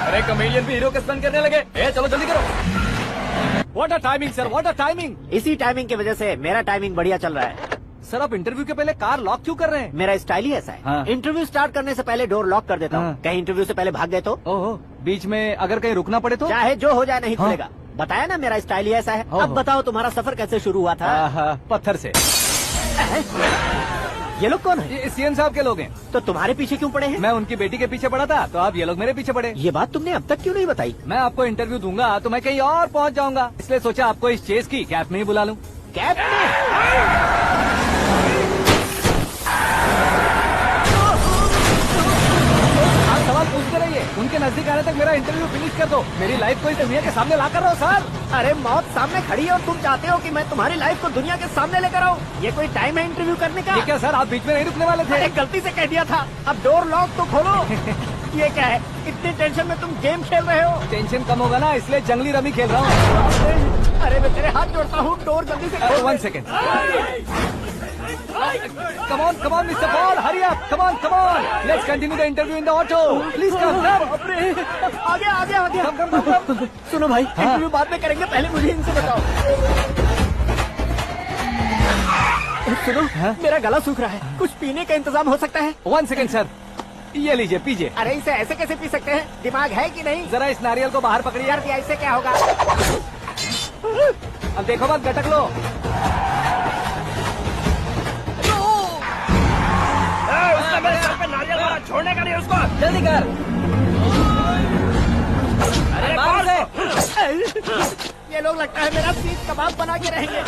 अरे कॉमेडियन भी हीरो के स्टंट करने लगे। चलो जल्दी करो। What a timing sir, what a timing. इसी टाइमिंग की वजह से मेरा टाइमिंग बढ़िया चल रहा है। सर आप इंटरव्यू के पहले कार लॉक क्यों कर रहे हैं? मेरा स्टाइल ही ऐसा है। हाँ। इंटरव्यू स्टार्ट करने से पहले डोर लॉक कर देता हूँ। हाँ। कहीं इंटरव्यू से पहले भाग गए तो ओहो, बीच में अगर कहीं रुकना पड़े तो? चाहे जो हो जाए नहीं हाँ। खुलेगा। बताया ना मेरा स्टाइल ही ऐसा है। ओहो। अब बताओ तुम्हारा सफर कैसे शुरू हुआ था? पत्थर से। ये लोग कौन है? ये सीएम साहब के लोग हैं। तो तुम्हारे पीछे क्यों पड़े हैं? मैं उनकी बेटी के पीछे पड़ा था, तो आप ये लोग मेरे पीछे पड़े। ये बात तुमने अब तक क्यों नहीं बताई? मैं आपको इंटरव्यू दूंगा तो मैं कहीं और पहुंच जाऊंगा, इसलिए सोचा आपको इस चेस की कैप में ही बुला लूं। कैब में? आप सवाल पूछते रहिए, उनके नजदीक आने तक मेरा इंटरव्यू फिनिश कर दो। मेरी लाइफ को इस दुनिया के सामने ला कर रहा हूँ सर। अरे मौत सामने खड़ी है और तुम चाहते हो कि मैं तुम्हारी लाइफ को दुनिया के सामने लेकर आऊँ? ये कोई टाइम है इंटरव्यू करने का? ये क्या सर, आप बीच में नहीं रुकने वाले थे? अरे गलती से कह दिया था। अब डोर लॉक तो खोलो। ये क्या है? इतनी टेंशन में तुम गेम खेल रहे हो? टेंशन कम होगा ना, इसलिए जंगली रमी खेल रहा हूँ। अरे मैं तेरे हाथ जोड़ता हूँ, डोर जल्दी से खोल। 1 second. Come on, Mr. Paul, hurry up. Come on. Let's continue the interview in the auto. Please come. आ गया। Come. सुनो भाई, इंटरव्यू बाद में करेंगे, पहले मुझे इनसे बताओ। सुनो, मेरा गला सूख रहा है, कुछ पीने का इंतजाम हो सकता है? 1 सेकेंड सर, ये लीजिए पीजिए। अरे इसे ऐसे कैसे पी सकते हैं? दिमाग है कि नहीं? जरा इस नारियल को बाहर पकड़िए। यार ऐसे क्या होगा? अब देखो मत, गटक लो। उसने मेरे सर पे नारियल मारा, छोड़ने का नहीं उसको। जल्दी कर। अरे मार उसे। ये लोग लगता है मेरा सीख कबाब बना के रहेंगे।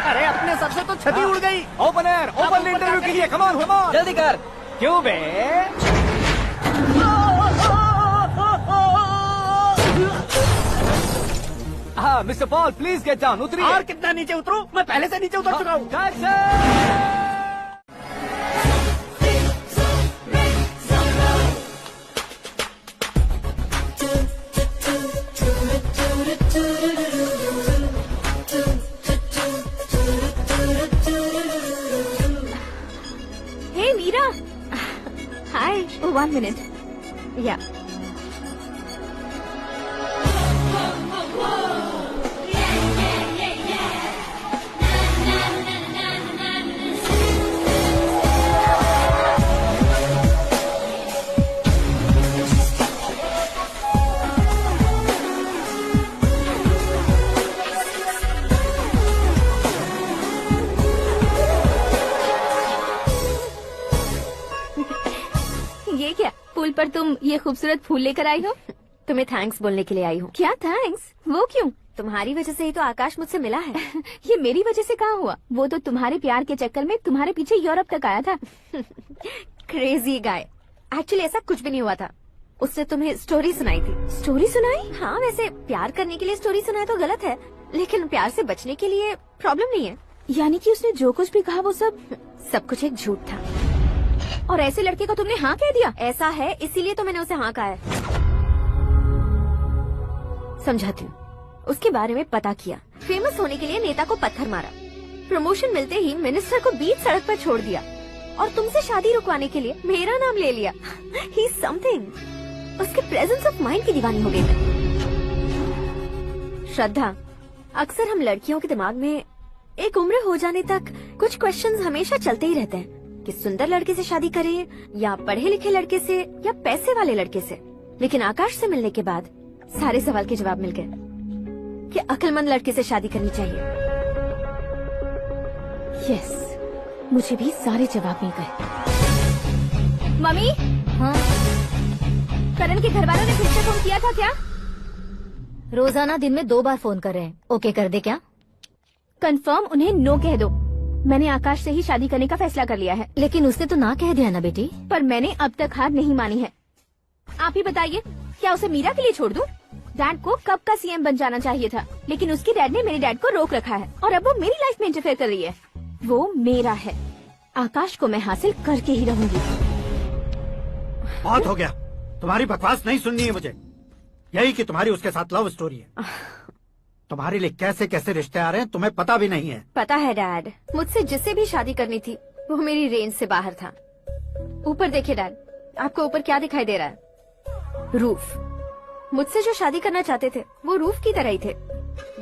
अरे अपने सर से तो छवि उड़ गई। ओपन एयर, ओपन इंटरव्यू के लिए। कम ऑन जल्दी कर। क्यों बे? हाँ mister Paul, please get down. उतरिए। और कितना नीचे उतरूं? मैं पहले से नीचे उतर चुका हूँ। Hey Meera. Hi. Oh, 1 minute. Yeah. ये क्या, पुल पर तुम ये खूबसूरत फूल लेकर आई हो? तुम्हें थैंक्स बोलने के लिए आई हूँ। क्या थैंक्स? वो क्यों? तुम्हारी वजह से ही तो आकाश मुझसे मिला है। ये मेरी वजह से कहाँ हुआ? वो तो तुम्हारे प्यार के चक्कर में तुम्हारे पीछे यूरोप तक आया था। Crazy guy. एक्चुअली ऐसा कुछ भी नहीं हुआ था। उसने तुम्हें स्टोरी सुनाई थी। स्टोरी सुनाई? हाँ, वैसे प्यार करने के लिए स्टोरी सुनाए तो गलत है, लेकिन प्यार से बचने के लिए प्रॉब्लम नहीं है। यानी कि उसने जो कुछ भी कहा वो सब कुछ एक झूठ था। और ऐसे लड़के को तुमने हाँ कह दिया? ऐसा है, इसीलिए तो मैंने उसे हाँ कहा है। समझाती हूँ। उसके बारे में पता किया। फेमस होने के लिए नेता को पत्थर मारा। प्रमोशन मिलते ही मिनिस्टर को बीच सड़क पर छोड़ दिया और तुमसे शादी रुकवाने के लिए मेरा नाम ले लिया। ही समथिंग। उसके प्रेजेंस ऑफ माइंड की दीवानी हो गई मैं। श्रद्धा, अक्सर हम लड़कियों के दिमाग में एक उम्र हो जाने तक कुछ क्वेश्चंस हमेशा चलते ही रहते हैं कि सुंदर लड़के से शादी करें या पढ़े लिखे लड़के से या पैसे वाले लड़के से। लेकिन आकाश से मिलने के बाद सारे सवाल के जवाब मिल गए कि अक्लमंद लड़के से शादी करनी चाहिए। यस, मुझे भी सारे जवाब मिल गए। मम्मी, हाँ? करण के घर वालों ने फिर से फोन किया था क्या? रोजाना दिन में 2 बार फोन कर रहे हैं। ओके कर दे क्या? कंफर्म उन्हें नो कह दो। मैंने आकाश से ही शादी करने का फैसला कर लिया है। लेकिन उसने तो ना कह दिया ना बेटी। पर मैंने अब तक हार नहीं मानी है। आप ही बताइए, क्या उसे मीरा के लिए छोड़ दूं? डैड को कब का सीएम बन जाना चाहिए था, लेकिन उसके डैड ने मेरे डैड को रोक रखा है और अब वो मेरी लाइफ में इंटरफेयर कर रही है। वो मेरा है। आकाश को मैं हासिल करके ही रहूंगी। बहुत हो गया, तुम्हारी बकवास नहीं सुननी है मुझे। यही कि तुम्हारी उसके साथ लव स्टोरी है। तुम्हारे लिए कैसे कैसे रिश्ते आ रहे हैं तुम्हें पता भी नहीं है। पता है डैड, मुझसे जिसे भी शादी करनी थी वो मेरी रेंज से बाहर था। ऊपर देखिए डैड, आपको ऊपर क्या दिखाई दे रहा है? रूफ। मुझसे जो शादी करना चाहते थे वो रूफ की तरह ही थे।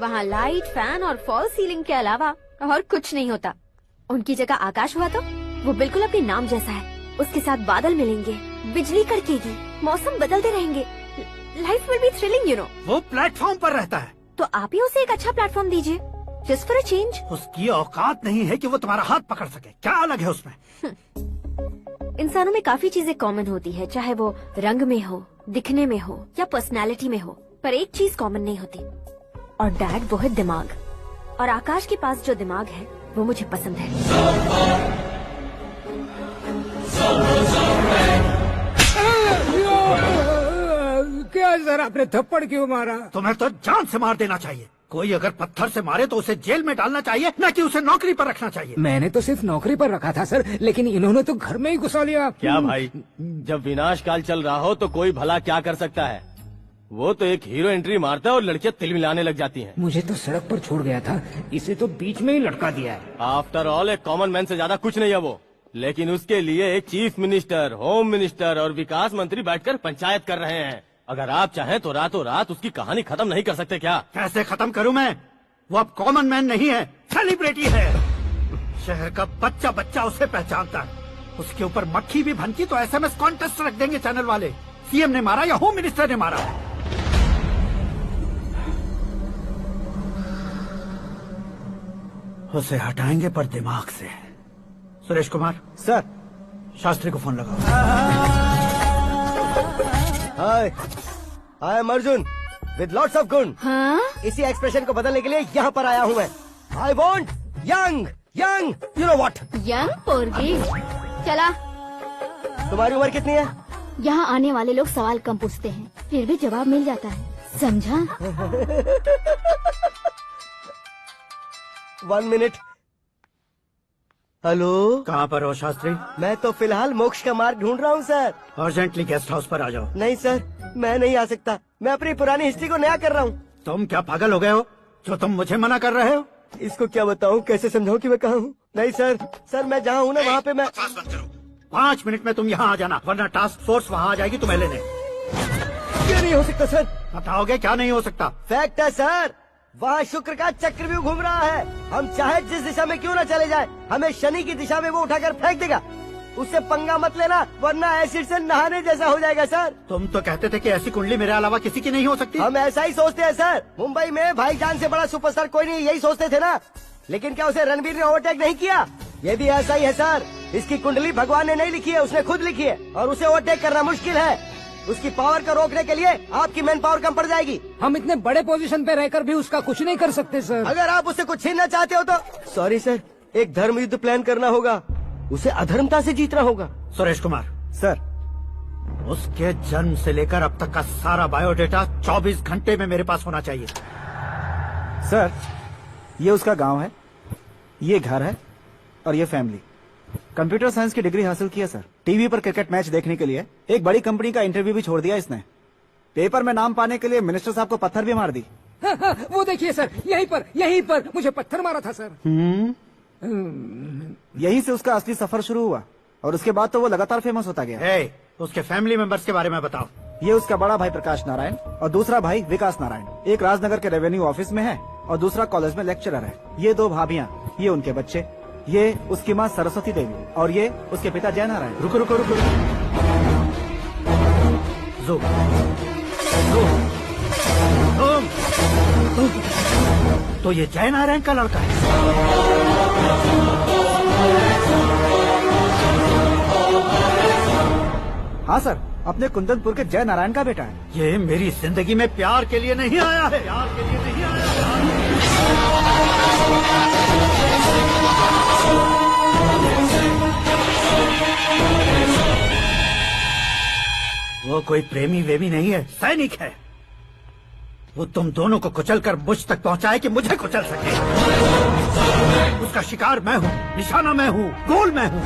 वहाँ लाइट, फैन और फॉल सीलिंग के अलावा और कुछ नहीं होता। उनकी जगह आकाश हुआ तो वो बिल्कुल अपने नाम जैसा है। उसके साथ बादल मिलेंगे, बिजली कड़केगी, मौसम बदलते रहेंगे। Life will be thrilling, you know. वो प्लेटफॉर्म पर रहता है तो आप ही उसे एक अच्छा प्लेटफॉर्म दीजिए, जस्ट फॉर अ चेंज। उसकी औकात नहीं है कि वो तुम्हारा हाथ पकड़ सके। क्या अलग है उसमें? इंसानों में काफी चीजें कॉमन होती है, चाहे वो रंग में हो, दिखने में हो या पर्सनालिटी में हो, पर एक चीज कॉमन नहीं होती, और डैड वो है दिमाग। और आकाश के पास जो दिमाग है वो मुझे पसंद है। क्या सर, आपने थप्पड़ क्यों मारा? तुम्हें तो जान से मार देना चाहिए। कोई अगर पत्थर से मारे तो उसे जेल में डालना चाहिए, न कि उसे नौकरी पर रखना चाहिए। मैंने तो सिर्फ नौकरी पर रखा था सर, लेकिन इन्होंने तो घर में ही घुसा लिया। क्या भाई, जब विनाश काल चल रहा हो तो कोई भला क्या कर सकता है? वो तो एक हीरो एंट्री मारता है और लड़कियां तिल मिलाने लग जाती हैं। मुझे तो सड़क पर छोड़ गया था, इसे तो बीच में ही लटका दिया है। आफ्टर ऑल एक कॉमन मैन से ज्यादा कुछ नहीं है वो, लेकिन उसके लिए एक चीफ मिनिस्टर, होम मिनिस्टर और विकास मंत्री बैठकर पंचायत कर रहे हैं। अगर आप चाहें तो रातों रात उसकी कहानी खत्म नहीं कर सकते क्या? कैसे खत्म करूं मैं? वो अब कॉमन मैन नहीं है, सेलिब्रिटी है। शहर का बच्चा बच्चा उसे पहचानता है। उसके ऊपर मक्खी भी भनकी तो SMS कॉन्टेस्ट रख देंगे चैनल वाले। सीएम ने मारा या होम मिनिस्टर ने मारा? उसे हटाएंगे पर दिमाग से। सुरेश कुमार सर। शास्त्री को फोन लगाओ। Hi, I am Arjun with lots of गुण। हाँ? इसी एक्सप्रेशन को बदलने के लिए यहाँ पर आया हूँ मैं। I want young young, you know what? Young पोरगी। चला, तुम्हारी उम्र कितनी है? यहाँ आने वाले लोग सवाल कम पूछते हैं, फिर भी जवाब मिल जाता है, समझा? 1 मिनट। हेलो, कहाँ पर हो शास्त्री? मैं तो फिलहाल मोक्ष का मार्ग ढूंढ रहा हूँ सर। अर्जेंटली गेस्ट हाउस पर आ जाओ। नहीं सर, मैं नहीं आ सकता। मैं अपनी पुरानी हिस्ट्री को नया कर रहा हूँ। तुम क्या पागल हो गए हो जो तुम मुझे मना कर रहे हो? इसको क्या बताऊँ, कैसे समझाऊँ कि मैं कहाँ हूँ? नहीं सर, सर मैं जहाँ हूँ ना वहाँ पे मैं। 5 मिनट में तुम यहाँ आ जाना, वरना टास्क फोर्स वहाँ आ जाएगी तुम्हें लेने। क्या नहीं हो सकता सर? बताओगे क्या नहीं हो सकता? फैक्ट है सर, वहाँ शुक्र का चक्रव्यूह घूम रहा है। हम चाहे जिस दिशा में क्यों न चले जाए, हमें शनि की दिशा में वो उठाकर फेंक देगा। उससे पंगा मत लेना, वरना एसिड से नहाने जैसा हो जाएगा सर। तुम तो कहते थे कि ऐसी कुंडली मेरे अलावा किसी की नहीं हो सकती। हम ऐसा ही सोचते हैं सर। मुंबई में भाईजान से बड़ा सुपरस्टार कोई नहीं, यही सोचते थे ना। लेकिन क्या उसे रणवीर ने ओवरटेक नहीं किया? ये भी ऐसा ही है सर। इसकी कुंडली भगवान ने नहीं लिखी है, उसने खुद लिखी है, और उसे ओवरटेक करना मुश्किल है। उसकी पावर को रोकने के लिए आपकी मैन पावर कम पड़ जाएगी। हम इतने बड़े पोजीशन पे रहकर भी उसका कुछ नहीं कर सकते सर। अगर आप उससे कुछ छीनना चाहते हो तो सॉरी सर, एक धर्म युद्ध प्लान करना होगा। उसे अधर्मता से जीतना होगा। सुरेश कुमार सर, उसके जन्म से लेकर अब तक का सारा बायोडेटा 24 घंटे में मेरे पास होना चाहिए। सर, ये उसका गांव है, ये घर है और ये फैमिली। कंप्यूटर साइंस की डिग्री हासिल की है सर। टीवी पर क्रिकेट मैच देखने के लिए एक बड़ी कंपनी का इंटरव्यू भी छोड़ दिया इसने। पेपर में नाम पाने के लिए मिनिस्टर साहब को पत्थर भी मार दी। हाँ, हाँ, वो देखिए सर, यहीं पर मुझे पत्थर मारा था सर। यहीं से उसका असली सफर शुरू हुआ और उसके बाद तो वो लगातार फेमस होता गया। उसके फैमिली मेंबर्स के बारे में बताओ। ये उसका बड़ा भाई प्रकाश नारायण और दूसरा भाई विकास नारायण। एक राजनगर के रेवेन्यू ऑफिस में है और दूसरा कॉलेज में लेक्चरर है। ये 2 भाभियां, ये उनके बच्चे, ये उसकी माँ सरस्वती देवी और ये उसके पिता जय नारायण। रुको रुको रुको, तो ये जय नारायण का लड़का है। हाँ सर, अपने कुंदनपुर के जय नारायण का बेटा है। ये मेरी जिंदगी में प्यार के लिए नहीं आया है, प्यार के लिए नहीं आया है। वो कोई प्रेमी वेमी नहीं है, सैनिक है। वो तुम दोनों को कुचलकर मुझ तक पहुंचाए कि मुझे कुचल सके। उसका शिकार मैं हूँ, निशाना मैं हूँ, गोल मैं हूँ।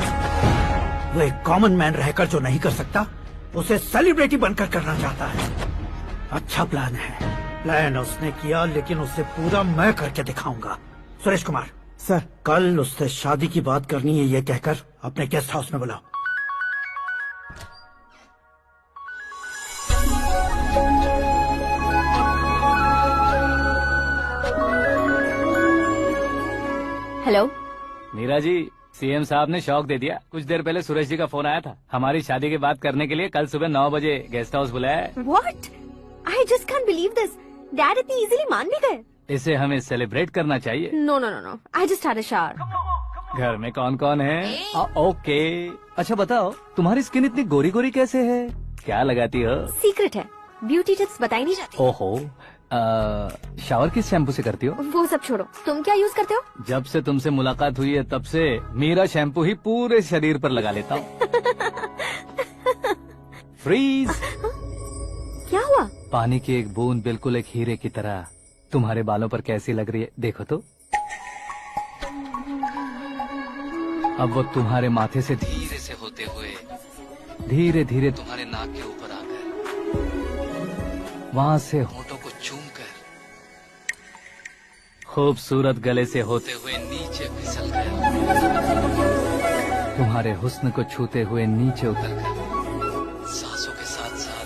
वो एक कॉमन मैन रहकर जो नहीं कर सकता, उसे सेलिब्रिटी बनकर करना चाहता है। अच्छा प्लान है। प्लान उसने किया, लेकिन उसे पूरा मैं करके दिखाऊंगा। सुरेश कुमार सर। कल उससे शादी की बात करनी है, ये कहकर अपने गेस्ट हाउस में बुलाओ। हेलो। मीरा जी, सीएम साहब ने शौक दे दिया। कुछ देर पहले सुरेश जी का फोन आया था, हमारी शादी की बात करने के लिए कल सुबह 9 बजे गेस्ट हाउस बुलाया है। What? I just can't believe this. Dad इतनी इजीली मान भी गए। इसे हमें सेलिब्रेट करना चाहिए। No, no, no, no. I just had a shower. घर में कौन कौन है? ओके। अच्छा बताओ, तुम्हारी स्किन इतनी गोरी गोरी कैसे है? क्या लगाती हो? सीक्रेट है, ब्यूटी टिप्स बताई नहीं जाती। ओहो, शावर किस शैम्पू से करती हो? वो सब छोड़ो, तुम क्या यूज करते हो? जब से तुमसे मुलाकात हुई है तब से मेरा शैम्पू ही पूरे शरीर पर लगा लेता हूँ। फ्रीज। क्या हुआ? पानी की एक बूंद बिल्कुल एक हीरे की तरह तुम्हारे बालों पर कैसी लग रही है, देखो तो। अब वो तुम्हारे माथे से धीरे से होते हुए धीरे धीरे तुम्हारे नाक के ऊपर आकर वहां से होठों को चूमकर खूबसूरत गले से होते हुए नीचे फिसल कर तुम्हारे हुस्न को छूते हुए नीचे उतरकर सांसों के साथ साथ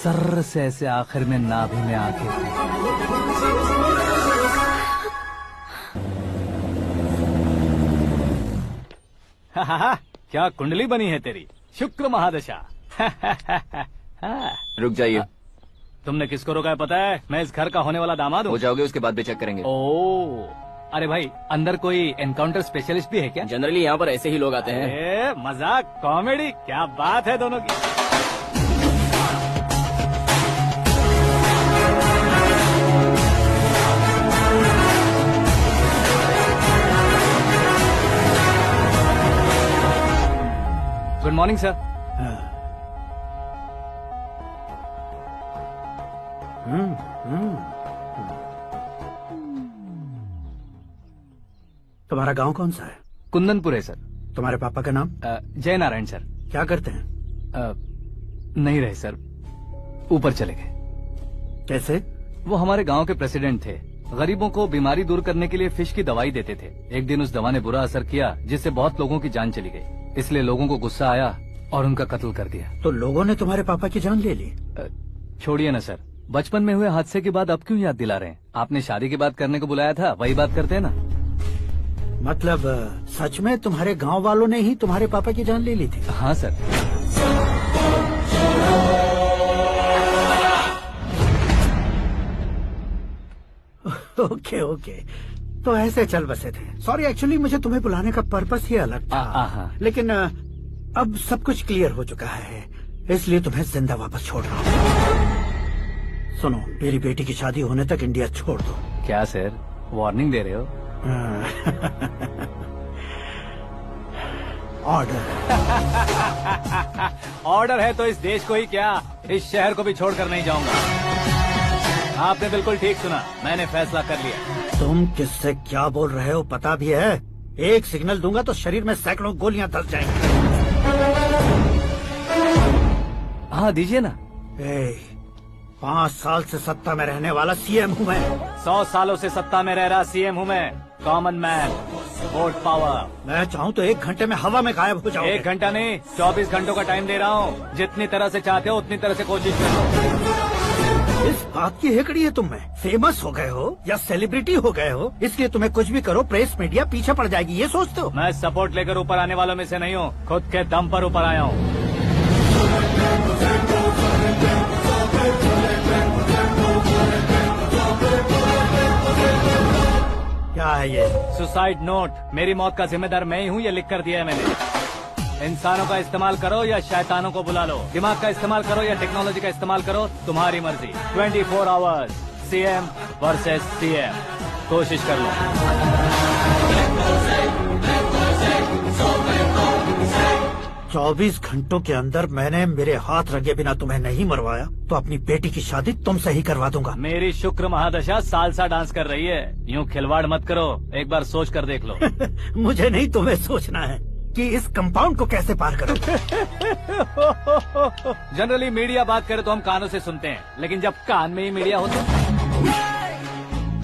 सर्र से ऐसे आखिर में नाभि में आके क्या कुंडली बनी है तेरी, शुक्र महादशा। रुक जाइए। तुमने किसको रोका है पता है? मैं इस घर का होने वाला दामाद हूँ। हो जाओगे उसके बाद भी चेक करेंगे। ओ, अरे भाई, अंदर कोई एनकाउंटर स्पेशलिस्ट भी है क्या? जनरली यहाँ पर ऐसे ही लोग आते हैं। मजाक, कॉमेडी, क्या बात है दोनों की। Good morning sir. तुम्हारा गांव कौन सा है? कुंदनपुर है सर। तुम्हारे पापा का नाम? जय नारायण सर। क्या करते हैं? नहीं रहे सर, ऊपर चले गए। कैसे? वो हमारे गांव के प्रेसिडेंट थे। गरीबों को बीमारी दूर करने के लिए फिश की दवाई देते थे। एक दिन उस दवा ने बुरा असर किया, जिससे बहुत लोगों की जान चली गई। इसलिए लोगों को गुस्सा आया और उनका कत्ल कर दिया। तो लोगों ने तुम्हारे पापा की जान ले ली? छोड़िए ना सर, बचपन में हुए हादसे की बात अब क्यों याद दिला रहे हैं? आपने शादी की बात करने को बुलाया था, वही बात करते हैं ना। मतलब सच में तुम्हारे गांव वालों ने ही तुम्हारे पापा की जान ले ली थी? हाँ सर। ओके ओके, तो ऐसे चल बसे थे। सॉरी, एक्चुअली मुझे तुम्हें बुलाने का पर्पस ही अलग था। लेकिन अब सब कुछ क्लियर हो चुका है, इसलिए तुम्हें जिंदा वापस छोड़ रहा हूँ। सुनो, मेरी बेटी की शादी होने तक इंडिया छोड़ दो। क्या सर, वार्निंग दे रहे हो? ऑर्डर। ऑर्डर है तो इस देश को ही क्या, इस शहर को भी छोड़कर नहीं जाऊंगा। आपने बिल्कुल ठीक सुना, मैंने फैसला कर लिया। तुम किससे क्या बोल रहे हो पता भी है? एक सिग्नल दूंगा तो शरीर में सैकड़ों गोलियां धस जाएंगी। हाँ दीजिए ना। 5 साल से सत्ता में रहने वाला सीएम हूँ मैं। 100 सालों से सत्ता में रह रहा सीएम हूँ मैं। Common man, vote power. मैं चाहूँ तो 1 घंटे में हवा में गायब हो जाऊँ। 1 घंटा नहीं, 24 घंटों का टाइम दे रहा हूँ। जितनी तरह से चाहते हो उतनी तरह से कोशिश करो। इस बात की हेकड़ी है तुम में? फेमस हो गए हो या सेलिब्रिटी हो गए हो, इसलिए तुम्हें कुछ भी करो प्रेस मीडिया पीछे पड़ जाएगी, ये सोचते हो? मैं सपोर्ट लेकर ऊपर आने वालों में से नहीं हूँ, खुद के दम पर ऊपर आया हूँ। क्या है ये? Suicide note. मेरी मौत का जिम्मेदार मैं ही हूँ, ये लिख कर दिया है मैंने। इंसानों का इस्तेमाल करो या शैतानों को बुला लो, दिमाग का इस्तेमाल करो या टेक्नोलॉजी का इस्तेमाल करो, तुम्हारी मर्जी। 24 आवर्स सीएम वर्सेस सीएम, कोशिश कर लो। 24 घंटों के अंदर मैंने मेरे हाथ रंगे बिना तुम्हें नहीं मरवाया तो अपनी बेटी की शादी तुमसे ही करवा दूंगा। मेरी शुक्र महादशा सालसा डांस कर रही है, यूँ खिलवाड़ मत करो, एक बार सोच कर देख लो। मुझे नहीं, तुम्हें सोचना है। कि इस कंपाउंड को कैसे पार करूं। जनरली मीडिया बात करे तो हम कानों से सुनते हैं, लेकिन जब कान में ही मीडिया हो तो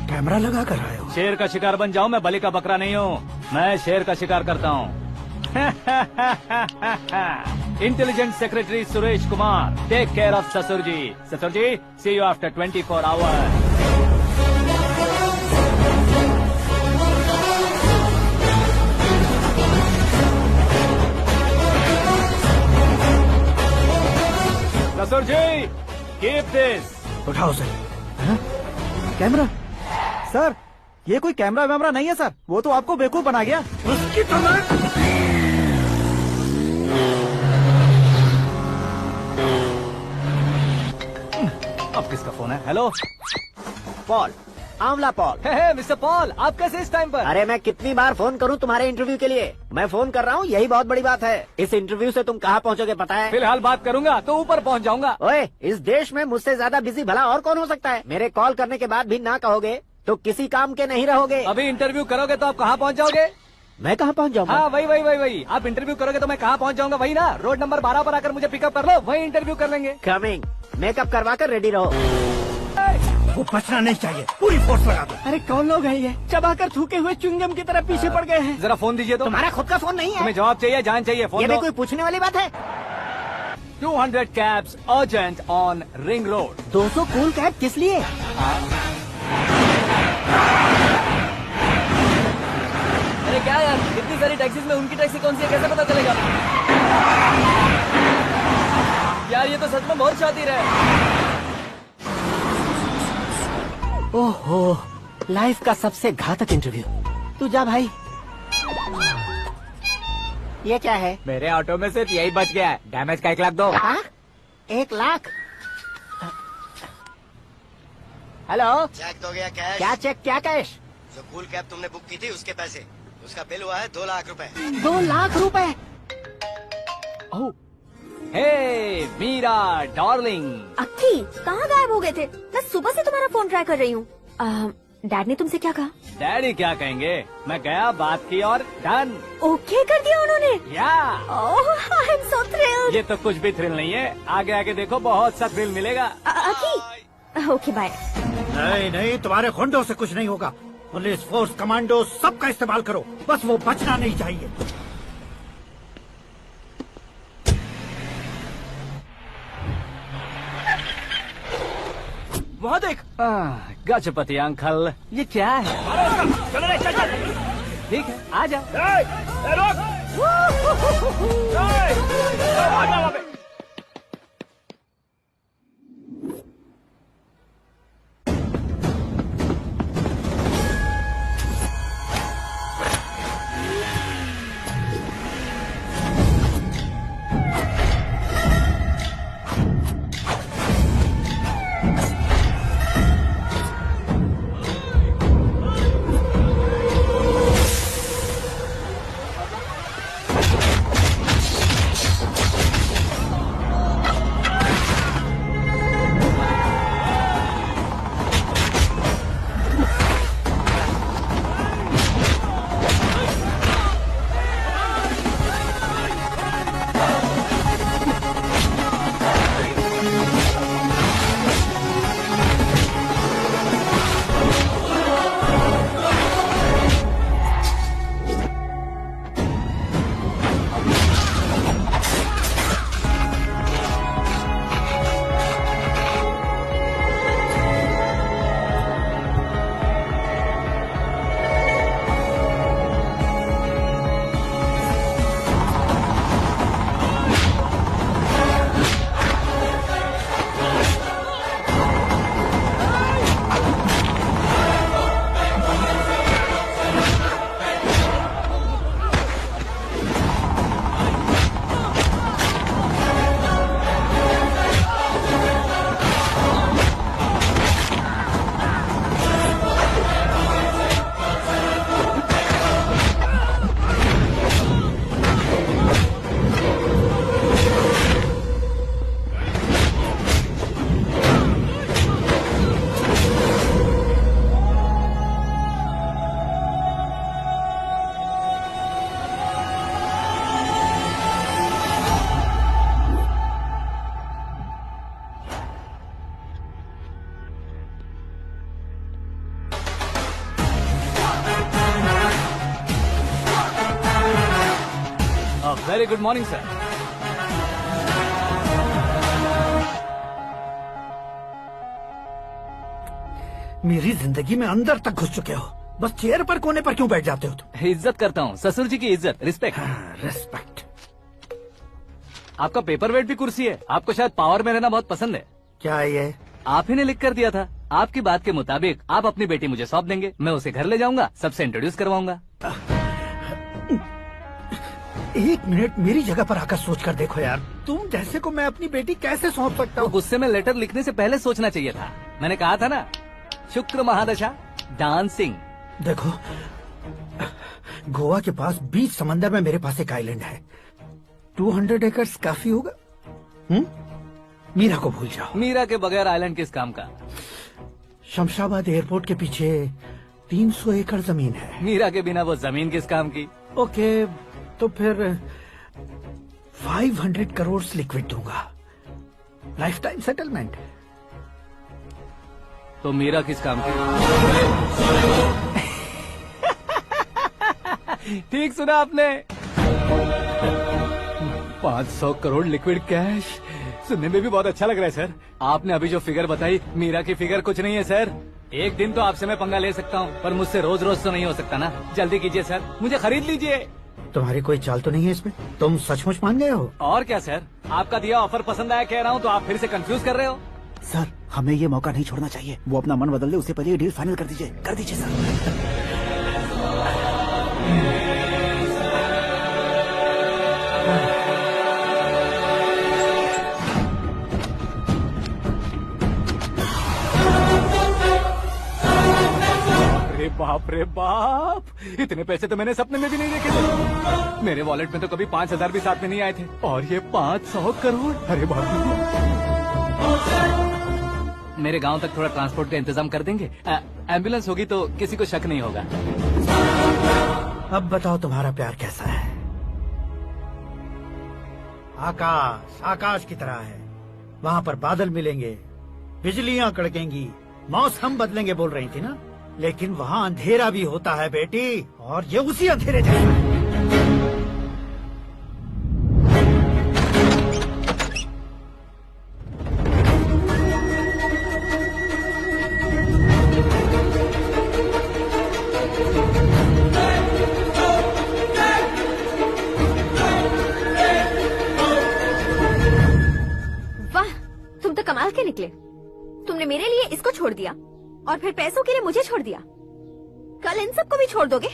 कैमरा लगा कर आए हो। शेर का शिकार बन जाऊं, मैं बलि का बकरा नहीं हूँ, मैं शेर का शिकार करता हूँ। Intelligent secretary Suresh Kumar, take care of ससुर जी। ससुर जी, सी यू आफ्टर 24 आवर्स। ससुर जी, कीप दिस। उठाओ सर। कैमरा सर, ये कोई कैमरा वैमरा नहीं है सर, वो तो आपको बेवकूफ बना गया। उसकी तो मैं अब किसका फोन है? हेलो पॉल, आंवला पॉल। मिस्टर पॉल, आप कैसे इस टाइम पर? अरे मैं कितनी बार फोन करूं तुम्हारे इंटरव्यू के लिए? मैं फोन कर रहा हूं, यही बहुत बड़ी बात है। इस इंटरव्यू से तुम कहां पहुंचोगे पता है? फिलहाल बात करूंगा तो ऊपर पहुंच जाऊंगा। ओए, इस देश में मुझसे ज्यादा बिजी भला और कौन हो सकता है? मेरे कॉल करने के बाद भी ना कहोगे तो किसी काम के नहीं रहोगे। अभी इंटरव्यू करोगे तो आप कहाँ पहुँच जाओगे? मैं कहाँ पहुँच जाऊंगा? हाँ, वही। आप इंटरव्यू करोगे तो मैं कहाँ पहुँच जाऊंगा? वही ना, रोड नंबर 12 पर आकर मुझे पिकअप कर लो, वही इंटरव्यू कर लेंगे। कमिंग। मेकअप करवा कर रेडी रहो। वो बचना नहीं चाहिए, पूरी फोर्स लगा दो। अरे कौन लोग हैं ये? चबाकर थूके हुए च्युइंगम की तरह पीछे पड़ गए हैं। जरा फोन दीजिए तो। तुम्हारा खुद का फोन नहीं है? तुम्हें जवाब चाहिए, जान चाहिए, फोन ये भी दो। कोई पूछने वाली बात है? 200 cabs urgent on ring road. 200 cool cab किस लिए? अरे क्या यार, इतनी सारी टैक्सीज में उनकी टैक्सी कौन सी है, कैसे पता चलेगा? यार ये तो सच में बहुत शातिर है। ओहो, लाइफ का सबसे घातक इंटरव्यू। तू जा भाई। ये क्या है? मेरे ऑटो में सिर्फ यही बच गया है, डैमेज का 1 लाख दो। हाँ? 1 लाख? हेलो, चेक तो गया कैश। क्या चेक, क्या कैश? जो कूल कैब तुमने बुक की थी उसके पैसे, उसका बिल हुआ है 2 लाख रुपए। 2 लाख रुपए? ओह, हे मीरा डार्लिंग। अक्की, कहाँ गायब हो गए थे? मैं सुबह से तुम्हारा फोन ट्राई कर रही हूँ। डैड ने तुमसे क्या कहा? डैडी क्या कहेंगे, मैं गया, बात की और डन। ओके कर दिया उन्होंने? या ओह, आई एम सो थ्रिल्ड। ये तो कुछ भी थ्रिल नहीं है, आगे आगे देखो बहुत सा थ्रिल मिलेगा। अक्की, ओके बाय। नहीं, तुम्हारे गुंडों से कुछ नहीं होगा। पुलिस फोर्स, कमांडो, सबका इस्तेमाल करो, बस वो बचना नहीं चाहिए। वहाँ देख। गजपति अंकल, ये क्या है? ठीक है, आ जा। Very good morning sir. मेरी जिंदगी में अंदर तक घुस चुके हो, बस चेयर पर कोने पर क्यों बैठ जाते हो तुम? इज्जत करता हूँ, ससुर जी की इज्जत, रिस्पेक्ट। रेस्पेक्ट। आपका पेपर वेट भी कुर्सी है। आपको शायद पावर में रहना बहुत पसंद है। क्या है ये? आप ही ने लिख कर दिया था। आपकी बात के मुताबिक आप अपनी बेटी मुझे सौंप देंगे, मैं उसे घर ले जाऊंगा, सबसे इंट्रोड्यूस करवाऊंगा। एक मिनट मेरी जगह पर आकर सोच कर देखो यार, तुम जैसे को मैं अपनी बेटी कैसे सौंप सकता तो हूँ? गुस्से में लेटर लिखने से पहले सोचना चाहिए था। मैंने कहा था ना, शुक्र महादशा डांसिंग। देखो, गोवा के पास बीच समंदर में मेरे पास एक आइलैंड है, 200 एकर्स काफी होगा। मीरा को भूल जाओ। मीरा के बगैर आइलैंड किस काम का? शमशाबाद एयरपोर्ट के पीछे 300 एकड़ जमीन है। मीरा के बिना वो जमीन किस काम की? ओके, तो फिर 500 करोड़ लिक्विड दूंगा, लाइफ टाइम सेटलमेंट। तो मीरा किस काम की? ठीक सुना आपने, 500 करोड़ लिक्विड कैश। सुनने में भी बहुत अच्छा लग रहा है सर। आपने अभी जो फिगर बताई, मीरा की फिगर कुछ नहीं है सर। एक दिन तो आपसे मैं पंगा ले सकता हूँ, पर मुझसे रोज रोज तो नहीं हो सकता ना। जल्दी कीजिए सर, मुझे खरीद लीजिए। तुम्हारी कोई चाल तो नहीं है इसमें? तुम सचमुच मान गए हो? और क्या सर, आपका दिया ऑफर पसंद आया कह रहा हूँ, तो आप फिर से कंफ्यूज कर रहे हो। सर, हमें ये मौका नहीं छोड़ना चाहिए। वो अपना मन बदल दे, उससे पहले ये डील फाइनल कर दीजिए। कर दीजिए सर। बाप रे बाप, इतने पैसे तो मैंने सपने में भी नहीं देखे थे। मेरे वॉलेट में तो कभी 5,000 भी साथ में नहीं आए थे, और ये 500 करोड़। अरे बाप रे। मेरे गांव तक थोड़ा ट्रांसपोर्ट का इंतजाम कर देंगे? एम्बुलेंस होगी तो किसी को शक नहीं होगा। अब बताओ तुम्हारा प्यार कैसा है? आकाश आकाश की तरह है, वहाँ पर बादल मिलेंगे, बिजलियाँ कड़केंगी, मौसम बदलेंगे बोल रही थी ना, लेकिन वहाँ अंधेरा भी होता है बेटी, और ये उसी अंधेरे जैसा है। वाह, तुम तो कमाल के निकले। तुमने मेरे लिए इसको छोड़ दिया और फिर पैसों के लिए मुझे छोड़ दिया। कल इन सबको भी छोड़ दोगे?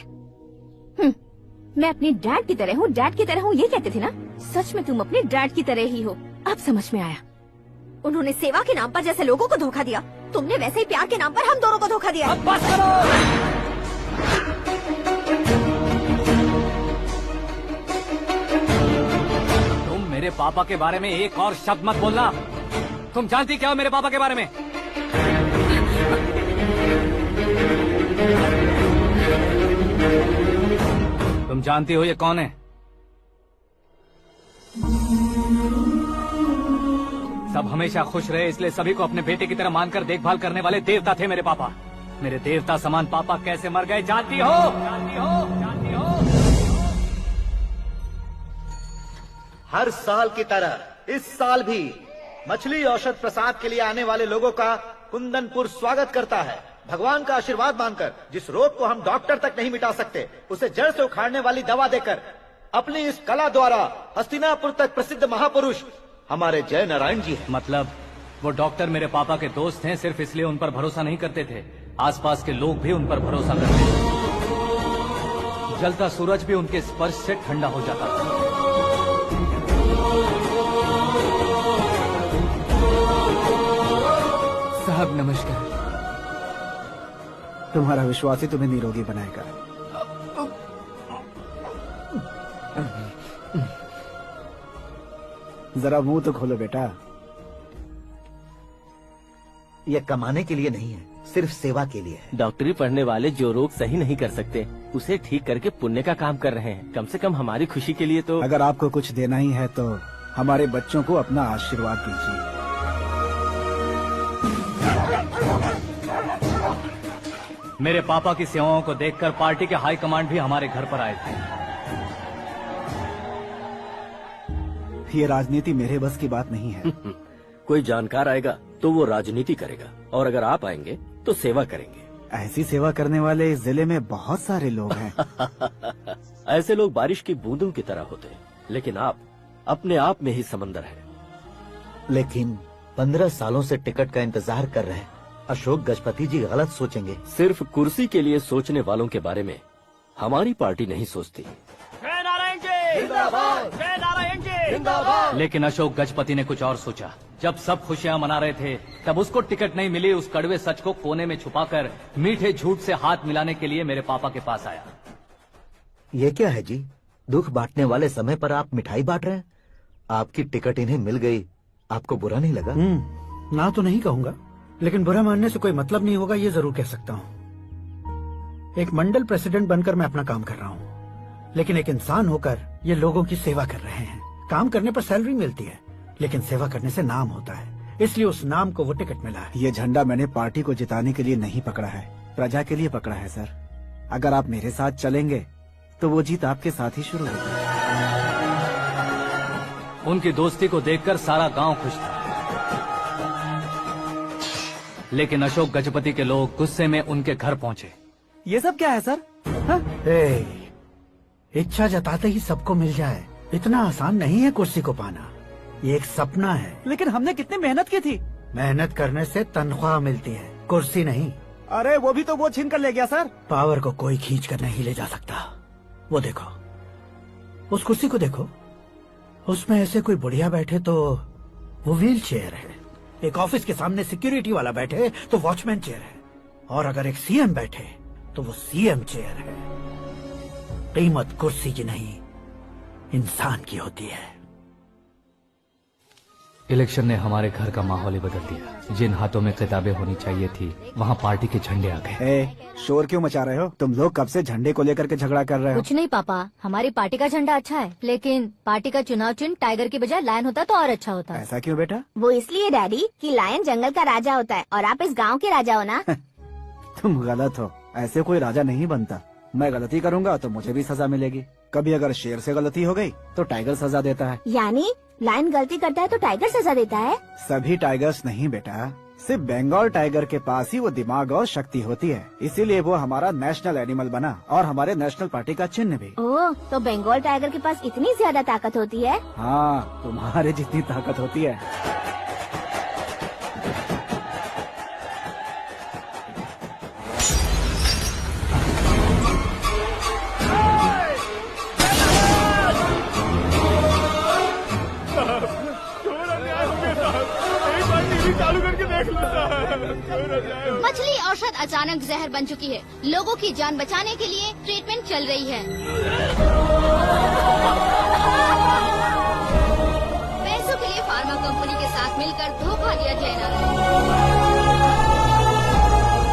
मैं अपने डैड की तरह हूँ, डैड की तरह हूँ, ये कहते थे ना। सच में तुम अपने डैड की तरह ही हो, अब समझ में आया। उन्होंने सेवा के नाम पर जैसे लोगों को धोखा दिया, तुमने वैसे ही प्यार के नाम पर हम दोनों को धोखा दिया। अब बस करो। तुम मेरे पापा के बारे में एक और शब्द मत बोलना। तुम जानती क्या हो मेरे पापा के बारे में? तुम जानती हो ये कौन है? सब हमेशा खुश रहे इसलिए सभी को अपने बेटे की तरह मानकर देखभाल करने वाले देवता थे मेरे पापा। मेरे देवता समान पापा कैसे मर गए जानती हो? जानती हो? जानती हो? हर साल की तरह इस साल भी मछली औषध प्रसाद के लिए आने वाले लोगों का कुंदनपुर स्वागत करता है। भगवान का आशीर्वाद मानकर जिस रोग को हम डॉक्टर तक नहीं मिटा सकते, उसे जड़ से उखाड़ने वाली दवा देकर अपनी इस कला द्वारा हस्तिनापुर तक प्रसिद्ध महापुरुष हमारे जय नारायण जी हैं। मतलब वो डॉक्टर मेरे पापा के दोस्त हैं, सिर्फ इसलिए उन पर भरोसा नहीं करते थे, आसपास के लोग भी उन पर भरोसा करते थे। जलता सूरज भी उनके स्पर्श से ठंडा हो जाता था। साहब नमस्कार। तुम्हारा विश्वास ही तुम्हें निरोगी बनाएगा। जरा मुंह तो खोलो बेटा। यह कमाने के लिए नहीं है, सिर्फ सेवा के लिए है। डॉक्टरी पढ़ने वाले जो रोग सही नहीं कर सकते, उसे ठीक करके पुण्य का काम कर रहे हैं। कम से कम हमारी खुशी के लिए तो। अगर आपको कुछ देना ही है तो हमारे बच्चों को अपना आशीर्वाद दीजिए। मेरे पापा की सेवाओं को देखकर पार्टी के हाई कमांड भी हमारे घर पर आए थे। ये राजनीति मेरे बस की बात नहीं है। कोई जानकार आएगा तो वो राजनीति करेगा, और अगर आप आएंगे तो सेवा करेंगे। ऐसी सेवा करने वाले इस जिले में बहुत सारे लोग हैं। ऐसे लोग बारिश की बूंदों की तरह होते हैं, लेकिन आप अपने आप में ही समंदर हैं। लेकिन 15 सालों से टिकट का इंतजार कर रहे हैं। अशोक गजपति जी गलत सोचेंगे। सिर्फ कुर्सी के लिए सोचने वालों के बारे में हमारी पार्टी नहीं सोचती। लेकिन अशोक गजपति ने कुछ और सोचा। जब सब खुशियां मना रहे थे, तब उसको टिकट नहीं मिली। उस कड़वे सच को कोने में छुपाकर मीठे झूठ से हाथ मिलाने के लिए मेरे पापा के पास आया। ये क्या है जी? दुख बांटने वाले समय पर आप मिठाई बांट रहे हैं। आपकी टिकट इन्हें मिल गई, आपको बुरा नहीं लगा? ना तो नहीं कहूंगा, लेकिन बुरा मानने से कोई मतलब नहीं होगा, ये जरूर कह सकता हूँ। एक मंडल प्रेसिडेंट बनकर मैं अपना काम कर रहा हूँ, लेकिन एक इंसान होकर ये लोगों की सेवा कर रहे हैं। काम करने पर सैलरी मिलती है, लेकिन सेवा करने से नाम होता है, इसलिए उस नाम को वो टिकट मिला है। ये झंडा मैंने पार्टी को जिताने के लिए नहीं पकड़ा है, प्रजा के लिए पकड़ा है सर। अगर आप मेरे साथ चलेंगे तो वो जीत आपके साथ ही शुरू होगी। उनकी दोस्ती को देखकर सारा गांव खुश था, लेकिन अशोक गजपति के लोग गुस्से में उनके घर पहुंचे। ये सब क्या है सर? इच्छा जताते ही सबको मिल जाए, इतना आसान नहीं है कुर्सी को पाना। ये एक सपना है। लेकिन हमने कितनी मेहनत की थी। मेहनत करने से तनख्वाह मिलती है, कुर्सी नहीं। अरे वो भी तो वो छीन कर ले गया सर। पावर को कोई खींच कर नहीं ले जा सकता। वो देखो, उस कुर्सी को देखो, उसमें ऐसे कोई बुढ़िया बैठे तो वो व्हील चेयर है। एक ऑफिस के सामने सिक्योरिटी वाला बैठे तो वॉचमैन चेयर है, और अगर एक सीएम बैठे तो वो सीएम चेयर है। कीमत कुर्सी की नहीं, इंसान की होती है। इलेक्शन ने हमारे घर का माहौल ही बदल दिया। जिन हाथों में किताबें होनी चाहिए थी, वहाँ पार्टी के झंडे आ गए। शोर क्यों मचा रहे हो? तुम लोग कब से झंडे को लेकर के झगड़ा कर रहे हो? कुछ नहीं पापा, हमारी पार्टी का झंडा अच्छा है, लेकिन पार्टी का चुनाव चिन्ह टाइगर की बजाय लायन होता तो और अच्छा होता। ऐसा क्यों बेटा? वो इसलिए डैडी कि लायन जंगल का राजा होता है और आप इस गांव के राजा हो ना। तुम गलत हो, ऐसे कोई राजा नहीं बनता। मैं गलती करूंगा तो मुझे भी सजा मिलेगी। कभी अगर शेर से गलती हो गई तो टाइगर सजा देता है। यानी लायन गलती करता है तो टाइगर सजा देता है? सभी टाइगर्स नहीं बेटा, सिर्फ बंगाल टाइगर के पास ही वो दिमाग और शक्ति होती है, इसीलिए वो हमारा नेशनल एनिमल बना और हमारे नेशनल पार्टी का चिन्ह भी। ओह, तो बंगाल टाइगर के पास इतनी ज्यादा ताकत होती है? हाँ, तुम्हारे जितनी ताकत होती है। मछली औषध अचानक जहर बन चुकी है। लोगों की जान बचाने के लिए ट्रीटमेंट चल रही है। पैसों के लिए फार्मा कंपनी के साथ मिलकर धोखा दिया जयनारायण।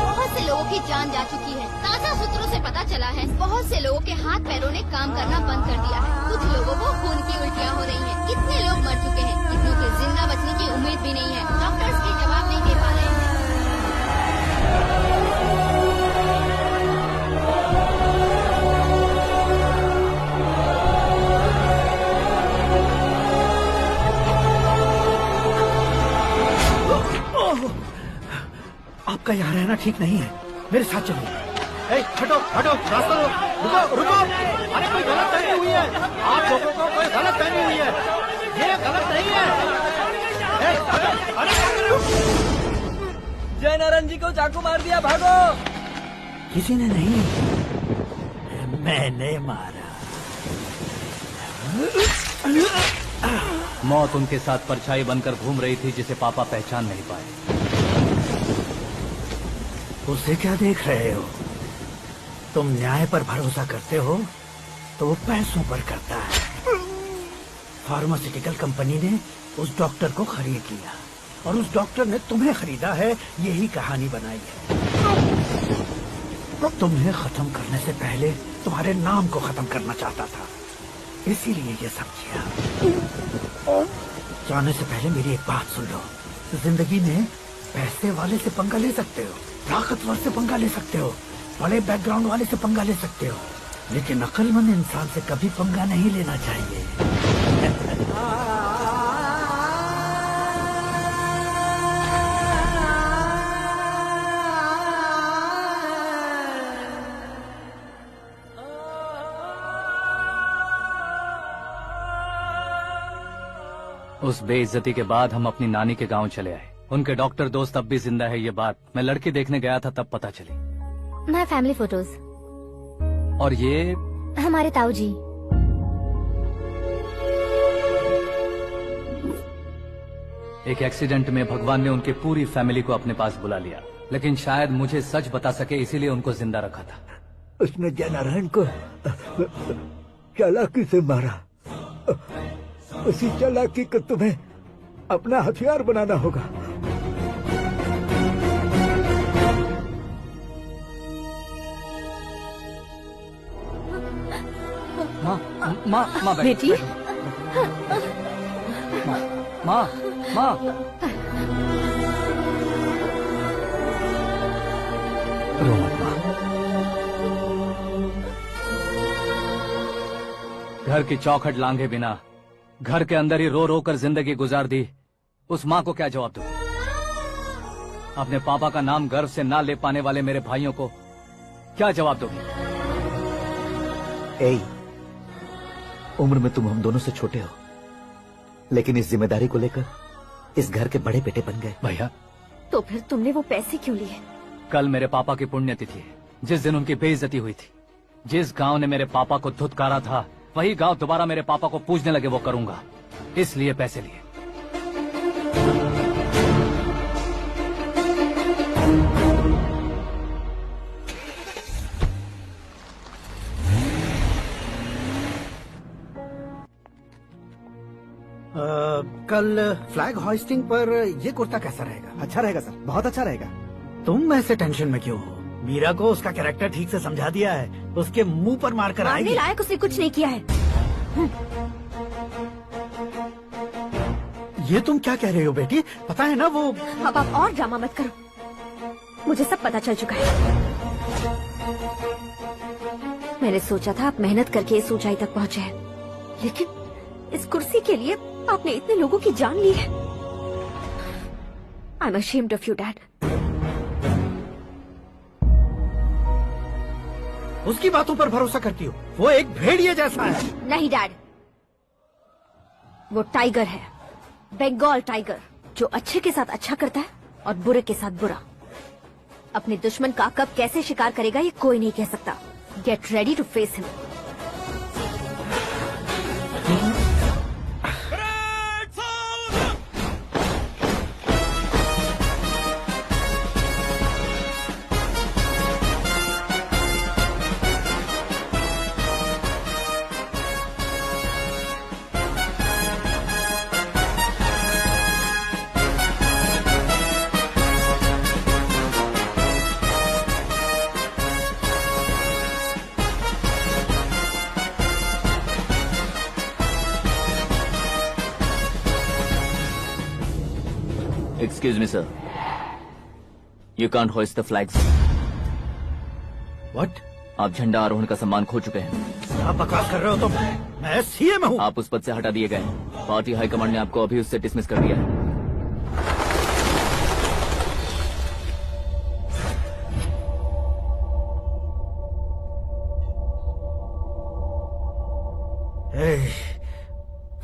बहुत से लोगों की जान जा चुकी है। ताजा सूत्रों से पता चला है बहुत से लोगों के हाथ पैरों ने काम करना बंद कर दिया है। कुछ लोगों को खून की उल्टियाँ हो रही हैं। कितने लोग मर चुके हैं, कितनों के जिंदा बचने की उम्मीद भी नहीं है। डॉक्टर्स के जवाब नहीं दे पा रहे हैं। आपका यहाँ रहना ठीक नहीं है, मेरे साथ चलिए। हटो हटो, रास्ता रुको रुको। अरे कोई गलत फहमी हुई है, आप लोगों को कोई गलत फहमी हुई है, ये गलत नहीं है। जयनारायण जी को चाकू मार दिया, भागो। किसी ने नहीं, मैंने मारा। मौत उनके साथ परछाई बनकर घूम रही थी, जिसे पापा पहचान नहीं पाए। उसे क्या देख रहे हो? तुम न्याय पर भरोसा करते हो तो वो पैसों पर करता है। फार्मास्यूटिकल कंपनी ने उस डॉक्टर को खरीद लिया और उस डॉक्टर ने तुम्हें खरीदा है, यही कहानी बनाई है। तुम्हें खत्म करने से पहले तुम्हारे नाम को खत्म करना चाहता था, इसीलिए ये सब किया। जाने से पहले मेरी एक बात सुन लो। जिंदगी में पैसे वाले से पंगा ले सकते हो, ताकतवर से पंगा ले सकते हो, बड़े बैकग्राउंड वाले से पंगा ले सकते हो, लेकिन अक्लमंद इंसान से कभी पंगा नहीं लेना चाहिए। उस बेइज्जती के बाद हम अपनी नानी के गांव चले आए। उनके डॉक्टर दोस्त अब भी जिंदा है, ये बात मैं लड़की देखने गया था तब पता चली। My family photos. और ये हमारे ताऊ जी। एक एक्सीडेंट में भगवान ने उनकी पूरी फैमिली को अपने पास बुला लिया, लेकिन शायद मुझे सच बता सके इसीलिए उनको जिंदा रखा था। उसने जयनारायण को चालाकी से मारा। उसी चालाकी को तुम्हें अपना हथियार बनाना होगा। माँ बेटी, माँ रो मत माँ। घर की चौखट लांघे बिना घर के अंदर ही रो रो कर जिंदगी गुजार दी उस माँ को क्या जवाब दूं? अपने पापा का नाम गर्व से ना ले पाने वाले मेरे भाइयों को क्या जवाब दोगे? उम्र में तुम हम दोनों से छोटे हो, लेकिन इस जिम्मेदारी को लेकर इस घर के बड़े बेटे बन गए। भैया, तो फिर तुमने वो पैसे क्यों लिए? कल मेरे पापा की पुण्यतिथि है, जिस दिन उनकी बेइज्जती हुई थी। जिस गांव ने मेरे पापा को धुतकारा था वही गांव दोबारा मेरे पापा को पूजने लगे वो करूंगा, इसलिए पैसे लिए। कल फ्लैग होइस्टिंग पर ये कुर्ता कैसा रहेगा? अच्छा रहेगा सर, बहुत अच्छा रहेगा। तुम ऐसे टेंशन में क्यों हो? मीरा को उसका कैरेक्टर ठीक से समझा दिया है, उसके मुंह पर मारकर मारने आएगी। लायक उसने कुछ नहीं किया है। ये तुम क्या कह रहे हो बेटी? पता है ना वो। अब आप और ड्रामा मत करो, मुझे सब पता चल चुका है। मैंने सोचा था आप मेहनत करके इस ऊंचाई तक पहुंचे हैं, लेकिन इस कुर्सी के लिए आपने इतने लोगों की जान ली है। I am ashamed of you, Dad. उसकी बातों पर भरोसा करती हो? वो एक भेड़िए जैसा है। नहीं डैड, वो टाइगर है, बंगाल टाइगर, जो अच्छे के साथ अच्छा करता है और बुरे के साथ बुरा। अपने दुश्मन का कब कैसे शिकार करेगा ये कोई नहीं कह सकता। Get ready to face him. Excuse me, sir. You can't hoist the flags. What? आप झंडा आरोहण का सम्मान खो चुके हैं। क्या बकवास कर रहे हो तुम? मैं सीएम हूँ। आप उस पद से हटा दिए गए। पार्टी हाईकमांड ने आपको अभी उससे डिसमिस कर दिया है।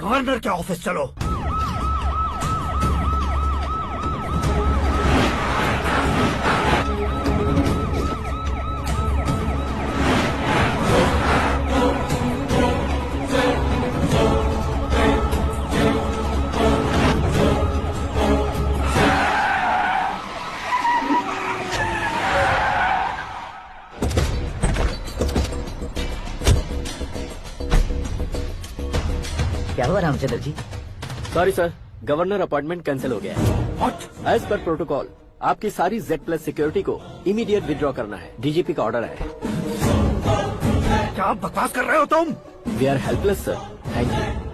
गवर्नर के ऑफिस चलो। क्या हुआ Ramchandra ji? Sorry sir, governor appointment cancel हो गया है। एज पर प्रोटोकॉल आपकी सारी Z+ सिक्योरिटी को इमीडिएट विड्रॉ करना है। डीजीपी का ऑर्डर है। क्या बकवास कर रहे हो तुम? We are helpless sir. Thank you.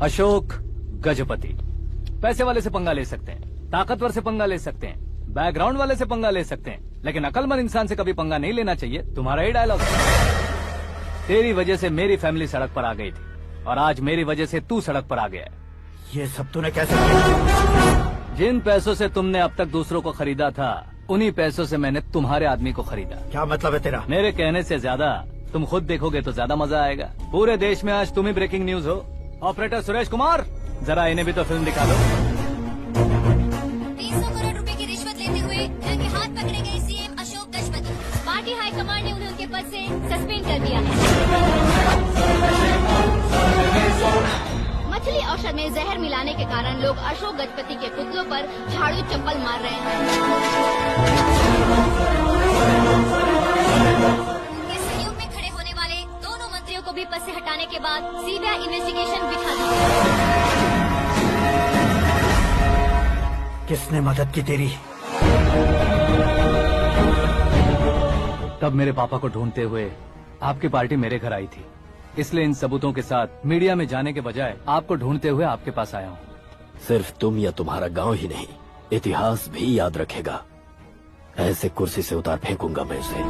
Ashok Gajapati. पैसे वाले से पंगा ले सकते हैं, ताकतवर से पंगा ले सकते हैं, बैकग्राउंड वाले से पंगा ले सकते हैं, लेकिन अकलमंद इंसान से कभी पंगा नहीं लेना चाहिए। तुम्हारा ही डायलॉग। तेरी वजह से मेरी फैमिली सड़क पर आ गई थी और आज मेरी वजह से तू सड़क पर आ गया है। ये सब तूने कैसे किया? जिन पैसों से तुमने अब तक दूसरों को खरीदा था, उन्हीं पैसों से मैंने तुम्हारे आदमी को खरीदा। क्या मतलब है तेरा? मेरे कहने से ज्यादा तुम खुद देखोगे तो ज्यादा मजा आएगा। पूरे देश में आज तुम ही ब्रेकिंग न्यूज हो। ऑपरेटर सुरेश कुमार, जरा इन्हें भी तो फिल्म दिखा दो। 300 करोड़ रुपए की रिश्वत लेते हुए रंगे हाथ पकड़े गए CM Ashok Gajapati. Party high command ने उन्हें उनके पद से सस्पेंड कर दिया है। मछली औषध में जहर मिलाने के कारण लोग अशोक गजपति के पुतलों पर झाड़ू चप्पल मार रहे हैं। उनके सहयोग में खड़े होने वाले दोनों मंत्रियों को भी पद से हटाने के बाद सीबीआई इन्वेस्टिगेशन बिठा दी। किसने मदद की तेरी? तब मेरे पापा को ढूंढते हुए आपकी पार्टी मेरे घर आई थी, इसलिए इन सबूतों के साथ मीडिया में जाने के बजाय आपको ढूंढते हुए आपके पास आया हूँ। सिर्फ तुम या तुम्हारा गांव ही नहीं, इतिहास भी याद रखेगा। ऐसे कुर्सी से उतार फेंकूंगा मैं उसे।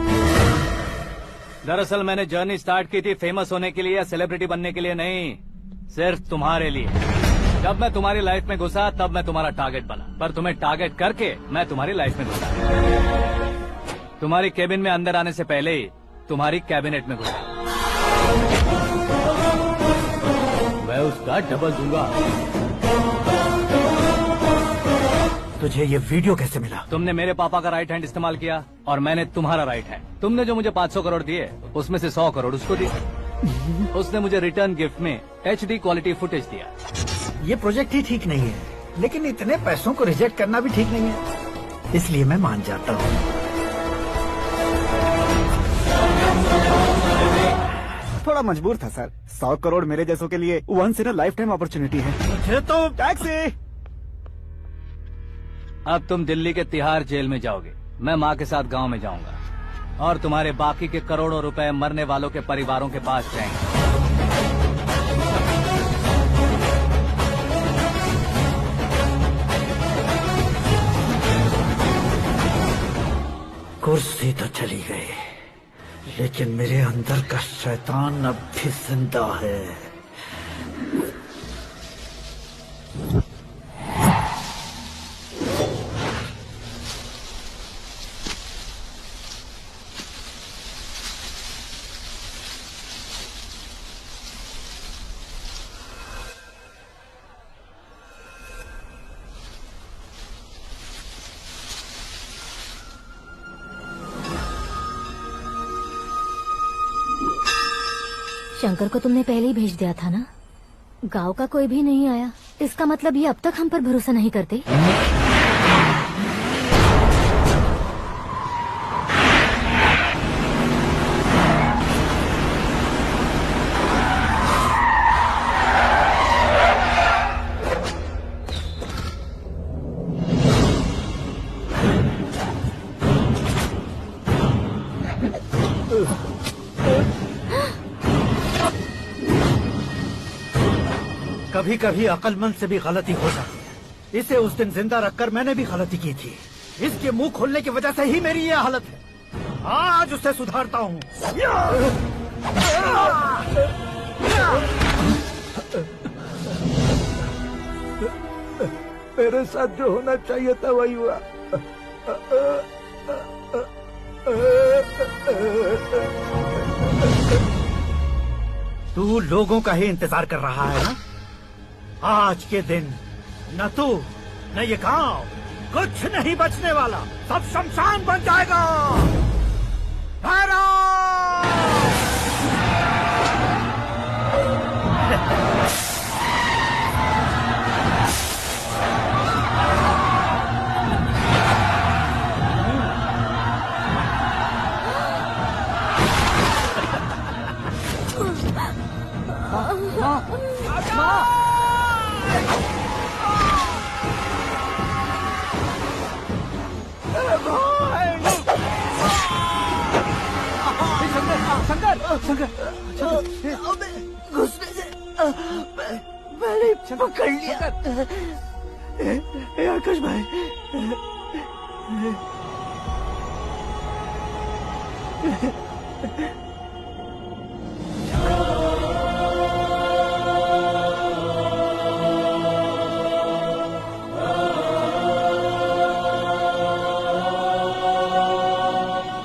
दरअसल मैंने जर्नी स्टार्ट की थी फेमस होने के लिए या सेलिब्रिटी बनने के लिए नहीं, सिर्फ तुम्हारे लिए। जब मैं तुम्हारी लाइफ में घुसा तब मैं तुम्हारा टारगेट बना, पर तुम्हें टारगेट करके मैं तुम्हारी लाइफ में घुसा। तुम्हारी केबिन में अंदर आने से पहले ही तुम्हारी कैबिनेट में घुसा। मैं उसका डबल दूंगा। तुझे ये वीडियो कैसे मिला? तुमने मेरे पापा का राइट हैंड इस्तेमाल किया और मैंने तुम्हारा राइट हैंड। तुमने जो मुझे 500 करोड़ दिए उसमें से 100 करोड़ उसको दिए। उसने मुझे रिटर्न गिफ्ट में HD क्वालिटी फुटेज दिया। ये प्रोजेक्ट ही ठीक नहीं है, लेकिन इतने पैसों को रिजेक्ट करना भी ठीक नहीं है, इसलिए मैं मान जाता हूँ। थोड़ा मजबूर था सर। 100 करोड़ मेरे जैसों के लिए once in a lifetime opportunity है। मुझे तो टैक्सी। अब तुम दिल्ली के तिहाड़ जेल में जाओगे, मैं माँ के साथ गांव में जाऊंगा और तुम्हारे बाकी के करोड़ों रुपए मरने वालों के परिवारों के पास जाएंगे। कुर्सी तो चली गई, लेकिन मेरे अंदर का शैतान अब भी जिंदा है। शंकर को तुमने पहले ही भेज दिया था ना? गांव का कोई भी नहीं आया, इसका मतलब ये अब तक हम पर भरोसा नहीं करते। कभी कभी अक्लमंद से भी गलती हो जाती है। इसे उस दिन जिंदा रखकर मैंने भी गलती की थी। इसके मुंह खोलने की वजह से ही मेरी ये हालत है। आज उसे सुधारता हूँ। मेरे साथ जो होना चाहिए था वही हुआ। तू लोगों का ही इंतजार कर रहा है ना? आज के दिन न तू न ये गांव कुछ नहीं बचने वाला, सब शमशान बन जाएगा। मैंने पकड़ लिया। आकाश भाई,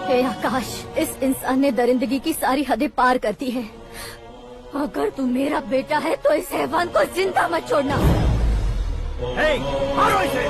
हे आकाश, इस इंसान ने दरिंदगी की सारी हदें पार कर दी है। अगर तू मेरा बेटा है तो इस हैवान को जिंदा मत छोड़ना। मारो इसे।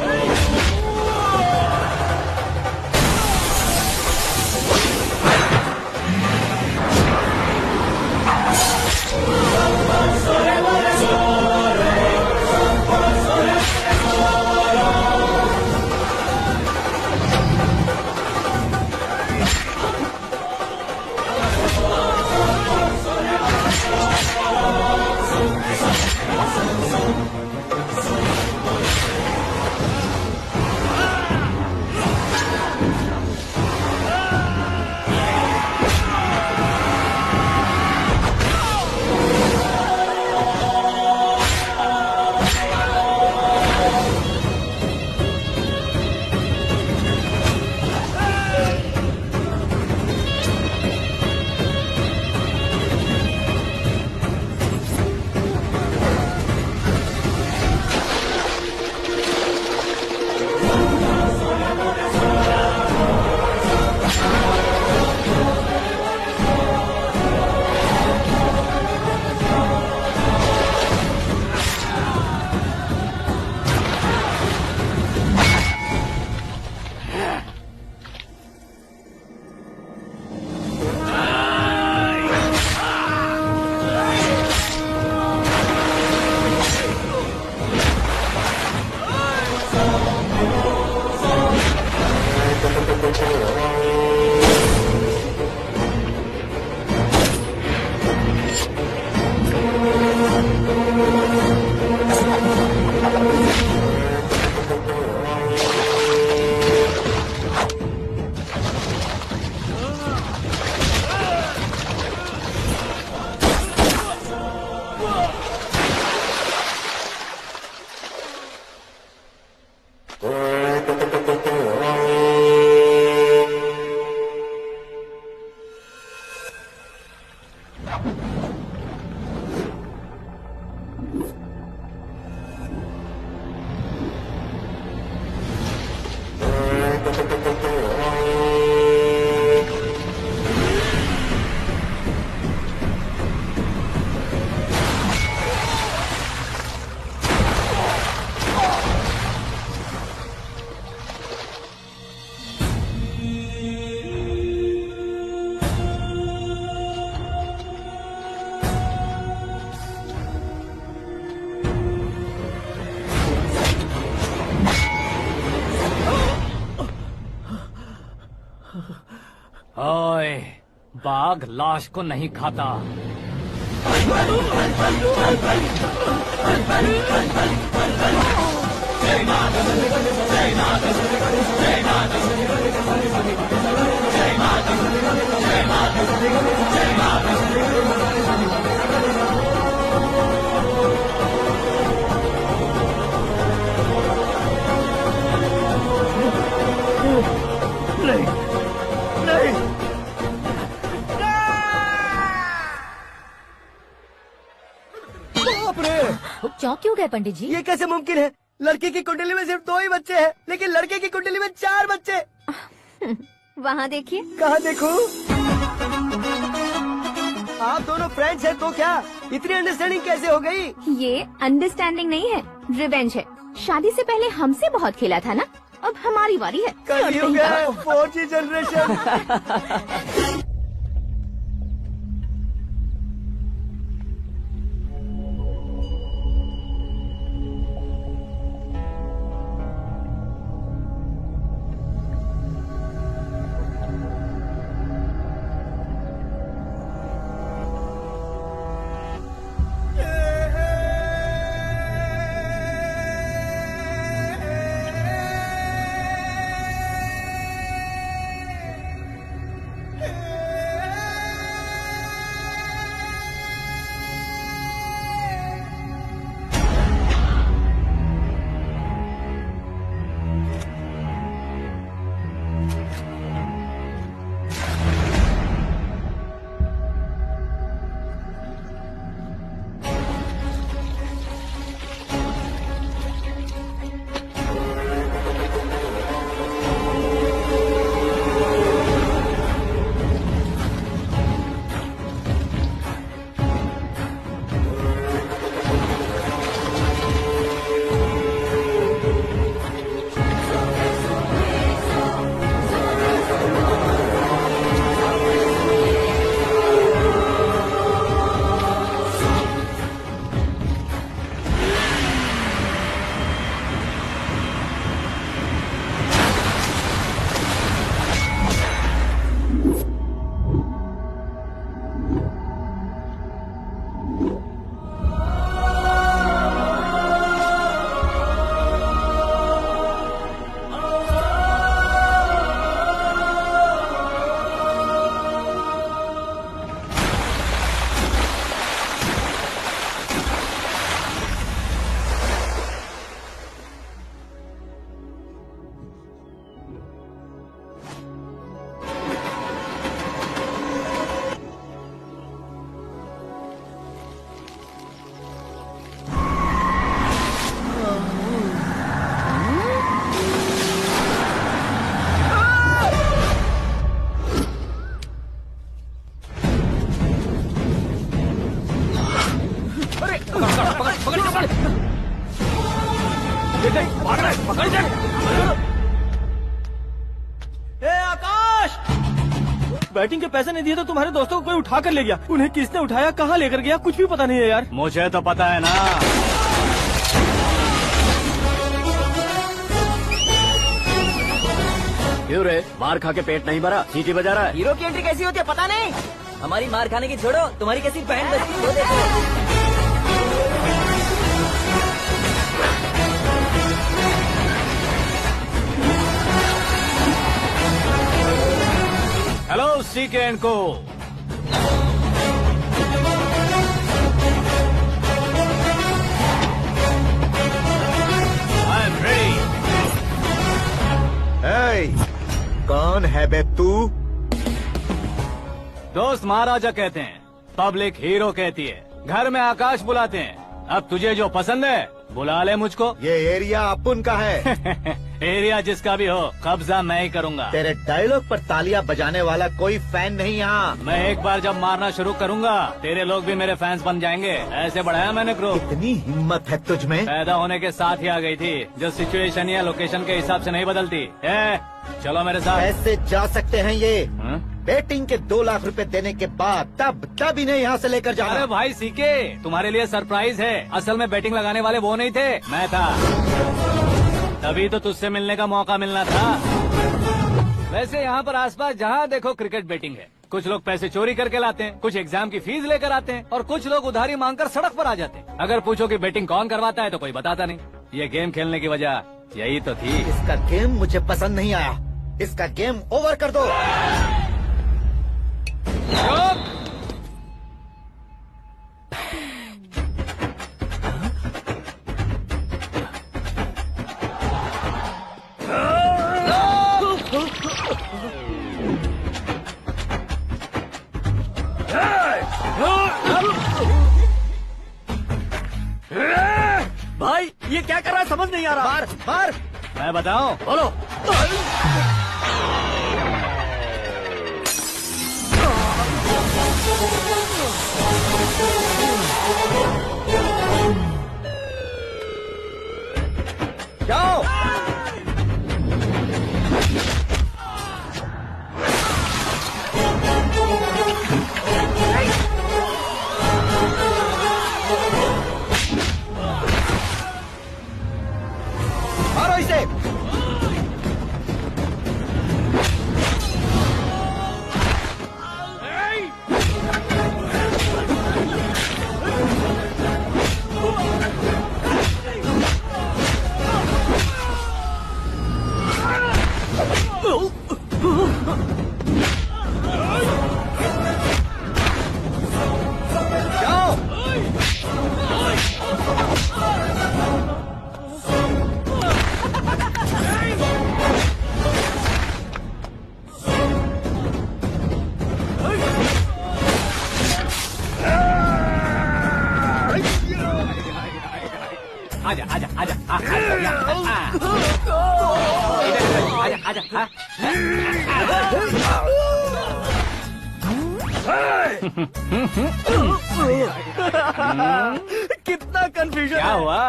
ओए, बाघ लाश को नहीं खाता। चौंक क्यों गए पंडित जी? ये कैसे मुमकिन है? लड़की की कुंडली में सिर्फ 2 ही बच्चे हैं, लेकिन लड़के की कुंडली में 4 बच्चे। वहाँ देखिए। कहाँ देखूं? आप दोनों फ्रेंड्स हैं तो क्या इतनी अंडरस्टैंडिंग कैसे हो गई? ये अंडरस्टैंडिंग नहीं है, रिवेंज है। शादी से पहले हमसे बहुत खेला था ना, अब हमारी बारी है। कलयुग है, 4G जनरेशन। आकाश, बैटिंग के पैसे नहीं दिए तो तुम्हारे दोस्तों को कोई उठा कर ले गया। उन्हें किसने उठाया, कहाँ लेकर गया, कुछ भी पता नहीं है यार। मुझे तो पता है ना। क्यों रे, मार खा के पेट नहीं भरा, सीटी बजा रहा है? हीरो की एंट्री कैसी होती है पता नहीं। हमारी मार खाने की छोड़ो, तुम्हारी कैसी बहन बचती है वो देखो। हेलो सीके एंड को। I am ready. कौन है बे तू? दोस्त महाराजा कहते हैं, पब्लिक हीरो कहती है, घर में आकाश बुलाते हैं। अब तुझे जो पसंद है बुला ले मुझको। ये एरिया अपुन का है। एरिया जिसका भी हो, कब्जा मैं ही करूंगा। तेरे डायलॉग पर तालियां बजाने वाला कोई फैन नहीं यहाँ। मैं एक बार जब मारना शुरू करूंगा, तेरे लोग भी मेरे फैंस बन जाएंगे। ऐसे बढ़ाया मैंने ग्रुप। इतनी हिम्मत है तुझ में? पैदा होने के साथ ही आ गई थी, जो सिचुएशन या लोकेशन के हिसाब से नहीं बदलती। चलो मेरे साथ। कैसे जा सकते हैं ये? हा? बेटिंग के 2 लाख रुपए देने के बाद तब इन्हें यहाँ से लेकर जाना। अरे भाई सीके, तुम्हारे लिए सरप्राइज है। असल में बैटिंग लगाने वाले वो नहीं थे, मैं था। तभी तो तुझसे मिलने का मौका मिलना था। वैसे यहाँ पर आसपास जहाँ देखो क्रिकेट बैटिंग है। कुछ लोग पैसे चोरी करके लाते हैं, कुछ एग्जाम की फीस लेकर आते हैं, और कुछ लोग उधारी मांगकर सड़क पर आ जाते हैं। अगर पूछो कि बैटिंग कौन करवाता है तो कोई बताता नहीं। ये गेम खेलने की वजह यही तो थी। इसका गेम मुझे पसंद नहीं आया। इसका गेम ओवर कर दो। भाई ये क्या कर रहा है समझ नहीं आ रहा। मार मार। मैं बताऊं? बोलो। जाओ। मारो इसे। आजा आजा आजा आजा आजा। कितना कंफ्यूजन। क्या हुआ?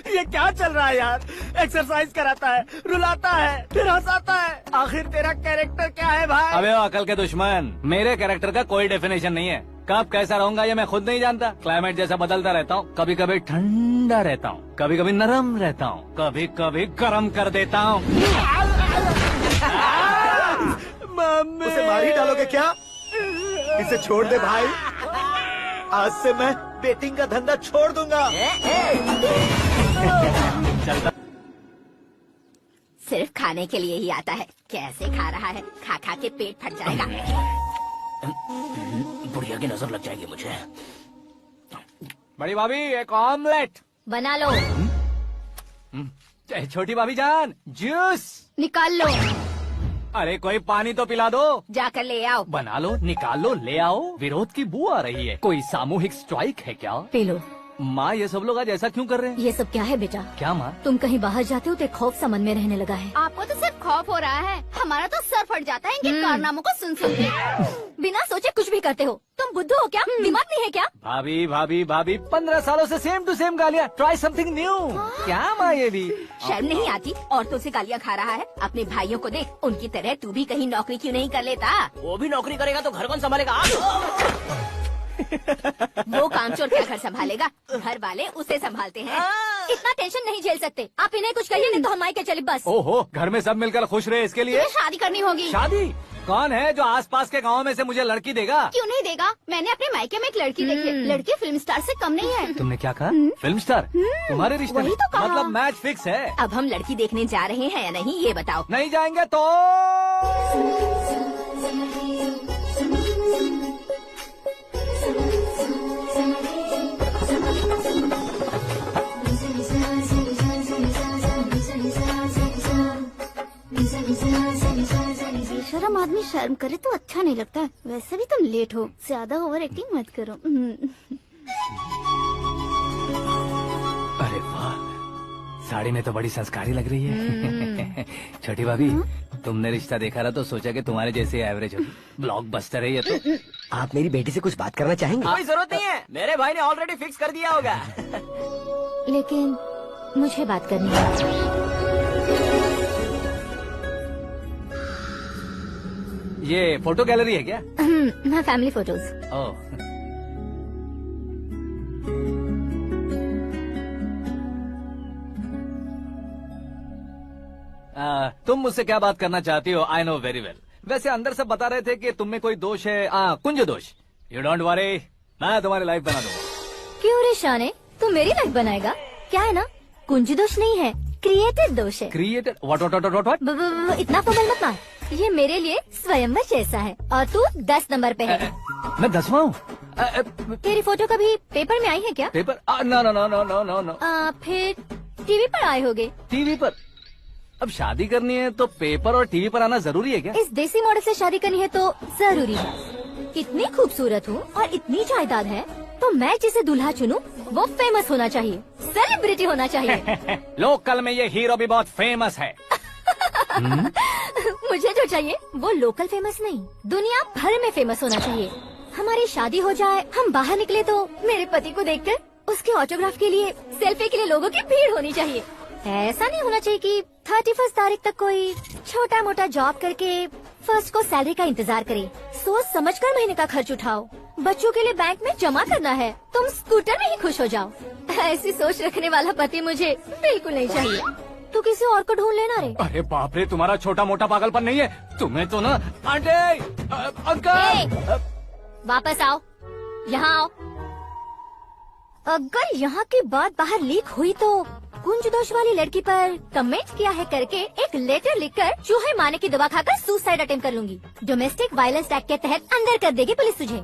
ये क्या चल रहा है यार? एक्सरसाइज कराता है, रुलाता है, फिर हंसाता है। आखिर तेरा कैरेक्टर क्या है भाई? अबे ओ अकल के दुश्मन, मेरे कैरेक्टर का कोई डेफिनेशन नहीं है। कब कैसा रहूंगा ये मैं खुद नहीं जानता। क्लाइमेट जैसा बदलता रहता हूँ। कभी कभी ठंडा रहता हूँ, कभी कभी नरम रहता हूँ, कभी कभी गर्म कर देता हूँ। उसे मार ही डालोगे क्या? इसे छोड़ दे भाई। आज से मैं बेटिंग का धंधा छोड़ दूंगा। सिर्फ खाने के लिए ही आता है। कैसे खा रहा है, खा खा के पेट फट जाएगा। बुढ़िया की नजर लग जाएगी मुझे। बड़ी भाभी एक ऑमलेट बना लो। छोटी भाभी जान जूस निकाल लो। अरे कोई पानी तो पिला दो। जाकर ले आओ। बना लो, निकाल लो, ले आओ। विरोध की बू आ रही है। कोई सामूहिक स्ट्राइक है क्या? P low. माँ ये सब लोग आज ऐसा क्यों कर रहे हैं? ये सब क्या है बेटा? क्या माँ? तुम कहीं बाहर जाते हो तो एक खौफ सा मन में रहने लगा है। आपको तो सिर्फ खौफ हो रहा है, हमारा तो सर फट जाता है इनके कारनामों को सुन सुन के। बिना सोचे कुछ भी करते हो। तुम बुद्धू हो क्या? दिमाग नहीं है क्या? भाभी भाभी भाभी 15 सालों से सेम टू सेम गालियाँ। Try something new. क्या माँ ये भी? शर्म नहीं आती? औरतों से गालियाँ खा रहा है। अपने भाइयों को देख, उनकी तरह तू भी कहीं नौकरी क्यों नहीं कर लेता? वो भी नौकरी करेगा तो घर कौन संभालेगा? वो कामचोर क्या घर संभालेगा? घर वाले उसे संभालते हैं। इतना टेंशन नहीं झेल सकते। आप इन्हें कुछ कहिए नहीं तो हम मायके चले बस। ओहो, घर में सब मिलकर खुश रहे इसके लिए। तुम्हें शादी करनी होगी। शादी? कौन है जो आसपास के गाँव में से मुझे लड़की देगा? क्यों नहीं देगा? मैंने अपने मायके में एक लड़की देखी है। लड़की फिल्म स्टार से कम नहीं है। तुमने क्या कहा? Film star? तुम्हारे रिश्ते में? वही तो कहा। मतलब मैच फिक्स है। अब हम लड़की देखने जा रहे हैं या नहीं, ये बताओ। नहीं जाएंगे तो? शर्म आदमी शर्म करे तो अच्छा नहीं लगता। वैसे भी तुम लेट हो, ज्यादा ओवर एक्टिंग मत करो। अरे वाह, साड़ी में तो बड़ी संस्कारी लग रही है। छोटी भाभी, तुमने रिश्ता देखा ना तो सोचा कि तुम्हारे जैसे एवरेज होगी। ब्लॉकबस्टर है ये तो। आप मेरी बेटी से कुछ बात करना चाहेंगे? कोई जरूरत नहीं है, मेरे भाई ने ऑलरेडी फिक्स कर दिया होगा। लेकिन मुझे बात करनी है। ये फोटो गैलरी है क्या? मैं फैमिली फोटोज। ओह, तुम मुझसे क्या बात करना चाहती हो? I know very well. वैसे अंदर से बता रहे थे कि तुम में कोई दोष है। कुंज दोष। यू डोंट वरी, मैं तुम्हारी लाइफ बना दूंगा। क्यों रे शाने, तू मेरी लाइफ बनाएगा? क्या है ना, कुंज दोष नहीं है, क्रिएटेड दोष है। क्रिएटेड? व्हाट? इतना फबल मत मार। ये मेरे लिए स्वयंवर जैसा है और तू 10 नंबर पे है। मैं 10वां हूँ? तेरी फोटो कभी पेपर में आई है क्या? Paper? No no no no no no no. फिर टीवी पर आए होगे। टीवी पर? अब शादी करनी है तो पेपर और टीवी पर आना जरूरी है क्या? इस देसी मॉडल से शादी करनी है तो जरूरी है। इतनी खूबसूरत हूँ और इतनी जायदाद है तो मैं जिसे दूल्हा चुनूं वो फेमस होना चाहिए, सेलिब्रिटी होना चाहिए। लोकल में ये हीरो भी बहुत फेमस है। मुझे जो चाहिए वो लोकल फेमस नहीं, दुनिया भर में फेमस होना चाहिए। हमारी शादी हो जाए, हम बाहर निकले तो मेरे पति को देखकर उसके ऑटोग्राफ के लिए, सेल्फी के लिए लोगों की भीड़ होनी चाहिए। ऐसा नहीं होना चाहिए कि 31 तारीख तक कोई छोटा मोटा जॉब करके फर्स्ट को सैलरी का इंतजार करे। सोच समझकर महीने का खर्च उठाओ। बच्चों के लिए बैंक में जमा करना है, तुम स्कूटर में ही खुश हो जाओ। ऐसी सोच रखने वाला पति मुझे बिल्कुल नहीं चाहिए। तू किसी और को ढूंढ लेना रे। अरे बाप रे, तुम्हारा छोटा मोटा पागलपन नहीं है। तुम्हें तो ना आंटी, अंकल। वापस आओ, यहाँ आओ। अगर यहाँ की बात बाहर लीक हुई तो कुंज दोष वाली लड़की पर कमेंट किया है करके एक लेटर लिखकर चूहे मारने की दवा खाकर सुसाइड अटेम्प्ट कर लूंगी। डोमेस्टिक वायलेंस एक्ट के तहत अंदर कर देगी पुलिस तुझे।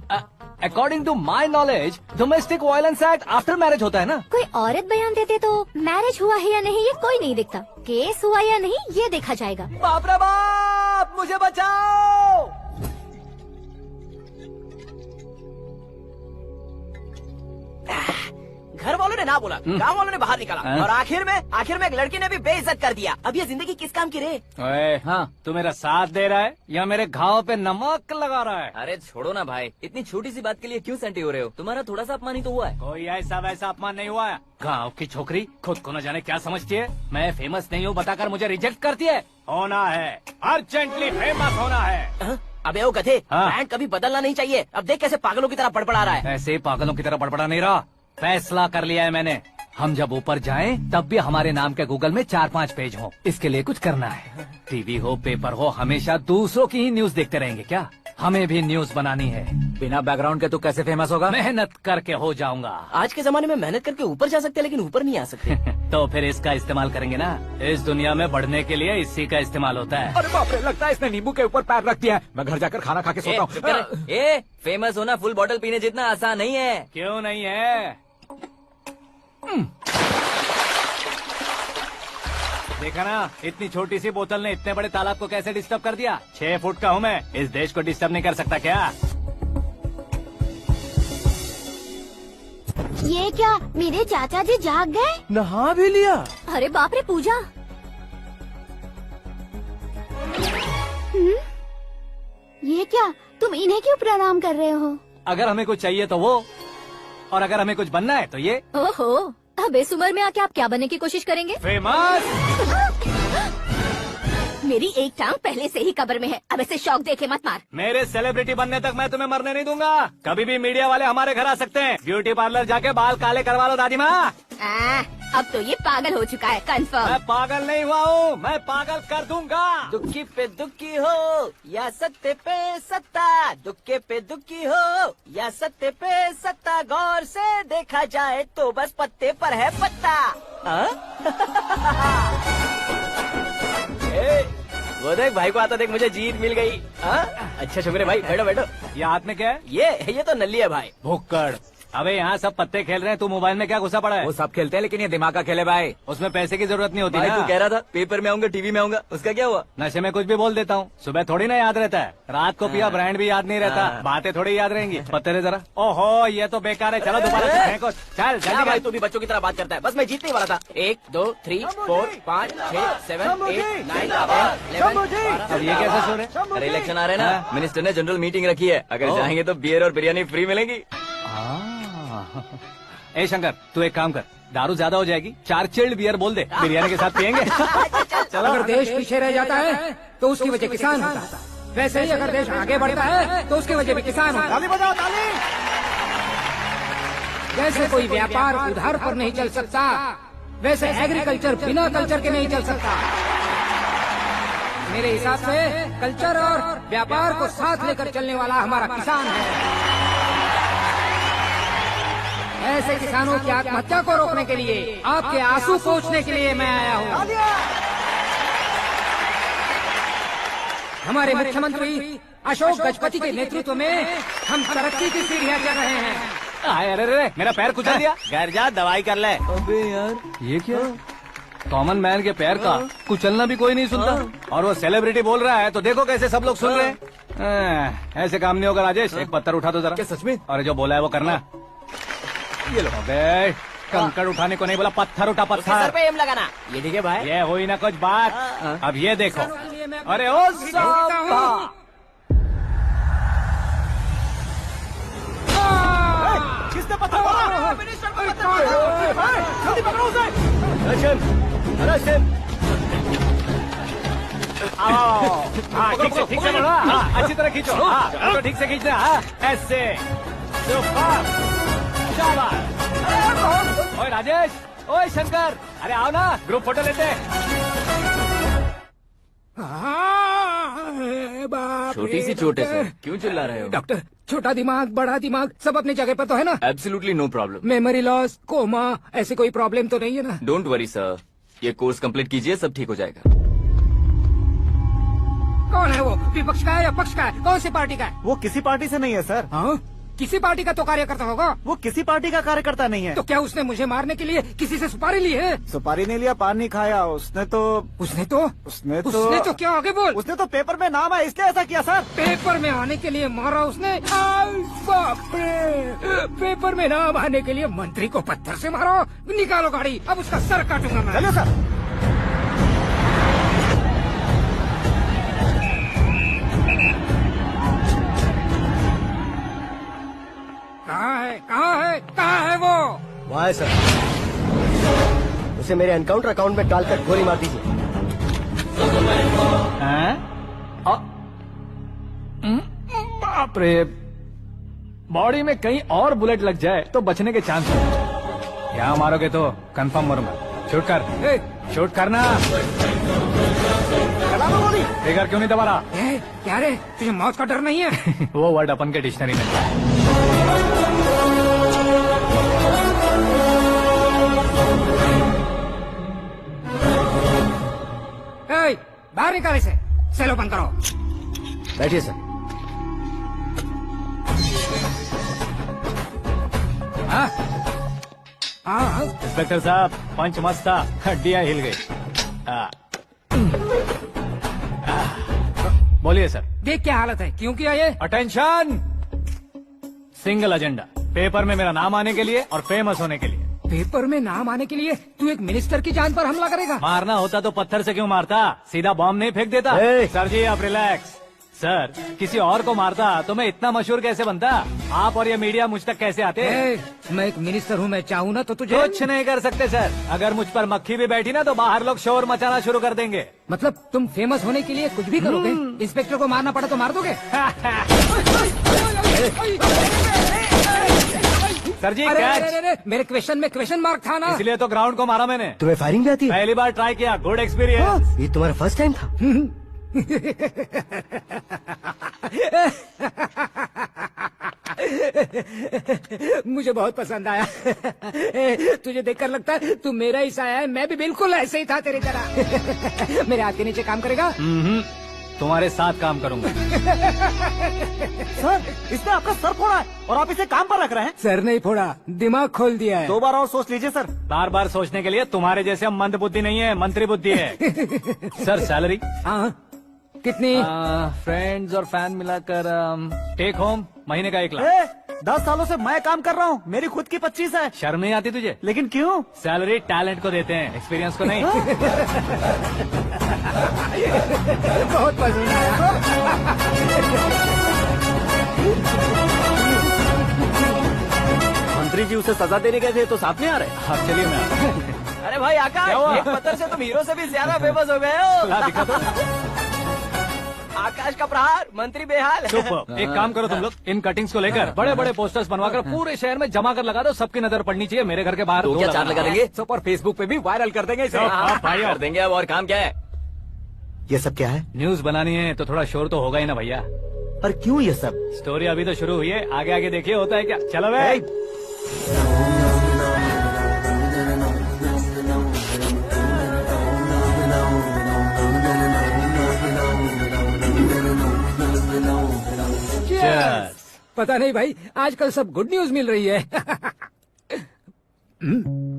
According to my knowledge domestic violence act after marriage होता है ना? कोई औरत बयान देते तो मैरिज हुआ है या नहीं ये कोई नहीं दिखता, केस हुआ या नहीं ये देखा जाएगा। बाप रे बाप, मुझे बचाओ। घर वालों ने ना बोला, गाँव वालों ने बाहर निकाला और आखिर में एक लड़की ने भी बेइज्जत कर दिया। अब ये जिंदगी किस काम की रे? ओए, हाँ, तू मेरा साथ दे रहा है या मेरे घाव पे नमक लगा रहा है? अरे छोड़ो ना भाई, इतनी छोटी सी बात के लिए क्यों सेंटी हो रहे हो? तुम्हारा थोड़ा सा अपमान ही तो हुआ है। कोई ऐसा वैसा अपमान नहीं हुआ है। गाँव की छोकरी खुद को न जाने क्या समझती है। मैं फेमस नहीं हूँ बताकर मुझे रिजेक्ट करती है। होना है, अर्जेंटली फेमस होना है। अबे ओ गधे, ब्रांड कभी बदलना नहीं चाहिए। अब देख कैसे पागलों की तरह बड़बड़ा रहा है। ऐसे पागलों की तरह बड़बड़ा नहीं रहा, फैसला कर लिया है मैंने। हम जब ऊपर जाएं तब भी हमारे नाम के गूगल में 4-5 पेज हो। इसके लिए कुछ करना है। टीवी हो, पेपर हो, हमेशा दूसरों की ही न्यूज देखते रहेंगे क्या? हमें भी न्यूज बनानी है। बिना बैकग्राउंड के तू कैसे फेमस होगा? मेहनत करके हो जाऊंगा। आज के जमाने में मेहनत करके ऊपर जा सकते हैं लेकिन ऊपर नहीं आ सकते। तो फिर इसका इस्तेमाल करेंगे ना। इस दुनिया में बढ़ने के लिए इसी का इस्तेमाल होता है। अरे बाप रे, लगता है इसने नींबू के ऊपर पैर रख दिया है। मैं घर जाकर खाना खा के सोता हूँ। फेमस होना फुल बॉटल पीने जितना आसान नहीं है। क्यों नहीं है? देखा ना, इतनी छोटी सी बोतल ने इतने बड़े तालाब को कैसे डिस्टर्ब कर दिया। 6 फुट का हूँ मैं, इस देश को डिस्टर्ब नहीं कर सकता क्या? ये क्या मेरे चाचा जी जाग गए? नहा भी लिया? अरे बाप रे पूजा, ये क्या तुम इन्हें क्यों प्रणाम कर रहे हो? अगर हमें कुछ चाहिए तो वो, और अगर हमें कुछ बनना है तो ये। ओहो, अब इस उम्र में आके आप क्या बनने की कोशिश करेंगे? फेमस। मेरी एक टांग पहले से ही कब्र में है, अब ऐसे शौक देके मत मार। मेरे सेलिब्रिटी बनने तक मैं तुम्हें मरने नहीं दूंगा। कभी भी मीडिया वाले हमारे घर आ सकते हैं। ब्यूटी पार्लर जाके बाल काले करवा लो दादी माँ। अब तो ये पागल हो चुका है, कंफर्म। मैं पागल नहीं हुआ हूँ, मैं पागल कर दूंगा। दुखी पे दुखी हो या सत्ते पे सत्ता, दुखे पे दुखी हो या सत्ते पे सत्ता, गौर से देखा जाए तो बस पत्ते पर है पत्ता। वो देख भाई को आता देख, मुझे जीत मिल गई। अच्छा शुक्र है भाई, बैठो बैठो। ये हाथ में क्या है? ये तो नल्ली है भाई। भुक्कड़। अबे यहाँ सब पत्ते खेल रहे हैं, तू मोबाइल में क्या घुसा पड़ा है? वो सब खेलते हैं लेकिन ये दिमाग का खेल है भाई। उसमें पैसे की जरूरत नहीं होती भाई ना। तू कह रहा था पेपर में आऊंगा, टीवी में आऊंगा, उसका क्या हुआ? नशे में कुछ भी बोल देता हूँ, सुबह थोड़ी ना याद रहता है। रात को पिया ब्रांड भी याद नहीं रहता, बातें थोड़ी याद रहेंगी। पत्ते रे जरा। ओहो ये तो बेकार है, चलो दोबारा से फेंको। चल क्या जल्दी भाई तू भी बच्चों की तरह बात करता है? बस मैं जीतने वाला था। 1 2 3 4 5 6 7 8 9 10 11। अब ये कैसे सो रहे? अरे इलेक्शन आ रहे हैं ना, मिनिस्टर ने जनरल मीटिंग रखी है, अगर जाएंगे तो बियर और बिरयानी फ्री मिलेगी। ए शंकर तू एक काम कर, दारू ज्यादा हो जाएगी, 4 चिल्ड बियर बोल दे, बिरयानी के साथ पियेंगे। चलो, अगर देश पीछे रह जाता है तो उसकी वजह किसान होता है, वैसे ही अगर देश आगे बढ़ता है तो उसकी वजह भी किसान होता है। ताली बजाओ ताली। जैसे कोई व्यापार उधार पर नहीं चल सकता, वैसे एग्रीकल्चर बिना कल्चर के नहीं चल सकता। मेरे हिसाब से कल्चर और व्यापार को साथ लेकर चलने वाला हमारा किसान है। ऐसे किसानों की आत्महत्या को रोकने के लिए, आपके आंसू पोंछने के लिए मैं आया हूँ। हमारे मुख्यमंत्री अशोक गजपति के नेतृत्व में हम तरक्की की सीढ़ियाँ चढ़ रहे हैं। अरे रे मेरा पैर कुचल दिया। घर जा दवाई कर ले। अबे यार ये क्या? कॉमन मैन के पैर का कुचलना भी कोई नहीं सुनता, और वो सेलिब्रिटी बोल रहा है तो देखो कैसे सब लोग सुन रहे हैं। ऐसे काम नहीं होगा राजेश, एक पत्थर उठा दो जरा। क्या सच में? और जो बोला है वो करना। ये लो। अबे कंकड़ उठाने को नहीं बोला, पत्थर उठा उसके सर पत्थर। पे एम लगाना। ये ठीक है भाई। ये हुई ना कुछ बात। अब ये देखो। अरे ओ साहब किसने पत्थर मारा? जल्दी पकड़ो उसे। हाँ ठीक से बढ़ो। हाँ अच्छी तरह खींचो। हाँ तो ठीक से खींचना। हाँ ऐसे। ओए राजेश, ओए शंकर, अरे आओ ना ग्रुप फोटो लेते हैं। छोटी सी चोट है सर, क्यों चिल्ला रहे हो? डॉक्टर, छोटा दिमाग बड़ा दिमाग सब अपनी जगह पर तो है ना? Absolutely no problem. Memory loss, coma, ऐसी कोई प्रॉब्लम तो नहीं है ना? डोंट वरी सर, ये कोर्स कंप्लीट कीजिए, सब ठीक हो जाएगा। कौन है वो? विपक्ष का है या पक्ष का है? कौन सी पार्टी का है? वो किसी पार्टी से नहीं है सर। हाँ? किसी पार्टी का तो कार्यकर्ता होगा। वो किसी पार्टी का कार्यकर्ता नहीं है। तो क्या उसने मुझे मारने के लिए किसी से सुपारी ली है? सुपारी नहीं लिया, पान नहीं खाया। उसने तो क्या आगे बोल? उसने तो पेपर में नाम है इसलिए ऐसा किया सर। पेपर में आने के लिए मारा उसने? बाप रे! पेपर में नाम आने के लिए मंत्री को पत्थर से मारो? निकालो गाड़ी, अब उसका सर काटूंगा मैं। चलो सर। कहाँ है वो? वहाँ है सर। उसे मेरे एनकाउंटर अकाउंट में डालकर गोली मार दीजिए। बाप रे, बॉडी में कहीं और बुलेट लग जाए तो बचने के चांस है। यहाँ मारोगे तो कंफर्म मरूंगा। शूट कर, शूट करना। फिगर क्यों नहीं दबा रहा? क्या रे, तुझे मौत का डर नहीं है? वो वर्ड अपन के डिक्शनरी में। बाहर निकाल इसे, सेलो बंद करो। बैठिए सर। इंस्पेक्टर साहब, पंच मस्त था, हड्डियां हिल गई। बोलिए सर। देख क्या हालत है, क्यों किया ये? अटेंशन, सिंगल एजेंडा, पेपर में मेरा नाम आने के लिए और फेमस होने के लिए। पेपर में नाम आने के लिए तू एक मिनिस्टर की जान पर हमला करेगा? मारना होता तो पत्थर से क्यों मारता, सीधा बॉम्ब नहीं फेंक देता। सर जी आप रिलैक्स। सर किसी और को मारता तो मैं इतना मशहूर कैसे बनता? आप और ये मीडिया मुझ तक कैसे आते? मैं एक मिनिस्टर हूँ, मैं चाहूँ ना तो तुझे कुछ नहीं कर सकते सर। अगर मुझ पर मक्खी भी बैठी ना तो बाहर लोग शोर मचाना शुरू कर देंगे। मतलब तुम फेमस होने के लिए कुछ भी करोगे? इंस्पेक्टर को मारना पड़ा तो मार दोगे? सर जी अरे, मेरे क्वेश्चन में क्वेश्चन मार्क था ना, इसलिए तो ग्राउंड को मारा मैंने। तुम्हें फायरिंग भी आती है? पहली बार ट्राई किया, गुड एक्सपीरियंस। ये तुम्हारा फर्स्ट टाइम था? मुझे बहुत पसंद आया। तुझे देखकर लगता है तू मेरा ही साया है। मैं भी बिल्कुल ऐसे ही था तेरी तरह। मेरे हाथ के नीचे काम करेगा? तुम्हारे साथ काम करूंगा। सर इसने आपका सर फोड़ा है और आप इसे काम पर रख रहे हैं। सर नहीं फोड़ा, दिमाग खोल दिया है। 2 बार और सोच लीजिए सर। बार बार सोचने के लिए तुम्हारे जैसे मंद बुद्धि नहीं है, मंत्री बुद्धि है। Sir salary? हाँ कितनी? फ्रेंड्स और फैन मिलाकर टेक होम महीने का 1 लाख। 10 सालों से मैं काम कर रहा हूँ, मेरी खुद की 25 है। शर्म नहीं आती तुझे? लेकिन क्यों? सैलरी टैलेंट को देते हैं, एक्सपीरियंस को नहीं। बहुत पसंद आया। मंत्री जी उसे सजा देने गए थे तो साथ में आ रहे। हाँ चलिए मैं आता हूं। अरे भाई आकाश, एक पत्थर से तुम हीरो से भी ज्यादा फेमस हो गए हो। ला दिखा तो। आकाश का प्रहार, मंत्री बेहाल। सुपर। एक काम करो तुम लोग, इन कटिंग्स को लेकर बड़े बड़े पोस्टर्स बनवाकर पूरे शहर में जमा कर लगा दो। सबकी नजर पड़नी चाहिए। मेरे घर के बाहर तो क्या 4 लगा देंगे? सब और फेसबुक पे भी वायरल कर देंगे इसे। भाई कर देंगे। अब और काम क्या है? ये सब क्या है? न्यूज बनानी है तो थोड़ा शोर तो होगा ही ना भैया। पर क्यों ये सब? स्टोरी अभी तो शुरू हुई है, आगे आगे देखिए होता है क्या। चलो भाई। पता नहीं भाई, आजकल सब गुड न्यूज मिल रही है।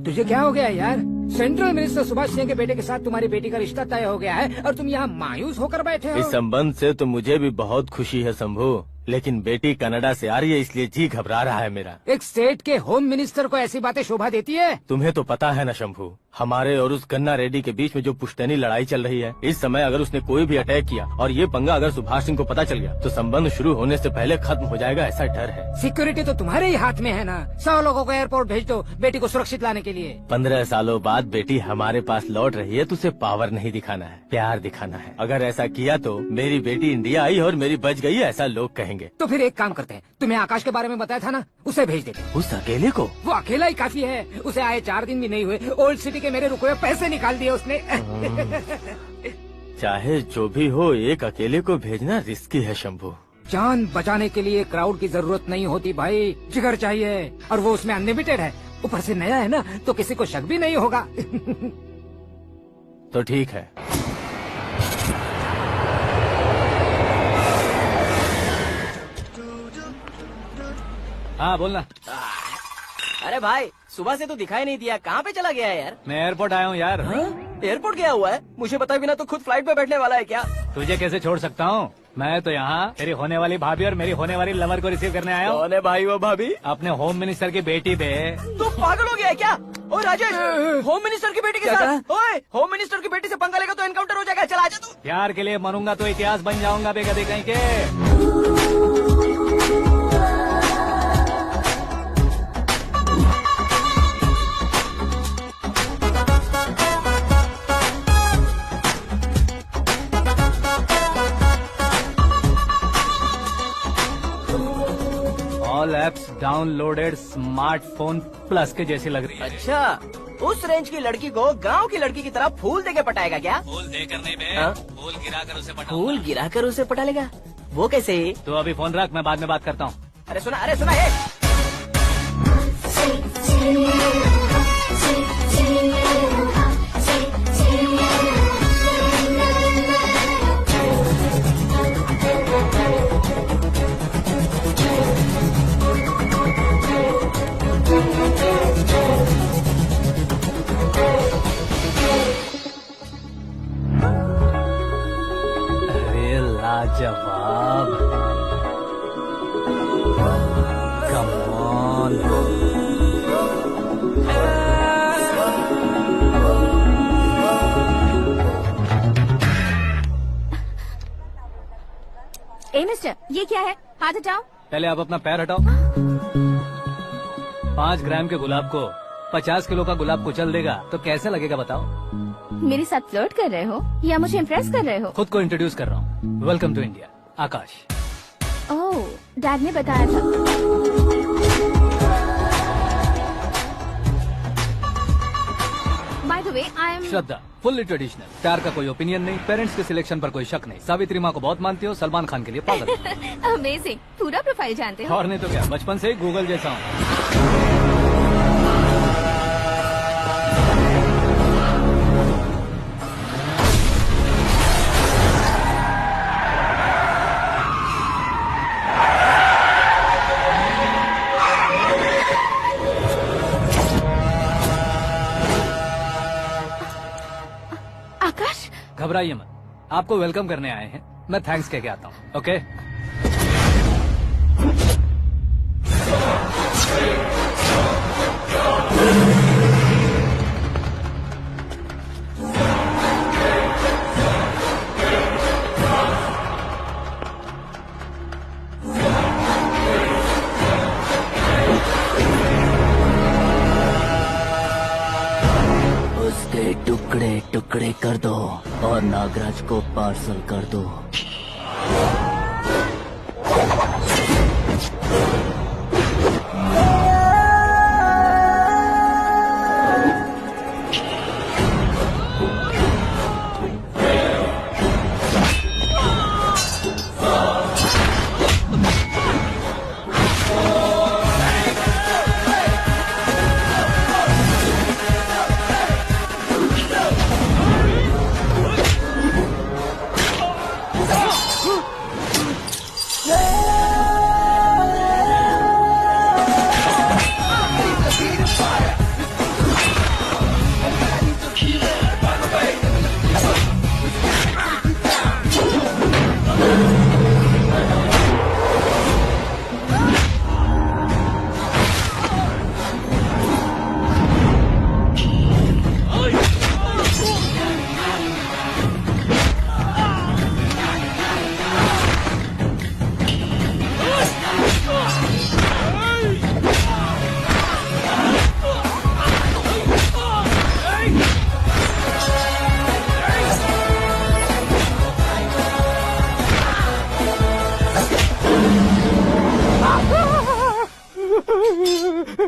तुझे क्या हो गया यार? सेंट्रल मिनिस्टर सुभाष सिंह के बेटे के साथ तुम्हारी बेटी का रिश्ता तय हो गया है और तुम यहाँ मायूस होकर बैठे हो। इस संबंध से तो मुझे भी बहुत खुशी है शंभू, लेकिन बेटी कनाडा से आ रही है इसलिए जी घबरा रहा है मेरा। एक स्टेट के होम मिनिस्टर को ऐसी बातें शोभा देती है? तुम्हें तो पता है ना शंभू, हमारे और उस गन्ना रेड्डी के बीच में जो पुश्तैनी लड़ाई चल रही है। इस समय अगर उसने कोई भी अटैक किया और ये पंगा अगर सुभाष सिंह को पता चल गया तो संबंध शुरू होने से पहले खत्म हो जाएगा, ऐसा डर है। सिक्योरिटी तो तुम्हारे ही हाथ में है ना। 100 लोगों को एयरपोर्ट भेज दो बेटी को सुरक्षित लाने के लिए। 15 सालों बाद बेटी हमारे पास लौट रही है तो उसे पावर नहीं दिखाना है, प्यार दिखाना है। अगर ऐसा किया तो मेरी बेटी इंडिया आई और मेरी बच गई, ऐसा लोग कहेंगे। तो फिर एक काम करते हैं, तुम्हें आकाश के बारे में बताया था ना, उसे भेज देते। उस अकेले को? वो अकेला ही काफी है। उसे आए 4 दिन भी नहीं हुए, ओल्ड सिटी के मेरे रुके हुए पैसे निकाल दिए उसने। चाहे जो भी हो, एक अकेले को भेजना रिस्की है शंभू। जान बचाने के लिए क्राउड की जरूरत नहीं होती भाई, जिगर चाहिए, और वो उसमें अनलिमिटेड है। ऊपर से नया है ना तो किसी को शक भी नहीं होगा। तो ठीक है। हाँ बोलना। अरे भाई सुबह से तो दिखाई नहीं दिया, कहाँ पे चला गया है यार? मैं एयरपोर्ट आया हूँ यार। एयरपोर्ट गया हुआ है? मुझे बताए बिना तो खुद फ्लाइट पे बैठने वाला है क्या? तुझे कैसे छोड़ सकता हूँ? मैं तो यहाँ तेरी होने वाली भाभी और मेरी होने वाली लवर को रिसीव करने आया हूँ। कौन है भाई वो भाभी? अपने होम मिनिस्टर की बेटी पे। तू पागल हो गया है क्या? ओए राजेश, होम मिनिस्टर की बेटी के साथ? ओए होम मिनिस्टर की बेटी से पंगा लेगा तो एनकाउंटर हो जाएगा। चला आजा तू। प्यार के लिए मरूंगा तो इतिहास बन जाऊंगा बेगदी कहीं के। All apps downloaded smartphone plus के जैसी लग रही है। अच्छा, उस रेंज की लड़की को गांव की लड़की की तरह फूल देके पटाएगा क्या? फूल देकर नहीं बे, हाँ? फूल गिराकर उसे पटाऊंगा। फूल गिराकर उसे पटा लेगा? वो कैसे? तो अभी फोन रख, मैं बाद में बात करता हूँ। अरे सुना ये। अरे लाजवाब, कम ऑन। मिस्टर, ये क्या है? हाथ हटाओ। पहले आप अपना पैर हटाओ। 5 ग्राम के गुलाब को 50 किलो का गुलाब कुचल देगा तो कैसे लगेगा बताओ? मेरे साथ फ्लर्ट कर रहे हो या मुझे इम्प्रेस कर रहे हो? खुद को इंट्रोड्यूस कर रहा हूँ। Welcome to India, Akash. Oh, dad ने बताया था। By the way, I am Shraddha, fully traditional. प्यार का कोई ओपिनियन नहीं, पेरेंट्स के सिलेक्शन पर कोई शक नहीं। सावित्री माँ को बहुत मानती हो, सलमान खान के लिए पागल। अमेजिंग, पूरा प्रोफाइल जानते हो। और नहीं तो क्या, बचपन से ही गूगल जैसा हूँ। आकाश, घबराइए मत, आपको वेलकम करने आए हैं। मैं थैंक्स कह के आता हूँ। ओके? उसके टुकड़े टुकड़े कर दो और नागराज को पार्सल कर दो।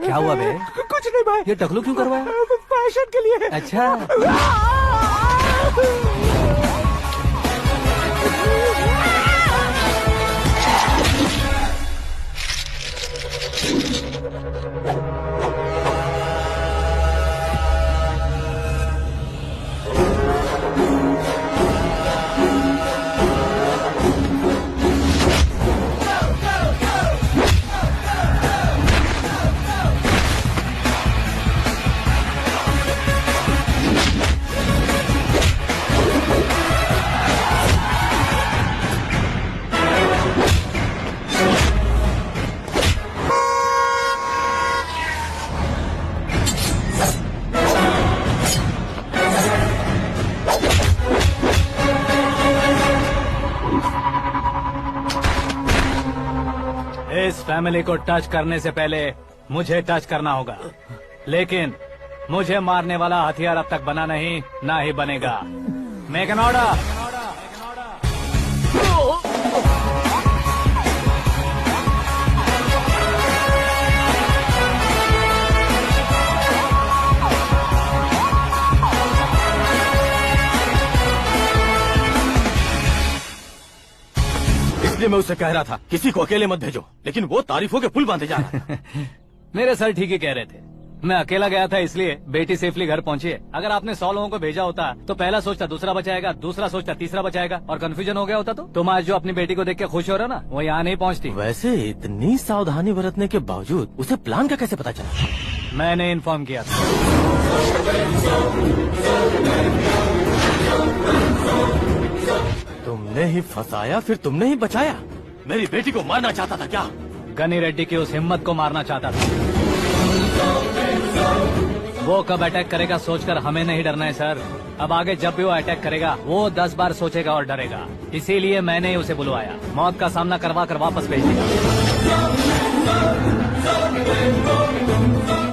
क्या हुआ बे? कुछ नहीं भाई। ये टकलू क्यों करवाया? फैशन के लिए। अच्छा। इस फैमिली को टच करने से पहले मुझे टच करना होगा, लेकिन मुझे मारने वाला हथियार अब तक बना नहीं, ना ही बनेगा। Make an order. इसलिए मैं उससे कह रहा था किसी को अकेले मत भेजो, लेकिन वो तारीफों के पुल बांधे जा रहा था। मेरे सर ठीक ही कह रहे थे। मैं अकेला गया था इसलिए बेटी सेफली घर पहुंची है। अगर आपने 100 लोगों को भेजा होता तो पहला सोचता दूसरा बचाएगा, दूसरा सोचता तीसरा बचाएगा, और कंफ्यूजन हो गया होता तो तुम आज जो अपनी बेटी को देख के खुश हो रहे हो ना, वो यहाँ नहीं पहुँचती। वैसे इतनी सावधानी बरतने के बावजूद उसे प्लान का कैसे पता चला? मैंने इन्फॉर्म किया था। तुमने ही फंसाया, फिर तुमने ही बचाया। मेरी बेटी को मारना चाहता था क्या? गनी रेड्डी की उस हिम्मत को मारना चाहता था। वो कब अटैक करेगा सोचकर हमें नहीं डरना है सर। अब आगे जब भी वो अटैक करेगा वो 10 बार सोचेगा और डरेगा। इसीलिए मैंने ही उसे बुलवाया। मौत का सामना करवा कर वापस भेज दिया।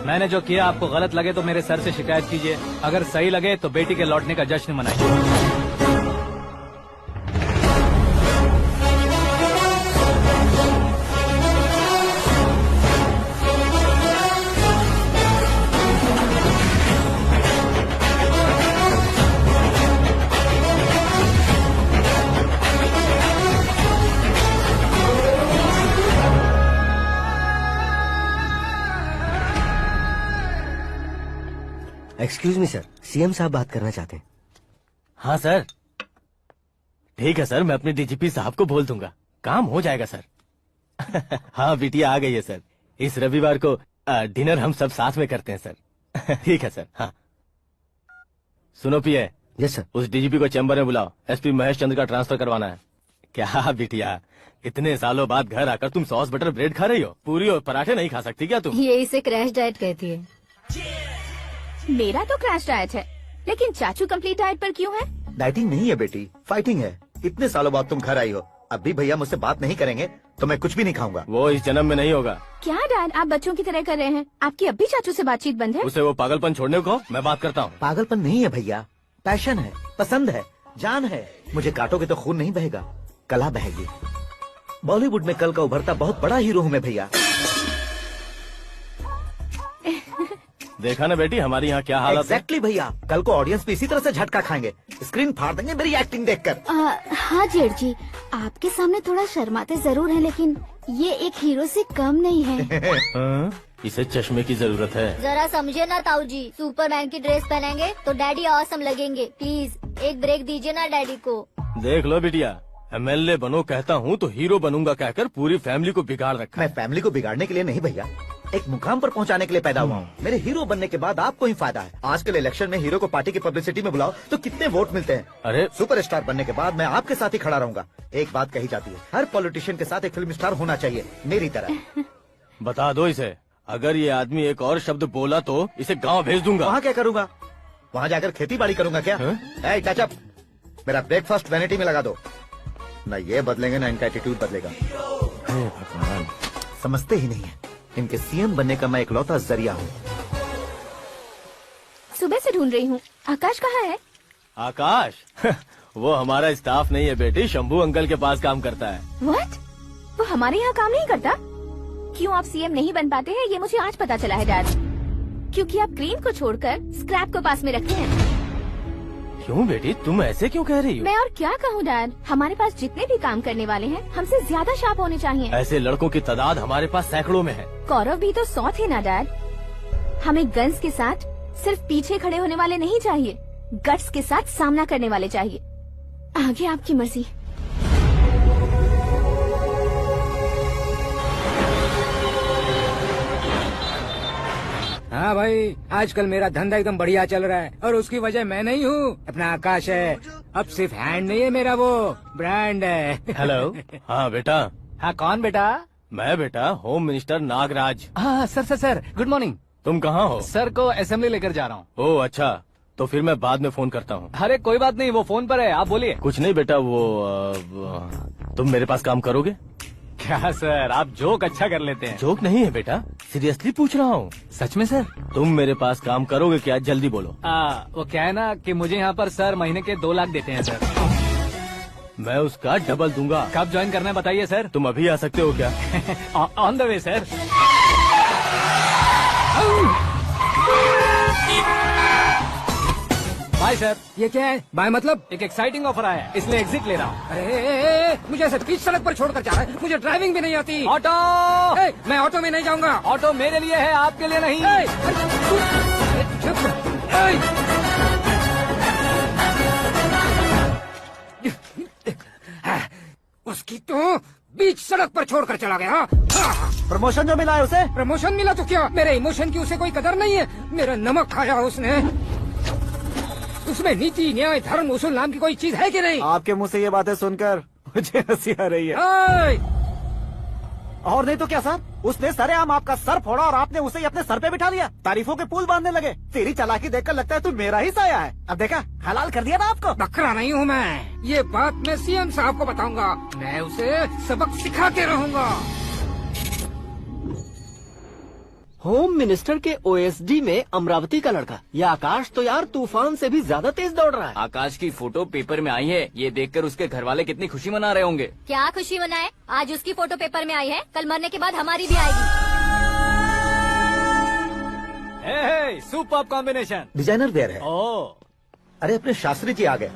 मैंने जो किया आपको गलत लगे तो मेरे सर से शिकायत कीजिए, अगर सही लगे तो बेटी के लौटने का जश्न मनाइए। एक्सक्यूज मी सर, सीएम साहब बात करना चाहते हैं। हाँ सर, ठीक है सर, मैं अपने डीजीपी साहब को बोल दूंगा, काम हो जाएगा सर। हाँ बिटिया आ गई है सर, इस रविवार को डिनर हम सब साथ में करते हैं सर। ठीक है सर। हाँ सुनो पिए। Yes sir. उस डीजीपी को चैम्बर में बुलाओ, एसपी महेश चंद्र का ट्रांसफर करवाना है। क्या बिटिया, इतने सालों बाद घर आकर तुम सॉस बटर ब्रेड खा रही हो, पूरी और पराठे नहीं खा सकती क्या तुम? ये इसे क्रैश डाइट कहती है। मेरा तो क्रैश डाइट है, लेकिन चाचू कंप्लीट डाइट पर क्यों है? डाइटिंग नहीं है बेटी, फाइटिंग है। इतने सालों बाद तुम घर आई हो, अब भी भैया मुझसे बात नहीं करेंगे तो मैं कुछ भी नहीं खाऊंगा। वो इस जन्म में नहीं होगा। क्या डैड, आप बच्चों की तरह कर रहे हैं? आपकी अब भी चाचू से बातचीत बंद है? उसे वो पागलपन छोड़ने को मैं बात करता हूँ। पागलपन नहीं है भैया, पैशन है, पसंद है, जान है। मुझे काटोगे तो खून नहीं बहेगा, कला बहेगी। बॉलीवुड में कल का उभरता बहुत बड़ा हीरो हूँ मैं भैया। देखा ना बेटी हमारी यहाँ क्या हालत है। एग्जैक्टली भैया, कल को ऑडियंस भी इसी तरह से झटका खाएंगे, स्क्रीन फाड़ देंगे मेरी एक्टिंग देखकर। हाँ जेठ जी, आपके सामने थोड़ा शर्माते जरूर हैं, लेकिन ये एक हीरो से कम नहीं है। इसे चश्मे की जरूरत है। जरा समझे ना ताऊ जी, सुपरमैन की ड्रेस पहनेंगे तो डैडी ऑसम लगेंगे। प्लीज एक ब्रेक दीजिए ना डैडी को। देख लो बिटिया, एमएलए बनो कहता हूँ तो हीरो बनूंगा कहकर पूरी फैमिली को बिगाड़ रखा। मैं फैमिली को बिगाड़ने के लिए नहीं भैया, एक मुकाम पर पहुंचाने के लिए पैदा हुआ हूँ। मेरे हीरो बनने के बाद आपको ही फायदा है। आजकल इलेक्शन में हीरो को पार्टी की पब्लिसिटी में बुलाओ तो कितने वोट मिलते हैं। अरे सुपरस्टार बनने के बाद मैं आपके साथ ही खड़ा रहूंगा। एक बात कही जाती है, हर पॉलिटिशियन के साथ एक फिल्म स्टार होना चाहिए, मेरी तरह। बता दो इसे, अगर ये आदमी एक और शब्द बोला तो इसे गाँव भेज दूंगा। वहाँ क्या करूँगा? वहाँ जाकर खेती बाड़ी करूँगा क्या? टच अप, मेरा ब्रेकफास्ट वैनिटी में लगा दो। न ये बदलेंगे, न इनका एटीट्यूड बदलेगा। भगवान, समझते ही नहीं है, इनके सीएम बनने का मैं इकलौता जरिया हूँ। सुबह से ढूंढ रही हूँ, आकाश कहाँ है? आकाश? वो हमारा स्टाफ नहीं है बेटी, शंभू अंकल के पास काम करता है। व्हाट? वो हमारे यहाँ काम नहीं करता? क्यों आप सीएम नहीं बन पाते हैं ये मुझे आज पता चला है डैड। क्योंकि आप क्रीम को छोड़कर स्क्रैप को पास में रखते हैं। क्यों बेटी, तुम ऐसे क्यों कह रही हो? मैं और क्या कहूँ डैड, हमारे पास जितने भी काम करने वाले हैं हमसे ज्यादा शार्प होने चाहिए। ऐसे लड़कों की तादाद हमारे पास सैकड़ों में है। कौरव भी तो 100 थे ना डैड। हमें गन्स के साथ सिर्फ पीछे खड़े होने वाले नहीं चाहिए, गट्स के साथ सामना करने वाले चाहिए। आगे आपकी मर्जी। हाँ भाई, आजकल मेरा धंधा एकदम बढ़िया चल रहा है और उसकी वजह मैं नहीं हूँ, अपना आकाश है। अब सिर्फ हैंड नहीं है मेरा, वो ब्रांड है। हेलो। हाँ बेटा। हाँ कौन बेटा? मैं बेटा, होम मिनिस्टर नागराज। हाँ सर, गुड मॉर्निंग। तुम कहाँ हो? सर को असेंबली लेकर जा रहा हूँ। ओह अच्छा, तो फिर मैं बाद में फोन करता हूँ। अरे कोई बात नहीं, वो फोन पर है, आप बोलिए। कुछ नहीं बेटा, तुम मेरे पास काम करोगे? क्या सर, आप जोक अच्छा कर लेते हैं। जोक नहीं है बेटा, सीरियसली पूछ रहा हूँ। सच में सर? तुम मेरे पास काम करोगे क्या? जल्दी बोलो। वो क्या है ना कि मुझे यहाँ पर सर महीने के 2 लाख देते हैं सर। मैं उसका डबल दूंगा। कब ज्वाइन करना है बताइए सर। तुम अभी आ सकते हो क्या? On the way sir. Bye sir. ये क्या है? बाय मतलब? एक एक्साइटिंग ऑफर आया है, इसलिए एग्जिट ले रहा हूँ। अरे मुझे ऐसे बीच सड़क पर छोड़कर जा रहा है, मुझे ड्राइविंग भी नहीं आती। ऑटो! मैं ऑटो में नहीं जाऊंगा। ऑटो मेरे लिए है, आपके लिए नहीं। उसकी तो बीच सड़क पर छोड़कर चला गया। प्रमोशन जो मिला है उसे? प्रमोशन मिला तो क्या, मेरे इमोशन की उसे कोई कदर नहीं है। मेरा नमक खाया उसने। उसमें नीति, न्याय, धर्म, उसूल नाम की कोई चीज है कि नहीं? आपके मुंह से ये बातें सुनकर मुझे हंसी आ रही है। और नहीं तो क्या साहब, उसने सरेआम आपका सर फोड़ा और आपने उसे ही अपने सर पे बिठा लिया। तारीफों के पुल बांधने लगे। तेरी चालाकी देखकर लगता है तू मेरा ही साया है। अब देखा, हलाल कर दिया ना आपको। बकरा नहीं हूँ मैं, ये बात मैं सीएम साहब को बताऊंगा। मैं उसे सबक सिखा के रहूंगा। होम मिनिस्टर के ओएसडी में अमरावती का लड़का। ये आकाश तो यार तूफान से भी ज्यादा तेज दौड़ रहा है। आकाश की फोटो पेपर में आई है, ये देखकर उसके घर वाले कितनी खुशी मना रहे होंगे। क्या खुशी मनाए, आज उसकी फोटो पेपर में आई है, कल मरने के बाद हमारी भी आएगी। Super combination. डिजाइनर वेयर है। ओह, अरे अपने शास्त्री जी आ गए।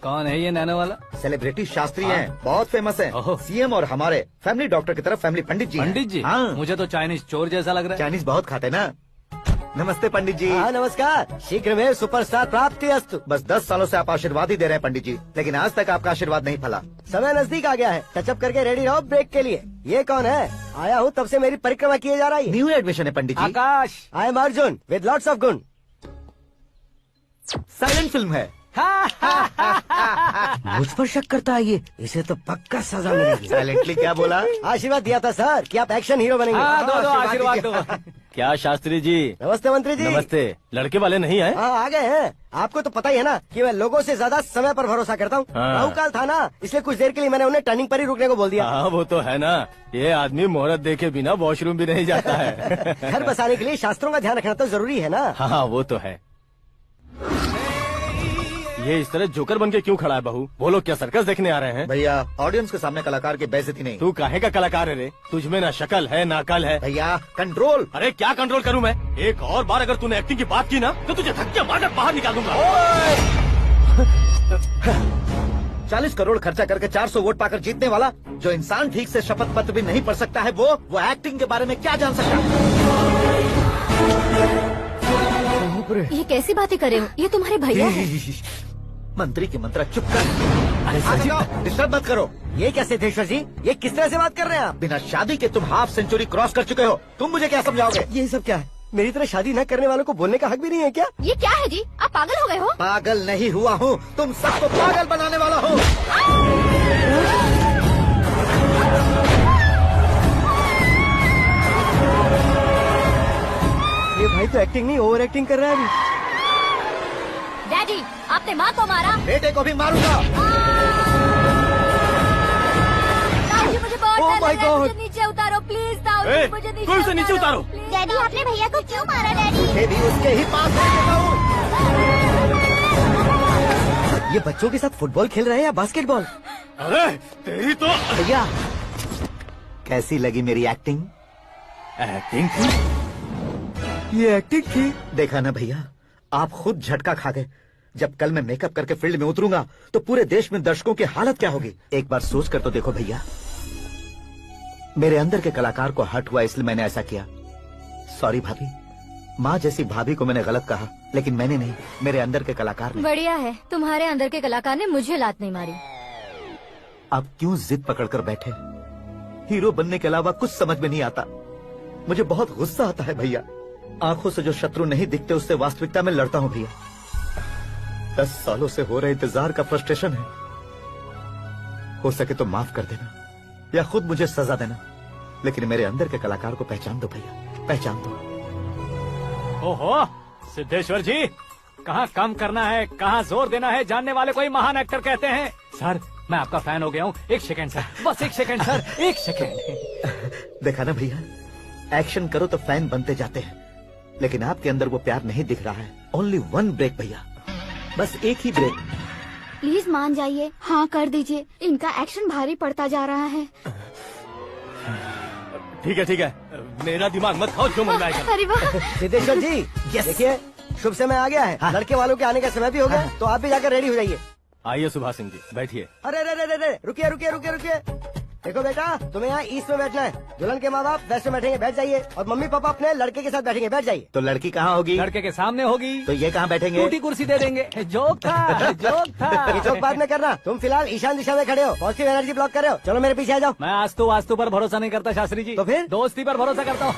कौन है ये नैनो वाला? सेलिब्रिटी शास्त्री हैं, बहुत फेमस हैं। सीएम और हमारे फैमिली डॉक्टर की तरफ फैमिली पंडित जी हैं। पंडित जी? हाँ। मुझे तो चाइनीज चोर जैसा लग रहा है। चाइनीज बहुत खाते ना। नमस्ते पंडित जी। हाँ नमस्कार, शीघ्र में सुपरस्टार प्राप्ति अस्तु। बस 10 सालों से आप आशीर्वाद ही दे रहे हैं पंडित जी, लेकिन आज तक आपका आशीर्वाद नहीं फला। समय नजदीक आ गया है, टचअप करके रेडी रहो ब्रेक के लिए। ये कौन है? आया हूँ तब से मेरी परिक्रमा किए जा रही है। न्यू एडमिशन है Pandit ji. Akash. I am Arjun with lots of गुण। साइलेंट फिल्म है। मुझ पर शक करता है ये, इसे तो पक्का सजा मिलेगी। साइलेंटली क्या बोला? आशीर्वाद दिया था सर कि आप एक्शन हीरो बनेंगे। हाँ, दो आशीर्वाद दो। क्या शास्त्री जी? नमस्ते मंत्री जी। नमस्ते। लड़के वाले नहीं आए? हाँ आ गए हैं। आपको तो पता ही है ना कि मैं लोगों से ज्यादा समय पर भरोसा करता हूँ। हाँ। राहुकाल था ना, इसलिए कुछ देर के लिए मैंने उन्हें टर्निंग पर ही रुकने को बोल दिया। हाँ वो तो है ना, ये आदमी मुहूर्त देखे बिना वॉशरूम भी नहीं जाता है। घर बसाने के लिए शास्त्रों का ध्यान रखना तो जरूरी है ना। हाँ वो तो है। ये इस तरह जोकर बन के क्यों खड़ा है बहू? वो लोग क्या सर्कस देखने आ रहे हैं? भैया ऑडियंस के सामने कलाकार की बेइज्जती नहीं। तू काहे का कलाकार है रे? तुझमें ना शक्ल है ना अकल है। भैया कंट्रोल। अरे क्या कंट्रोल करूं मैं? एक और बार अगर तूने एक्टिंग की बात की ना तो तुझे धक्के मारकर बाहर निकाल दूंगा। 40 करोड़ खर्चा करके 400 वोट पाकर जीतने वाला, जो इंसान ठीक से शपथ पत्र भी नहीं पढ़ सकता है, वो एक्टिंग के बारे में क्या जान सकता है? ये कैसी बातें कर रहे हो? ये तुम्हारे भैया हैं। मंत्री की मंत्रा चुप कर। अरे डिस्टर्ब मत करो। ये क्या सिद्धेश्वर जी, ये किस तरह से बात कर रहे हैं आप? बिना शादी के तुम हाफ सेंचुरी क्रॉस कर चुके हो, तुम मुझे क्या समझाओगे? ये सब क्या है? मेरी तरह शादी न करने वालों को बोलने का हक भी नहीं है क्या? ये क्या है जी, आप पागल हो गए हो? पागल नहीं हुआ हूँ, तुम सबको पागल बनाने वाला हूँ। ये भाई तो एक्टिंग नहीं ओवर एक्टिंग कर रहा है अभी। डैडी, आपने माँ को मारा। बेटे को भी मारूंगा। ताऊ जी मुझे बहुत Oh डर my लग रहा है, God! मुझे नीचे उतारो प्लीज। ताऊ ए, जी मुझे कोई उसे नीचे उतारो। डैडी आपने भैया को क्यों मारा डैडी? ये भी उसके ही पास रहता हूँ। ये बच्चों के साथ फुटबॉल खेल रहे हैं या बास्केटबॉल? अरे तेरी तो भैया कैसी लगी मेरी एक्टिंग? एक्टिंग थी? ये एक्टिंग थी? देखा ना भैया, आप खुद झटका खा गए। जब कल मैं मेकअप करके फील्ड में उतरूंगा तो पूरे देश में दर्शकों की हालत क्या होगी? एक बार सोच कर तो देखो भैया। मेरे अंदर के कलाकार को हर्ट हुआ इसलिए मैंने ऐसा किया। सॉरी भाभी, माँ जैसी भाभी को मैंने गलत कहा, लेकिन मैंने नहीं, मेरे अंदर के कलाकार ने। बढ़िया है, तुम्हारे अंदर के कलाकार ने मुझे लात नहीं मारी। आप क्यों जिद पकड़कर बैठे? हीरो बनने के अलावा कुछ समझ में नहीं आता। मुझे बहुत गुस्सा आता है भैया। आंखों से जो शत्रु नहीं दिखते उससे वास्तविकता में लड़ता हूँ भैया। 10 सालों से हो रहे इंतजार का फ्रस्ट्रेशन है। हो सके तो माफ कर देना या खुद मुझे सजा देना, लेकिन मेरे अंदर के कलाकार को पहचान दो भैया, पहचान दो। ओहो सिद्धेश्वर जी, कहाँ कम करना है कहाँ जोर देना है, जानने वाले को ही महान एक्टर कहते हैं। सर मैं आपका फैन हो गया हूँ। एक सेकंड सर, बस एक सेकंड सर, एक सेकंड। देखा ना भैया, एक्शन करो तो फैन बनते जाते हैं, लेकिन आपके अंदर वो प्यार नहीं दिख रहा है। ओनली वन ब्रेक भैया, बस एक ही ब्रेक। प्लीज मान जाइए, हाँ कर दीजिए, इनका एक्शन भारी पड़ता जा रहा है। ठीक है, मेरा दिमाग मत खाओ, जो मन में आएगा। अरे वाह सिद्धेश्वर जी, देखिए शुभ समय आ गया है। हाँ। लड़के वालों के आने का समय भी हो गया, तो आप भी जाकर रेडी हो जाइए। आइए सुभाष सिंह जी, बैठिए। अरे रुकिए। देखो बेटा, तुम्हें यहाँ ईस्ट में बैठना है। दुल्हन के माँ बाप वेस्ट में बैठेंगे, बैठ जाइए। और मम्मी पापा अपने लड़के के साथ बैठेंगे, बैठ जाइए। तो लड़की कहाँ होगी? लड़के के सामने होगी। तो ये कहाँ बैठेंगे? टूटी कुर्सी दे देंगे। जोक था, जोक था। ये जोक बाद में करना। तुम फिलहाल ईशान दिशा में खड़े हो, पॉजिटिव एनर्जी ब्लॉक कर रहे हो। चलो मेरे पीछे आ जाओ। मैं आस्तु वास्तु पर भरोसा नहीं करता शास्त्री जी। तो फिर? दोस्ती पर भरोसा करता हूँ।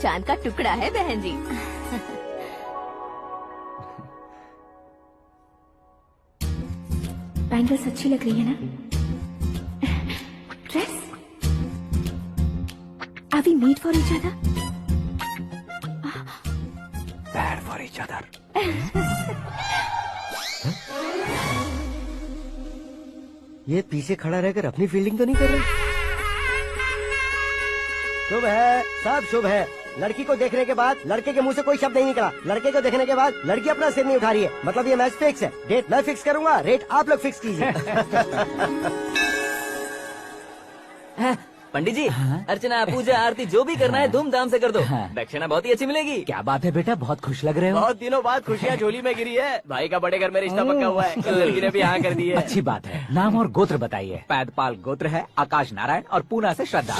चांद का टुकड़ा है बहन जी। बैंगल्स अच्छी लग रही है ना? Dress? Are we made for each other? Bad for each other. ये पीछे खड़ा रहकर अपनी फील्डिंग तो नहीं कर रहा? शुभ है, सब शुभ है। लड़की को देखने के बाद लड़के के मुंह से कोई शब्द नहीं निकला। लड़के को देखने के बाद लड़की अपना सिर नहीं उठा रही है। मतलब ये मैच फिक्स है। डेट मैं फिक्स करूंगा, रेट आप लोग फिक्स कीजिए। पंडित जी, अर्चना, पूजा, आरती जो भी करना है धूमधाम से कर दो। दक्षिणा बहुत ही अच्छी मिलेगी। क्या बात है बेटा, बहुत खुश लग रहे हो। बहुत दिनों बाद खुशियाँ झोली में गिरी है। भाई का बड़े घर में रिश्ता पक्का हुआ है। कल लड़की ने भी हाँ कर दी है। अच्छी बात है। नाम और गोत्र बताइए। पैदपाल गोत्र है, आकाश नारायण, और पूना से श्रद्धा।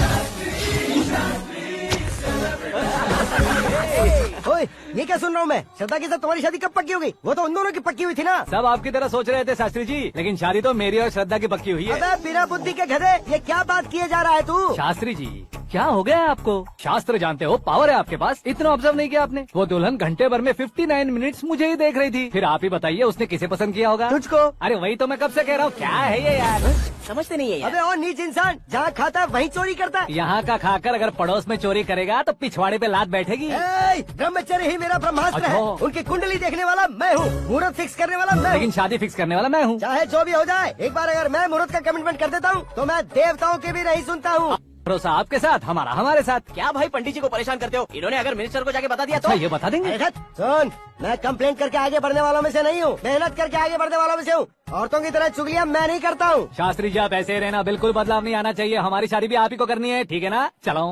ओए, ये क्या सुन रहा हूँ मैं? श्रद्धा के साथ तुम्हारी शादी कब पक्की हो गई? वो तो उन दोनों की पक्की हुई थी ना। सब आपकी तरह सोच रहे थे शास्त्री जी, लेकिन शादी तो मेरी और श्रद्धा की पक्की हुई है। अबे बिना बुद्धि के गधे, ये क्या बात किए जा रहा है तू? शास्त्री जी, क्या हो गया है आपको? शास्त्र जानते हो, पावर है आपके पास। इतना ऑब्जर्व नहीं किया आपने? वो दुल्हन घंटे भर में 59 मिनट्स मुझे ही देख रही थी। फिर आप ही बताइए उसने किसे पसंद किया होगा? तुझको। अरे वही तो मैं कब से कह रहा हूँ, क्या है ये यार? समझते नहीं है यार। अबे और नीच इंसान, जहाँ खाता है वहीं चोरी करता है। यहाँ का खाकर अगर पड़ोस में चोरी करेगा तो पिछवाड़े पे लात बैठेगी। ब्रह्मचर्य ही मेरा ब्रह्मास्त्र अच्छा। है। उनकी कुंडली देखने वाला मैं हूँ, मुहूर्त फिक्स करने वाला मैं हूँ। लेकिन शादी फिक्स करने वाला मैं हूँ। चाहे जो भी हो जाए, एक बार अगर मैं मुहूर्त का कमिटमेंट कर देता हूँ तो मैं देवताओं की भी नहीं सुनता हूँ। भरोसा आपके साथ, हमारा हमारे साथ। क्या भाई पंडित जी को परेशान करते हो? इन्होंने अगर मिनिस्टर को जाके बता दिया तो? अच्छा, ये बता देंगे। सुन, मैं कंप्लेंट करके आगे बढ़ने वालों में से नहीं हूँ, मेहनत करके आगे बढ़ने वालों में से हूँ। औरतों की तरह चुगलियाँ मैं नहीं करता हूँ। शास्त्री जी, आप ऐसे ही रहना, बिल्कुल बदलाव नहीं आना चाहिए। हमारी शादी भी आप ही को करनी है, ठीक है ना? चलो।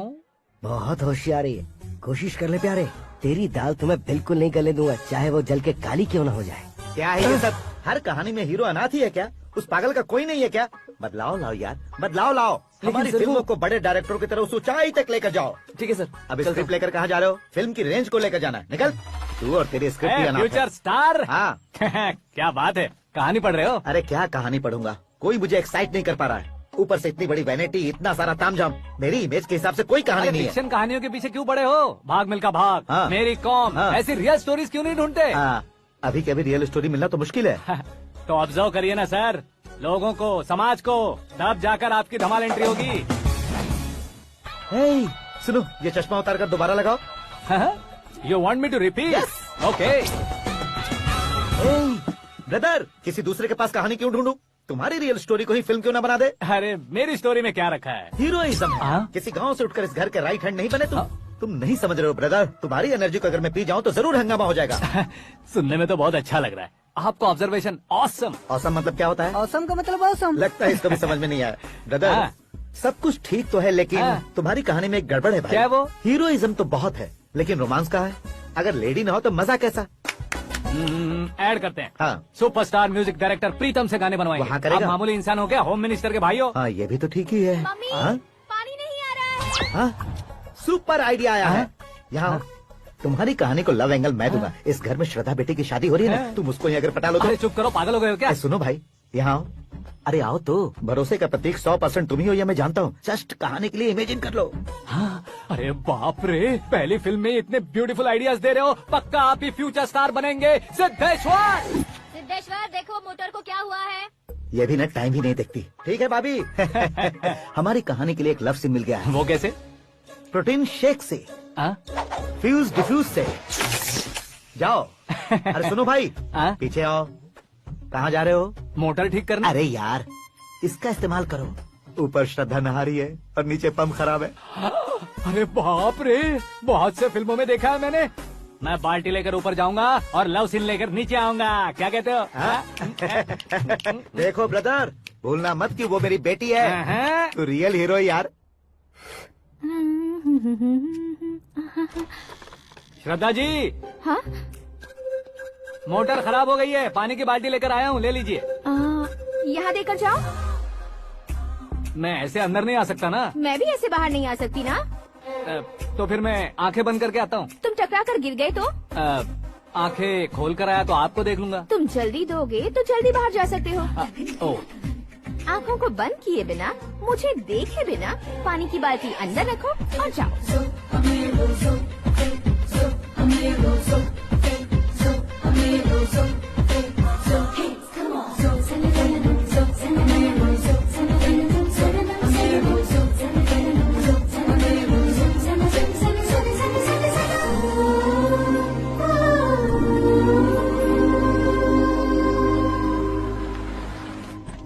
बहुत होशियारी है, कोशिश कर ले प्यारे। तेरी दाल तुम्हें बिल्कुल नहीं गले दूंगा, चाहे वो जल के काली क्यों न हो जाए। क्या है ये सब? हर कहानी में हीरो अनाथ ही है क्या? उस पागल का कोई नहीं है क्या? बदलाव लाओ यार, बदलाव लाओ। हमारी फिल्मों को बड़े डायरेक्टरों की तरह उस ऊंचाई तक लेकर जाओ। ठीक है सर। अब स्क्रिप्ट लेकर कहाँ जा रहे हो? फिल्म की रेंज को लेकर जाना है। निकल तू और तेरी स्क्रिप्ट भी अनाथ है। Future star. हाँ। क्या बात है, कहानी पढ़ रहे हो? अरे क्या कहानी पढ़ूंगा, कोई मुझे एक्साइट नहीं कर पा रहा है। ऊपर से इतनी बड़ी वैनिटी, इतना सारा तामझाम। मेरी इमेज के हिसाब से कोई कहानी नहीं है। फिक्शन कहानियों के पीछे क्यों पड़े हो? भाग मिल्खा भाग, हाँ। मेरी कॉम, हाँ। ऐसी रियल स्टोरीज क्यों नहीं ढूंढते? अभी के अभी रियल स्टोरी मिलना तो मुश्किल है। तो ऑब्जर्व करिए ना सर, लोगों को, समाज को, तब जाकर आपकी धमाल एंट्री होगी। सुनो, ये चश्मा उतार कर दोबारा लगाओ। You want me to repeat? Okay. Brother, किसी दूसरे के पास कहानी क्यों ढूंढूं? तुम्हारी रियल स्टोरी को ही फिल्म क्यों ना बना दे? अरे मेरी स्टोरी में क्या रखा है? हीरोइज्म। किसी गांव से उठकर इस घर के राइट हैंड नहीं बने तुम नहीं समझ रहे हो ब्रदर। तुम्हारी एनर्जी को अगर मैं पी जाऊं तो जरूर हंगामा हो जाएगा। सुनने में तो बहुत अच्छा लग रहा है। आपको ऑब्जर्वेशन ऑसम। ऑसम मतलब क्या होता है? ऑसम का मतलब ऑसम। लगता है इसको भी समझ में नहीं आया। ब्रदर, सब कुछ ठीक तो है, लेकिन तुम्हारी कहानी में एक गड़बड़ है भाई। क्या वो? हीरोइज्म तो बहुत है, लेकिन रोमांस कहाँ है? अगर लेडी ना हो तो मजा कैसा? ऐड करते हैं। हाँ। सुपरस्टार म्यूजिक डायरेक्टर प्रीतम से गाने बनवाएंगे। वहाँ करेगा? आप मामूली इंसान हो क्या? होम मिनिस्टर के भाई हो। हाँ, ये भी तो ठीक ही है। मम्मी, हाँ? पानी नहीं आ रहा है। हाँ? सुपर आइडिया आया है। यहाँ तुम्हारी कहानी को लव एंगल मैं दूंगा। इस घर में श्रद्धा बेटी की शादी हो रही है ना, तुम उसको ही अगर पटा लो तो। अरे चुप करो, पागल हो गए हो क्या? सुनो भाई, यहाँ आओ। अरे आओ तो। भरोसे का प्रतीक 100% तुम ही हो, ये मैं जानता हूँ। जस्ट कहानी के लिए इमेजिन कर लो। हाँ। अरे बाप रे, पहली फिल्म में इतने ब्यूटीफुल आइडियाज दे रहे हो। पक्का आप ही फ्यूचर स्टार बनेंगे। सिद्धेश्वर, सिद्धेश्वर देखो मोटर को क्या हुआ है। ये भी ना टाइम ही नहीं देखती। ठीक है भाभी। हमारी कहानी के लिए एक लव सीन मिल गया है। वो कैसे? प्रोटीन शेक से, फ्यूज डिफ्यूज से। जाओ। अरे सुनो भाई, पीछे आओ। कहाँ जा रहे हो? मोटर ठीक करना। अरे यार, इसका इस्तेमाल करो। ऊपर श्रद्धा नहा रही है और नीचे पंप खराब है। अरे बाप रे, बहुत से फिल्मों में देखा है मैंने। मैं बाल्टी लेकर ऊपर जाऊंगा और लव सीन लेकर नीचे आऊंगा। क्या कहते हो? देखो ब्रदर, भूलना मत कि वो मेरी बेटी है। तू रियल हीरो यार। श्रद्धा जी। हाँ? मोटर खराब हो गई है, पानी की बाल्टी लेकर आया हूँ, ले लीजिए। यहाँ देकर जाओ। मैं ऐसे अंदर नहीं आ सकता ना। मैं भी ऐसे बाहर नहीं आ सकती ना। तो फिर मैं आंखें बंद करके आता हूँ। तुम टकरा कर गिर गए तो? आंखें खोल कर आया तो आपको देख लूंगा। तुम जल्दी दोगे तो जल्दी बाहर जा सकते हो। आँखों को बंद किए बिना, मुझे देखे बिना पानी की बाल्टी अंदर रखो और जाओ।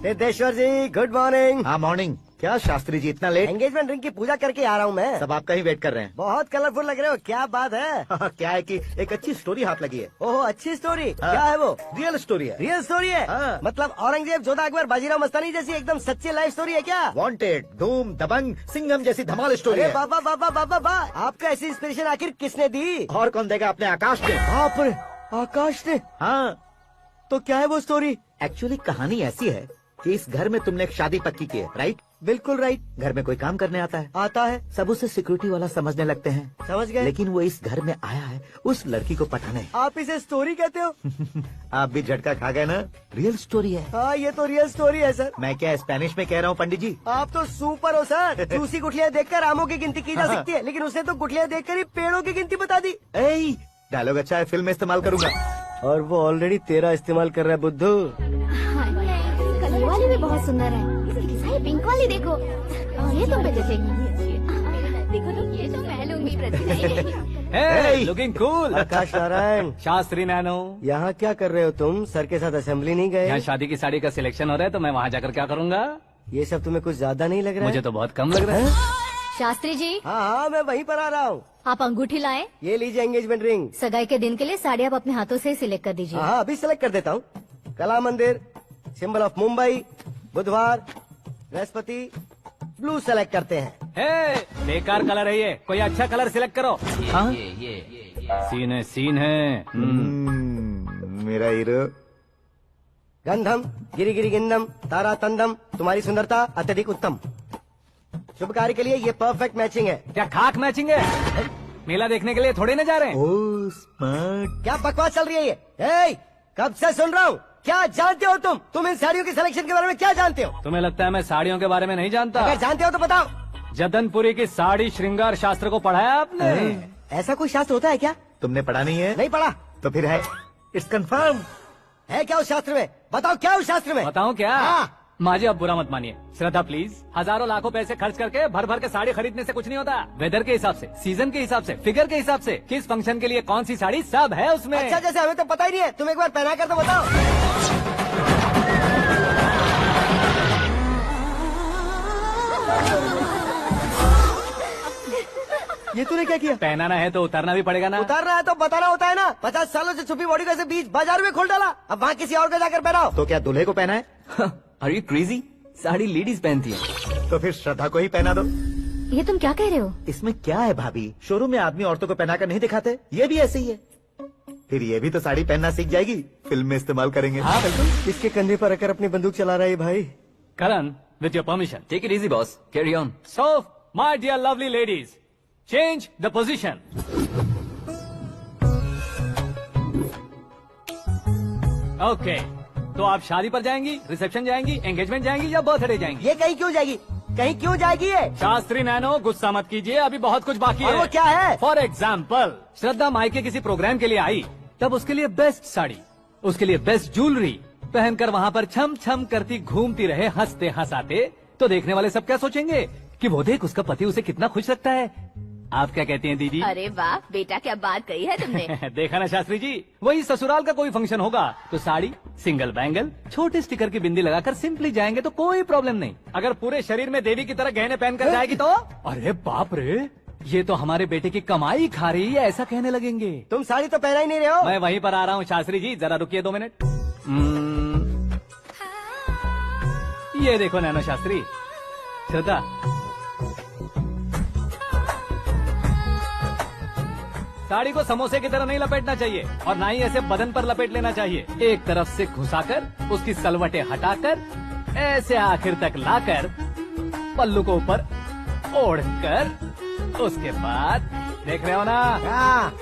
सिद्धेश्वर जी गुड मॉर्निंग। हाँ मॉर्निंग। क्या शास्त्री जी इतना लेट? एंगेजमेंट रिंग की पूजा करके आ रहा हूँ मैं। सब आपका ही वेट कर रहे हैं। बहुत कलरफुल लग रहे हो, क्या बात है? क्या है कि एक अच्छी स्टोरी हाथ लगी है। ओह अच्छी स्टोरी। हाँ। क्या है वो? रियल स्टोरी है। रियल स्टोरी है? हाँ। मतलब औरंगजेब, जोधा अकबर, बाजीराव मस्तानी जैसी एकदम सच्ची लाइफ स्टोरी है क्या? वांटेड, धूम, दबंग, सिंघम जैसी धमाल स्टोरी अरे है। बाबा बाबा बाबा बा, आपको ऐसी इंस्पिरेशन आखिर किसने दी? और कौन देगा? अपने आकाश ने। बाप रे, आकाश ने? हाँ। तो क्या है वो स्टोरी? एक्चुअली कहानी ऐसी है कि इस घर में तुमने एक शादी पक्की की है, राइट? बिल्कुल राइट। घर में कोई काम करने आता है। आता है। सब उसे सिक्योरिटी वाला समझने लगते हैं। समझ गए। लेकिन वो इस घर में आया है उस लड़की को पटाने। आप इसे स्टोरी कहते हो? आप भी झटका खा गए ना? रियल स्टोरी है। हाँ ये तो रियल स्टोरी है सर। मैं क्या स्पेनिश में कह रहा हूँ पंडित जी? आप तो सुपर हो सर। चूसी गुठलियाँ देखकर आमों की गिनती की जा सकती है, लेकिन उसने तो गुठलियाँ देखकर ही पेड़ों की गिनती बता दी। डायलॉग अच्छा है, फिल्म में इस्तेमाल करूंगा। और वो ऑलरेडी तेरा इस्तेमाल कर रहा है बुद्धू। कलर वाली भी बहुत सुंदर है। ये पिंक वाली देखो, ये तो मैं जैसे देखो तो ये तो मैं लूंगी। Hey, looking cool. आकाश नारायण। शास्त्री नैनो। यहाँ क्या कर रहे हो तुम? सर के साथ असेंबली नहीं गए? यहाँ शादी की साड़ी का सिलेक्शन हो रहा है तो मैं वहाँ जाकर क्या करूँगा? ये सब तुम्हें कुछ ज्यादा नहीं लग रहा है? मुझे तो बहुत कम लग रहा है। शास्त्री जी। हाँ हाँ मैं वहीं पर आ रहा हूँ। आप अंगूठी लाए। ये लीजिए एंगेजमेंट रिंग। सगाई के दिन के लिए साड़ी आप अपने हाथों से सिलेक्ट कर दीजिए। हाँ अभी सिलेक्ट कर देता हूँ। कला मंदिर, सिंबल ऑफ मुंबई, बुधवार, बृहस्पति, ब्लू सेलेक्ट करते हैं। बेकार कलर है ये, कोई अच्छा कलर सिलेक्ट करो। हाँ? सीन है। मेरा हीरो। गंधम गिरी गिरी गिंदम तारा तंदम, तुम्हारी सुंदरता अत्यधिक उत्तम। शुभ कार्य के लिए ये परफेक्ट मैचिंग है। क्या खाक मैचिंग है? मेला देखने के लिए थोड़े न जा रहे हैं। Oh smart. क्या बकवास चल रही है ये? कब से सुन रहा हूँ। क्या जानते हो तुम इन साड़ियों की सिलेक्शन के बारे में क्या जानते हो? तुम्हें लगता है मैं साड़ियों के बारे में नहीं जानता? अगर जानते हो तो बताओ। जदनपुरी की साड़ी श्रृंगार शास्त्र को पढ़ाया आपने? ऐसा कोई शास्त्र होता है क्या? तुमने पढ़ा नहीं है? नहीं पढ़ा। तो फिर है, इट्स कंफर्म। है क्या उस शास्त्र में? बताओ क्या उस शास्त्र में? बताऊं क्या? हाँ। माजी अब बुरा मत मानिए। श्रद्धा प्लीज। हजारों लाखों पैसे खर्च करके भर भर के साड़ी खरीदने से कुछ नहीं होता। वेदर के हिसाब से, सीजन के हिसाब से, फिगर के हिसाब से, किस फंक्शन के लिए कौन सी साड़ी, सब है उसमें। अच्छा जैसे हमें तो पता ही नहीं है, तुम एक बार पहना कर तो बताओ। ये तूने क्या किया? पहनाना है तो उतारना भी पड़ेगा ना। उतारना है तो बताना होता है ना। 50 सालों से छुपी बॉडी को ऐसे बीच बाजार में खोल डाला, अब वहाँ किसी और को जाकर पहनाओ। तो क्या दूल्हे को पहना है? Are you crazy? Sari ladies पहनती है। तो फिर श्रद्धा को ही पहना दो। ये तुम क्या कह रहे हो? इसमें क्या है भाभी? शोरूम में आदमी औरतों को पहनाकर नहीं दिखाते? ये भी ऐसे ही है। फिर ये भी तो साड़ी पहनना सीख जाएगी, फिल्म में इस्तेमाल करेंगे। हाँ बिल्कुल। इसके कंधे पर रखकर अपनी बंदूक चला रहा है भाई। करण, with your permission. Take it easy, boss. Carry on. So, my dear lovely ladies, change the position. Okay. तो आप शादी पर जाएंगी, रिसेप्शन जाएंगी, एंगेजमेंट जाएंगी या बर्थडे जाएंगी? ये कहीं क्यों जाएगी? कहीं क्यों जाएगी ये? शास्त्री नैनो गुस्सा मत कीजिए, अभी बहुत कुछ बाकी और है। वो क्या है? फॉर एग्जाम्पल, श्रद्धा मायके किसी प्रोग्राम के लिए आई, तब उसके लिए बेस्ट साड़ी, उसके लिए बेस्ट ज्वेलरी पहनकर वहाँ पर छम छम करती घूमती रहे हंसते हंसाते, तो देखने वाले सब क्या सोचेंगे कि वो देख उसका पति उसे कितना खुश रखता है। आप क्या कहती हैं दीदी? अरे वाह बेटा, क्या बात कही है तुमने। देखा ना शास्त्री जी, वही ससुराल का कोई फंक्शन होगा तो साड़ी, सिंगल बैंगल, छोटे स्टिकर की बिंदी लगाकर सिंपली जाएंगे तो कोई प्रॉब्लम नहीं। अगर पूरे शरीर में देवी की तरह गहने पहनकर जाएगी तो अरे बाप रे, ये तो हमारे बेटे की कमाई खा रही है, ऐसा कहने लगेंगे। तुम साड़ी तो पहना ही नहीं रहे हो। मैं वहीं पर आ रहा हूँ शास्त्री जी, जरा रुकिए 2 मिनट। ये देखो नैनो शास्त्री, श्रद्धा साड़ी को समोसे की तरह नहीं लपेटना चाहिए और ना ही ऐसे बदन पर लपेट लेना चाहिए। एक तरफ से घुसाकर उसकी सलवटें हटाकर ऐसे आखिर तक लाकर पल्लू को ऊपर ओढ़कर उसके बाद देख रहे हो ना,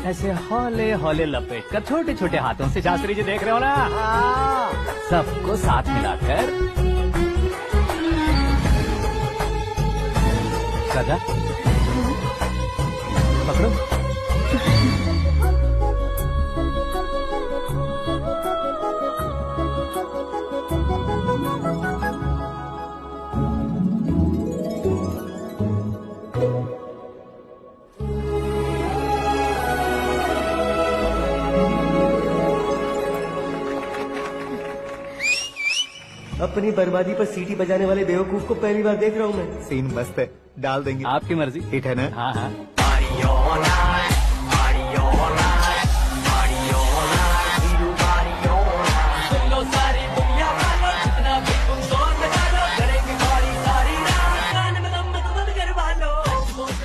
ऐसे हौले हौले लपेट कर छोटे छोटे हाथों से, शास्त्री जी देख रहे हो ना, सबको साथ मिलाकर सदा पकड़ो। अपनी बर्बादी पर सीटी बजाने वाले बेवकूफ को पहली बार देख रहा हूँ मैं। सीन मस्त है, डाल देंगे। आपकी मर्जी। हिट है ना? हाँ हाँ।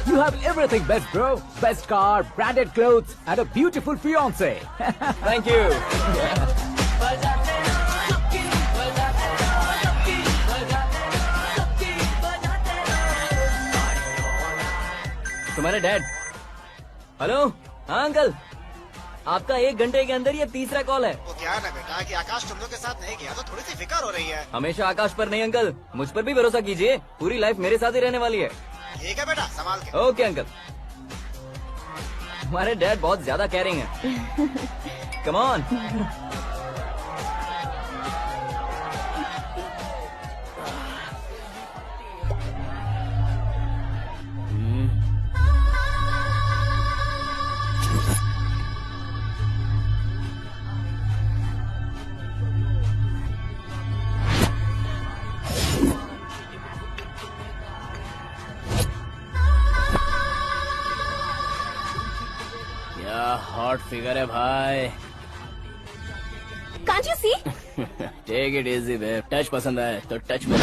You have everything best, bro. Best car, branded clothes, and a beautiful fiance. Thank you. तुम्हारे डैड। हेलो, हाँ अंकल, आपका 1 घंटे के अंदर ये तीसरा कॉल है। वो क्या है ना बेटा कि आकाश तुम लोग के साथ नहीं गया तो थोड़ी सी फिक्र हो रही है। हमेशा आकाश पर नहीं अंकल, मुझ पर भी भरोसा कीजिए, पूरी लाइफ मेरे साथ ही रहने वाली है। ठीक है बेटा, संभाल के। Okay uncle. हमारे डैड बहुत ज्यादा केयरिंग है। Come on. हॉट फिगर है भाई। Can't you see? Take it easy babe. Touch पसंद आए तो टच में।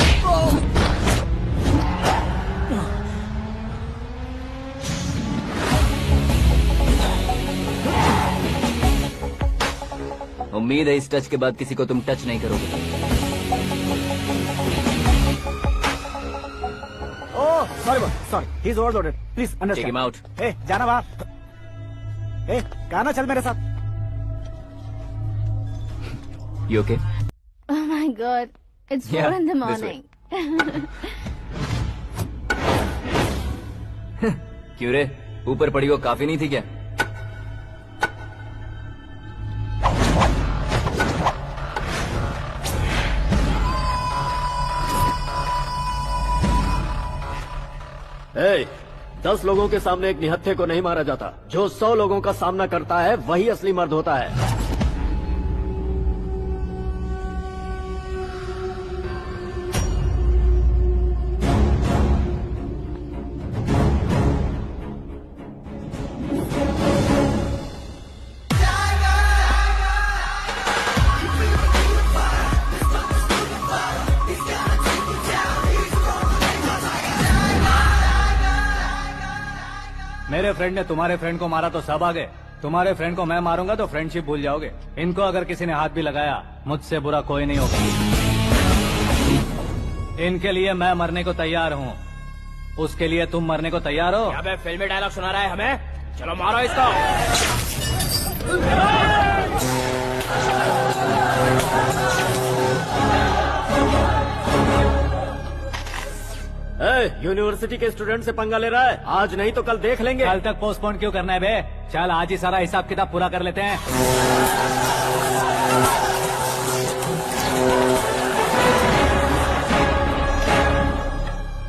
उम्मीद है इस टच के बाद किसी को तुम टच नहीं करोगे। Oh sorry, he is overloaded, please understand. Take him out. ए जाना बाहर। ए गाना चल मेरे साथ। You okay? Oh my God, it's 4 in the morning. क्यों रे, ऊपर पड़ी वो काफी नहीं थी क्या? Hey, 10 लोगों के सामने एक निहत्थे को नहीं मारा जाता। जो 100 लोगों का सामना करता है वही असली मर्द होता है। मेरे फ्रेंड ने तुम्हारे फ्रेंड को मारा तो सब आ गए। तुम्हारे फ्रेंड को मैं मारूंगा तो फ्रेंडशिप भूल जाओगे। इनको अगर किसी ने हाथ भी लगाया, मुझसे बुरा कोई नहीं होगा। इनके लिए मैं मरने को तैयार हूँ, उसके लिए तुम मरने को तैयार हो? अबे फिल्मी डायलॉग सुना रहा है हमें? चलो मारो इसको। यूनिवर्सिटी के स्टूडेंट से पंगा ले रहा है। आज नहीं तो कल देख लेंगे। कल तक पोस्टपोन क्यों करना है बे? चल आज ही सारा हिसाब किताब पूरा कर लेते हैं।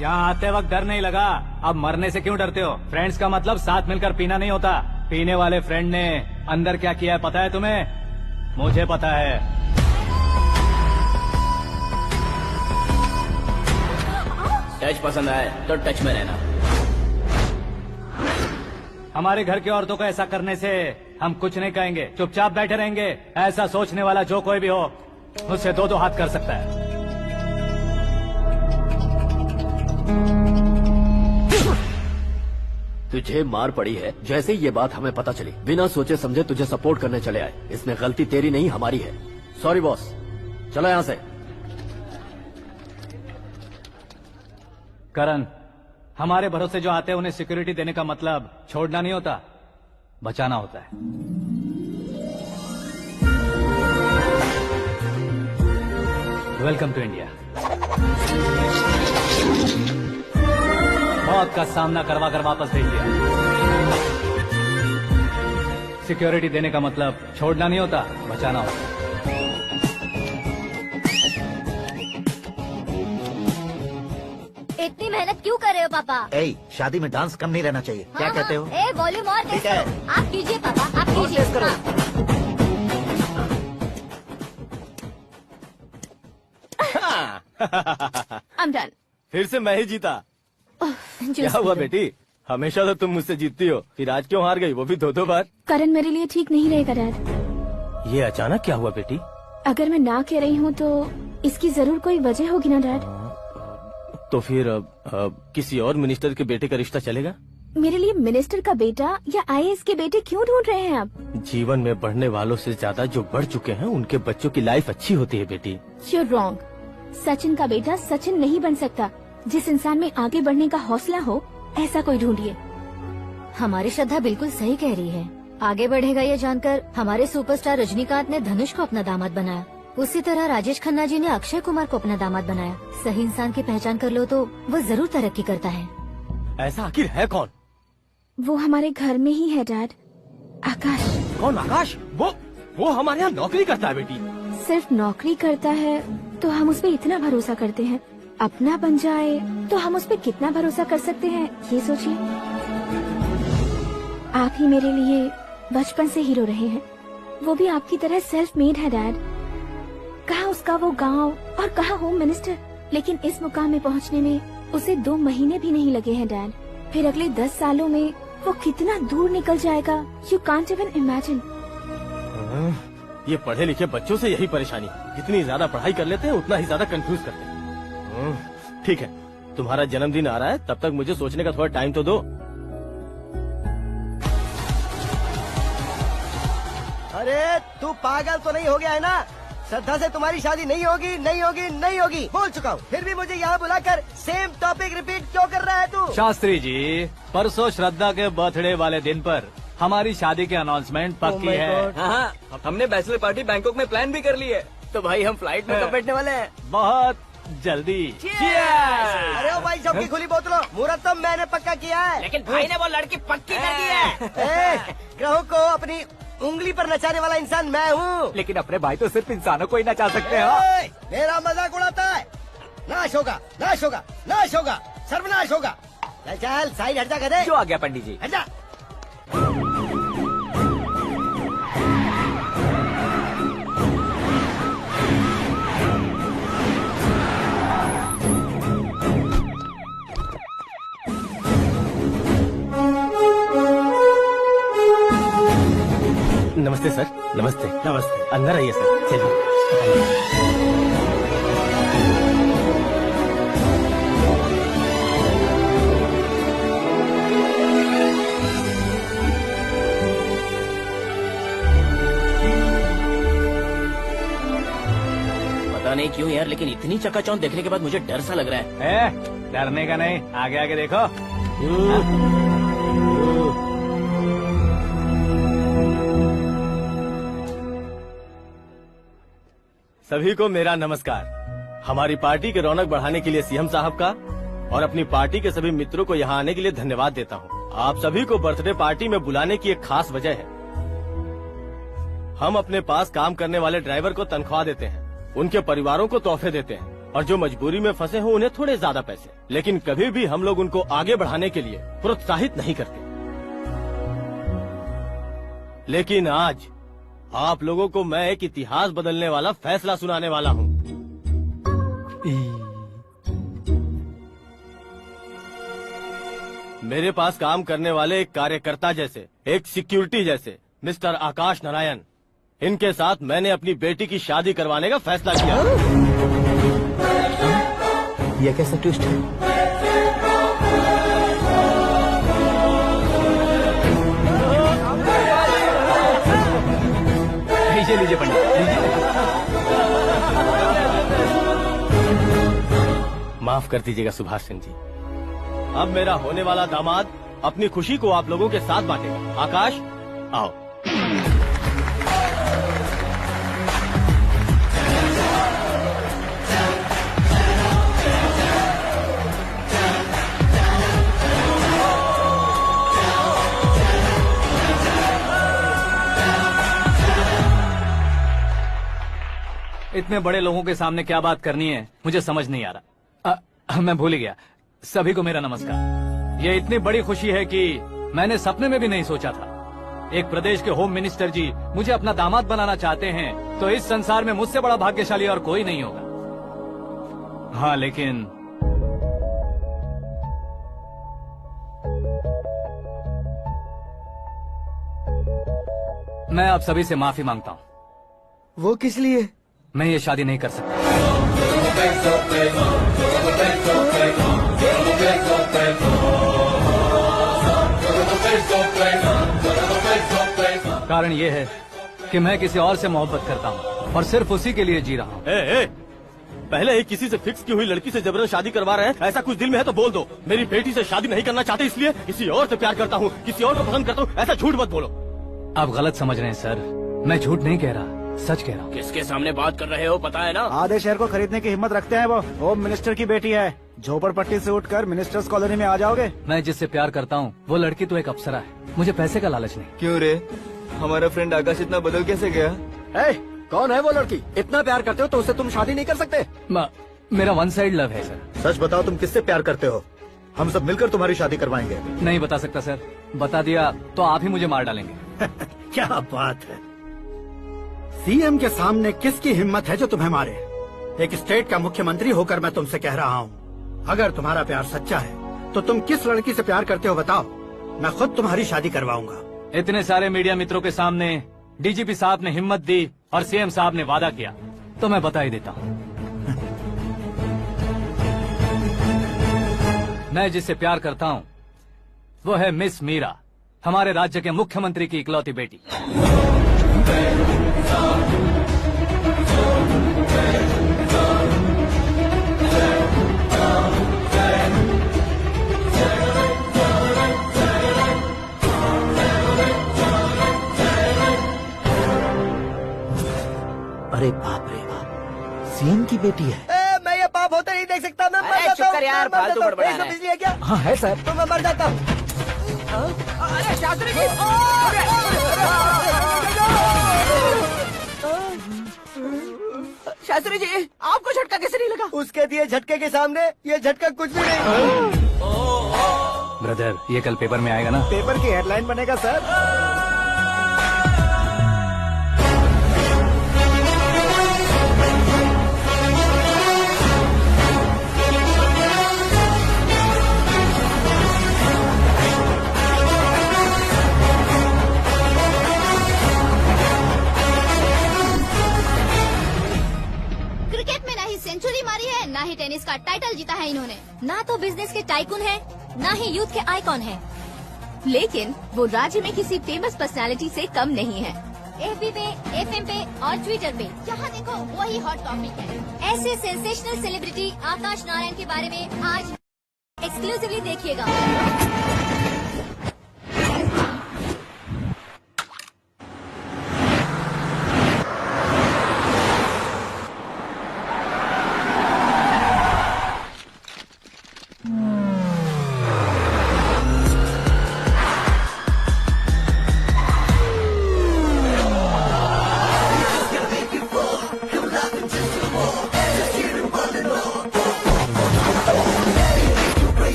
यहाँ आते वक्त डर नहीं लगा, अब मरने से क्यों डरते हो? फ्रेंड्स का मतलब साथ मिलकर पीना नहीं होता। पीने वाले फ्रेंड ने अंदर क्या किया है पता है तुम्हें? मुझे पता है। टच पसंद आए तो टच में रहना। हमारे घर की औरतों को ऐसा करने से हम कुछ नहीं कहेंगे, चुपचाप बैठे रहेंगे। ऐसा सोचने वाला जो कोई भी हो, उससे 2-2 हाथ कर सकता है। तुझे मार पड़ी है जैसे ये बात हमें पता चली, बिना सोचे समझे तुझे सपोर्ट करने चले आए। इसमें गलती तेरी नहीं हमारी है। सॉरी बॉस, चलो यहाँ से। करण, हमारे भरोसे जो आते हैं उन्हें सिक्योरिटी देने का मतलब छोड़ना नहीं होता, बचाना होता है। Welcome to India. मौत का सामना करवा कर वापस भेज दिया। सिक्योरिटी देने का मतलब छोड़ना नहीं होता, बचाना होता है। इतनी मेहनत क्यों कर रहे हो पापा? ए, शादी में डांस कम नहीं रहना चाहिए। क्या कहते हो? ए, वॉल्यूम और तेज ठीक है। करो। आप कीजिए पापा, आप कीजिए। तेज करो। हाँ। I'm done. फिर से मैं ही जीता। क्या हुआ बेटी, हमेशा तो तुम मुझसे जीतती हो, फिर आज क्यों हार गई, वो भी 2-2 बार? करण मेरे लिए ठीक नहीं रहेगा डैड। ये अचानक क्या हुआ बेटी? अगर मैं ना कह रही हूँ तो इसकी जरूर कोई वजह होगी ना डैड। तो फिर किसी और मिनिस्टर के बेटे का रिश्ता चलेगा? मेरे लिए मिनिस्टर का बेटा या IAS के बेटे क्यों ढूंढ रहे हैं आप? जीवन में बढ़ने वालों से ज्यादा जो बढ़ चुके हैं उनके बच्चों की लाइफ अच्छी होती है बेटी। You're wrong. सचिन का बेटा सचिन नहीं बन सकता। जिस इंसान में आगे बढ़ने का हौसला हो ऐसा कोई ढूंढिए। हमारी श्रद्धा बिल्कुल सही कह रही है। आगे बढ़ेगा ये जानकर हमारे सुपरस्टार रजनीकांत ने धनुष को अपना दामाद बनाया। उसी तरह राजेश खन्ना जी ने अक्षय कुमार को अपना दामाद बनाया। सही इंसान की पहचान कर लो तो वो जरूर तरक्की करता है। ऐसा आखिर है कौन? वो हमारे घर में ही है डैड, आकाश। कौन आकाश? वो हमारे यहाँ नौकरी करता है बेटी। सिर्फ नौकरी करता है तो हम उस पर इतना भरोसा करते हैं, अपना बन जाए तो हम उस पर कितना भरोसा कर सकते हैं ये सोचिए। आप ही मेरे लिए बचपन से हीरो रहे हैं, वो भी आपकी तरह सेल्फ मेड है डैड। कहाँ उसका वो गांव और कहाँ होम मिनिस्टर, लेकिन इस मुकाम में पहुँचने में उसे 2 महीने भी नहीं लगे हैं डैड। फिर अगले 10 सालों में वो कितना दूर निकल जाएगा, यू कांट इवन इमेजिन। ये पढ़े लिखे बच्चों से यही परेशानी, जितनी ज्यादा पढ़ाई कर लेते हैं उतना ही ज्यादा कंफ्यूज करते हैं। ठीक है, तुम्हारा जन्मदिन आ रहा है, तब तक मुझे सोचने का थोड़ा टाइम तो दो। अरे तू पागल तो नहीं हो गया है ना? श्रद्धा से तुम्हारी शादी नहीं होगी, नहीं होगी, नहीं होगी, बोल चुका हूँ। फिर भी मुझे यहाँ बुलाकर सेम टॉपिक रिपीट क्यों कर रहा है तू? शास्त्री जी, परसों श्रद्धा के बर्थडे वाले दिन पर हमारी शादी की अनाउंसमेंट पक्की है। हाँ, हमने बैचलर पार्टी बैंकॉक में प्लान भी कर ली है। तो भाई हम फ्लाइट में कब बैठने वाले हैं? बहुत जल्दी। अरे ओ भाई, सबकी खुली बोतलों, मुहूर्त तो मैंने पक्का किया है। लेकिन भाई ने वो लड़की पक्की कर दी है। ग्रहों को अपनी उंगली पर नचाने वाला इंसान मैं हूँ। लेकिन अपने भाई तो सिर्फ इंसानों को ही नचा सकते हैं। मेरा मजाक उड़ाता है? नाश होगा, नाश होगा, नाश होगा, सर्वनाश होगा। चल चल साइड हट जा गधे। जो आ गया पंडित जी। हट जा। नमस्ते सर। नमस्ते। नमस्ते। अंदर आइए सर, चलिए। पता नहीं क्यों यार, लेकिन इतनी चकाचौंध देखने के बाद मुझे डर सा लग रहा है। डरने का नहीं, आगे आगे देखो। सभी को मेरा नमस्कार। हमारी पार्टी की रौनक बढ़ाने के लिए सीएम साहब का और अपनी पार्टी के सभी मित्रों को यहाँ आने के लिए धन्यवाद देता हूँ। आप सभी को बर्थडे पार्टी में बुलाने की एक खास वजह है। हम अपने पास काम करने वाले ड्राइवर को तनख्वाह देते हैं, उनके परिवारों को तोहफे देते हैं और जो मजबूरी में फंसे हो उन्हें थोड़े ज्यादा पैसे। लेकिन कभी भी हम लोग उनको आगे बढ़ाने के लिए प्रोत्साहित नहीं करते। लेकिन आज आप लोगों को मैं एक इतिहास बदलने वाला फैसला सुनाने वाला हूँ। मेरे पास काम करने वाले एक कार्यकर्ता जैसे, एक सिक्योरिटी जैसे मिस्टर आकाश नारायण, इनके साथ मैंने अपनी बेटी की शादी करवाने का फैसला किया। यह कैसा ट्विस्ट है? लीजिए पंडित, माफ कर दीजिएगा सुभाष सिंह जी। अब मेरा होने वाला दामाद अपनी खुशी को आप लोगों के साथ बांटेगा। आकाश, आओ। इतने बड़े लोगों के सामने क्या बात करनी है मुझे समझ नहीं आ रहा। मैं भूल ही गया। सभी को मेरा नमस्कार। ये इतनी बड़ी खुशी है कि मैंने सपने में भी नहीं सोचा था। एक प्रदेश के होम मिनिस्टर जी मुझे अपना दामाद बनाना चाहते हैं तो इस संसार में मुझसे बड़ा भाग्यशाली और कोई नहीं होगा। हाँ लेकिन मैं आप सभी से माफी मांगता हूँ। वो किस लिए? मैं ये शादी नहीं कर सकता। कारण ये है कि मैं किसी और से मोहब्बत करता हूँ और सिर्फ उसी के लिए जी रहा हूँ। पहले ही किसी से फिक्स की हुई लड़की से जबरन शादी करवा रहे हैं, ऐसा कुछ दिल में है तो बोल दो। मेरी बेटी से शादी नहीं करना चाहते इसलिए किसी और से प्यार करता हूँ, किसी और को पसंद करता हूँ, ऐसा झूठ मत बोलो। आप गलत समझ रहे हैं सर, मैं झूठ नहीं कह रहा, सच कह रहा हूँ। किसके सामने बात कर रहे हो पता है ना? आधे शहर को खरीदने की हिम्मत रखते हैं वो। होम मिनिस्टर की बेटी है, झोपड़पट्टी से उठकर मिनिस्टर्स कॉलोनी में आ जाओगे। मैं जिससे प्यार करता हूँ वो लड़की तो एक अप्सरा है, मुझे पैसे का लालच नहीं। क्यों रे, हमारा फ्रेंड आकाश इतना बदल कैसे गया? कौन है वो लड़की? इतना प्यार करते हो तो उससे तुम शादी नहीं कर सकते? मेरा वन साइड लव है सर। सच बताओ तुम किससे प्यार करते हो? हम सब मिलकर तुम्हारी शादी करवाएंगे। नहीं बता सकता सर, बता दिया तो आप ही मुझे मार डालेंगे। क्या बात है, सीएम के सामने किसकी हिम्मत है जो तुम्हें मारे? एक स्टेट का मुख्यमंत्री होकर मैं तुमसे कह रहा हूँ, अगर तुम्हारा प्यार सच्चा है तो तुम किस लड़की से प्यार करते हो बताओ, मैं खुद तुम्हारी शादी करवाऊंगा। इतने सारे मीडिया मित्रों के सामने डीजीपी साहब ने हिम्मत दी और सीएम साहब ने वादा किया तो मैं बता ही देता हूँ। मैं जिससे प्यार करता हूँ वो है मिस मीरा, हमारे राज्य के मुख्यमंत्री की इकलौती बेटी। अरे बाप रे बाप, सीएम की बेटी है। मैं ये पाप होते नहीं देख सकता। मैं मर जाता हूँ। यार, फालतू बड़बड़ा रहा है। बिजली है क्या? हाँ है सर। तो मैं मर जाता हूँ। अरे शास्त्री जी, शास्त्री जी, आपको झटका कैसे नहीं लगा? उसके दिए झटके के सामने ये झटका कुछ भी नहीं। ब्रदर, ये कल पेपर में आएगा ना? पेपर की हेडलाइन बनेगा सर। क्रिकेट में ना ही सेंचुरी मारी है, ना ही टेनिस का टाइटल जीता है इन्होंने। ना तो बिजनेस के टाइकून है, ना ही यूथ के आइकॉन है। लेकिन वो राज्य में किसी फेमस पर्सनालिटी से कम नहीं है। एफबी पे, एफएम पे और ट्विटर पे जहाँ देखो वही हॉट टॉपिक है। ऐसे सेंसेशनल सेलिब्रिटी आकाश नारायण के बारे में आज एक्सक्लूसिवली देखिएगा।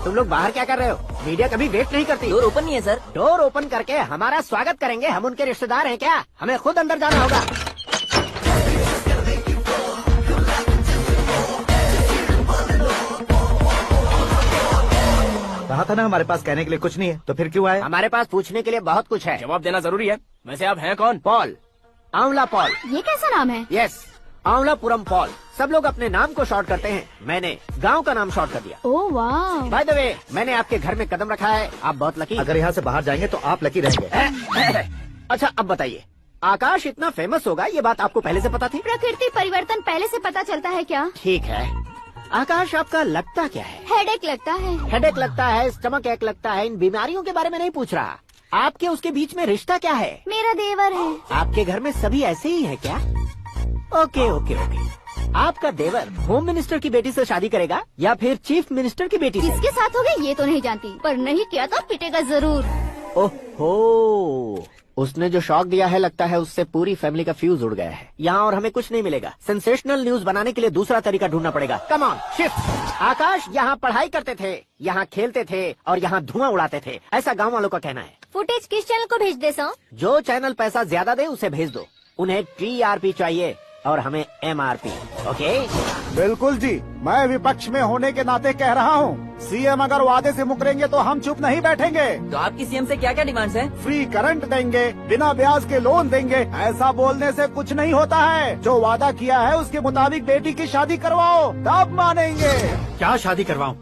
तुम लोग बाहर क्या कर रहे हो? मीडिया कभी वेट नहीं करती। डोर ओपन नहीं है सर। डोर ओपन करके हमारा स्वागत करेंगे? हम उनके रिश्तेदार हैं क्या? हमें खुद अंदर जाना होगा। कहा था ना हमारे पास कहने के लिए कुछ नहीं है, तो फिर क्यों आए? हमारे पास पूछने के लिए बहुत कुछ है। जवाब देना जरूरी है। वैसे आप हैं कौन? पॉल, आंवला पॉल। ये कैसा नाम है? Yes, Anwalapuram Paul. सब लोग अपने नाम को शॉर्ट करते हैं, मैंने गांव का नाम शॉर्ट कर दिया। ओह वाह। बाय द वे, मैंने आपके घर में कदम रखा है, आप बहुत लकी। अगर यहाँ से बाहर जाएंगे तो आप लकी रहेंगे। अच्छा अब बताइए, आकाश इतना फेमस होगा ये बात आपको पहले से पता थी? प्रकृति परिवर्तन पहले से पता चलता है क्या? ठीक है, आकाश आपका लगता क्या है? हेडेक लगता है। हेडेक लगता है, स्टमक एक लगता है, इन बीमारियों के बारे में नहीं पूछ रहा। आपके उसके बीच में रिश्ता क्या है? मेरा देवर है। आपके घर में सभी ऐसे ही है क्या? Okay okay okay. आपका देवर होम मिनिस्टर की बेटी से शादी करेगा या फिर चीफ मिनिस्टर की बेटी से? किसके साथ होगी ये तो नहीं जानती, पर नहीं किया तो पिटेगा जरूर। ओहो, उसने जो शॉक दिया है लगता है उससे पूरी फैमिली का फ्यूज उड़ गया है। यहाँ और हमें कुछ नहीं मिलेगा। सेंसेशनल न्यूज बनाने के लिए दूसरा तरीका ढूंढना पड़ेगा। Come on shift. आकाश यहाँ पढ़ाई करते थे, यहाँ खेलते थे और यहाँ धुआं उड़ाते थे, ऐसा गाँव वालों का कहना है। फुटेज किस चैनल को भेज दे सो? जो चैनल पैसा ज्यादा दे उसे भेज दो। उन्हें TRP चाहिए, और हमें MRP। ओके? बिल्कुल जी, मैं विपक्ष में होने के नाते कह रहा हूँ, सीएम अगर वादे से मुकरेंगे तो हम चुप नहीं बैठेंगे। तो आपकी सीएम से क्या क्या डिमांड्स हैं? फ्री करंट देंगे, बिना ब्याज के लोन देंगे। ऐसा बोलने से कुछ नहीं होता है। जो वादा किया है उसके मुताबिक बेटी की शादी करवाओ, तब मानेंगे। क्या शादी करवाऊं?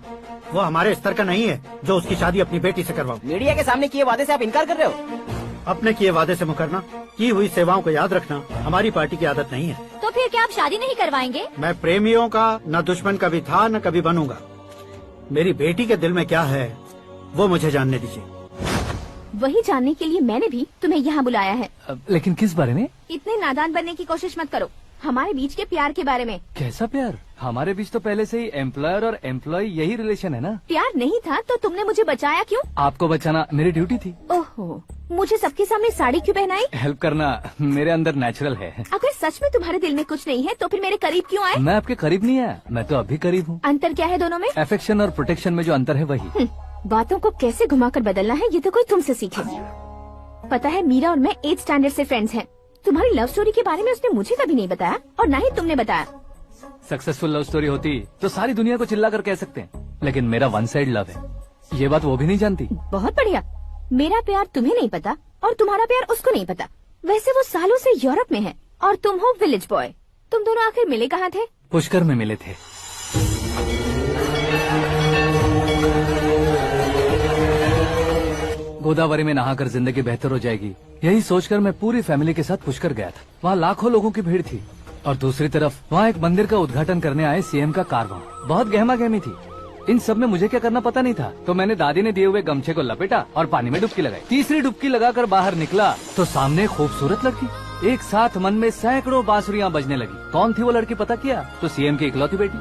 वो हमारे स्तर का नहीं है जो उसकी शादी अपनी बेटी से करवाऊं। मीडिया के सामने किए वादे से आप इनकार कर रहे हो? अपने किए वादे से मुकरना, की हुई सेवाओं को याद रखना हमारी पार्टी की आदत नहीं है। तो फिर क्या आप शादी नहीं करवाएंगे? मैं प्रेमियों का न दुश्मन कभी था न कभी बनूंगा। मेरी बेटी के दिल में क्या है वो मुझे जानने दीजिए। वही जानने के लिए मैंने भी तुम्हें यहाँ बुलाया है। लेकिन किस बारे में? इतने नादान बनने की कोशिश मत करो। हमारे बीच के प्यार के बारे में। कैसा प्यार? हमारे बीच तो पहले से ही एम्प्लॉयर और एम्प्लॉय यही रिलेशन है ना। प्यार नहीं था तो तुमने मुझे बचाया क्यों? आपको बचाना मेरी ड्यूटी थी। ओहो, मुझे सबके सामने साड़ी क्यों पहनाई? हेल्प करना मेरे अंदर नेचुरल है। अगर सच में तुम्हारे दिल में कुछ नहीं है तो फिर मेरे करीब क्यों आए? मैं आपके करीब नहीं आया, मैं तो अभी करीब हूँ। अंतर क्या है दोनों में? अफेक्शन और प्रोटेक्शन में जो अंतर है वही। बातों को कैसे घुमाकर बदलना है ये तो कोई तुमसे सीखे। पता है, मीरा और मैं 8th स्टैंडर्ड से फ्रेंड्स हैं। तुम्हारी लव स्टोरी के बारे में उसने मुझे कभी नहीं बताया और न ही तुमने बताया। सक्सेसफुल लव स्टोरी होती तो सारी दुनिया को चिल्ला कर कह सकते हैं, लेकिन मेरा वन साइड लव है, ये बात वो भी नहीं जानती। बहुत बढ़िया। मेरा प्यार तुम्हें नहीं पता और तुम्हारा प्यार उसको नहीं पता। वैसे वो सालों से यूरोप में है और तुम हो विलेज बॉय। तुम दोनों आखिर मिले कहाँ थे? पुष्कर में मिले थे। गोदावरी में नहाकर जिंदगी बेहतर हो जाएगी, यही सोचकर मैं पूरी फैमिली के साथ पुष्कर गया था। वहाँ लाखों लोगों की भीड़ थी और दूसरी तरफ वहाँ एक मंदिर का उद्घाटन करने आए सीएम का कारवां। बहुत गहमा गहमी थी। इन सब में मुझे क्या करना पता नहीं था, तो मैंने दादी ने दिए हुए गमछे को लपेटा और पानी में डुबकी लगाई। तीसरी डुबकी लगाकर बाहर निकला तो सामने खूबसूरत लड़की। एक साथ मन में सैकड़ों बांसुरियां बजने लगी। कौन थी वो लड़की पता किया? तो सीएम की इकलौती बेटी।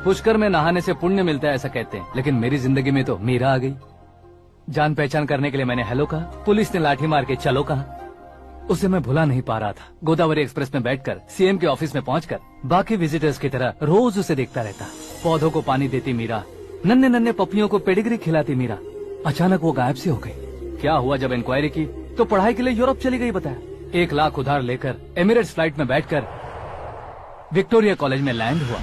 पुष्कर में नहाने से पुण्य मिलता है ऐसा कहते हैं, लेकिन मेरी जिंदगी में तो मीरा आ गई। जान पहचान करने के लिए मैंने हेलो कहा, पुलिस ने लाठी मार के चलो कहा। उसे मैं भुला नहीं पा रहा था। गोदावरी एक्सप्रेस में बैठकर सीएम के ऑफिस में पहुंचकर बाकी विजिटर्स की तरह रोज उसे देखता रहता। पौधों को पानी देती मीरा, नन्हे नन्हे पपियों को पेडिग्री खिलाती मीरा। अचानक वो गायब सी हो गई। क्या हुआ? जब इंक्वायरी की तो पढ़ाई के लिए यूरोप चली गई बताया। 1 लाख उधार लेकर एमिरेट्स फ्लाइट में बैठकर विक्टोरिया कॉलेज में लैंड हुआ।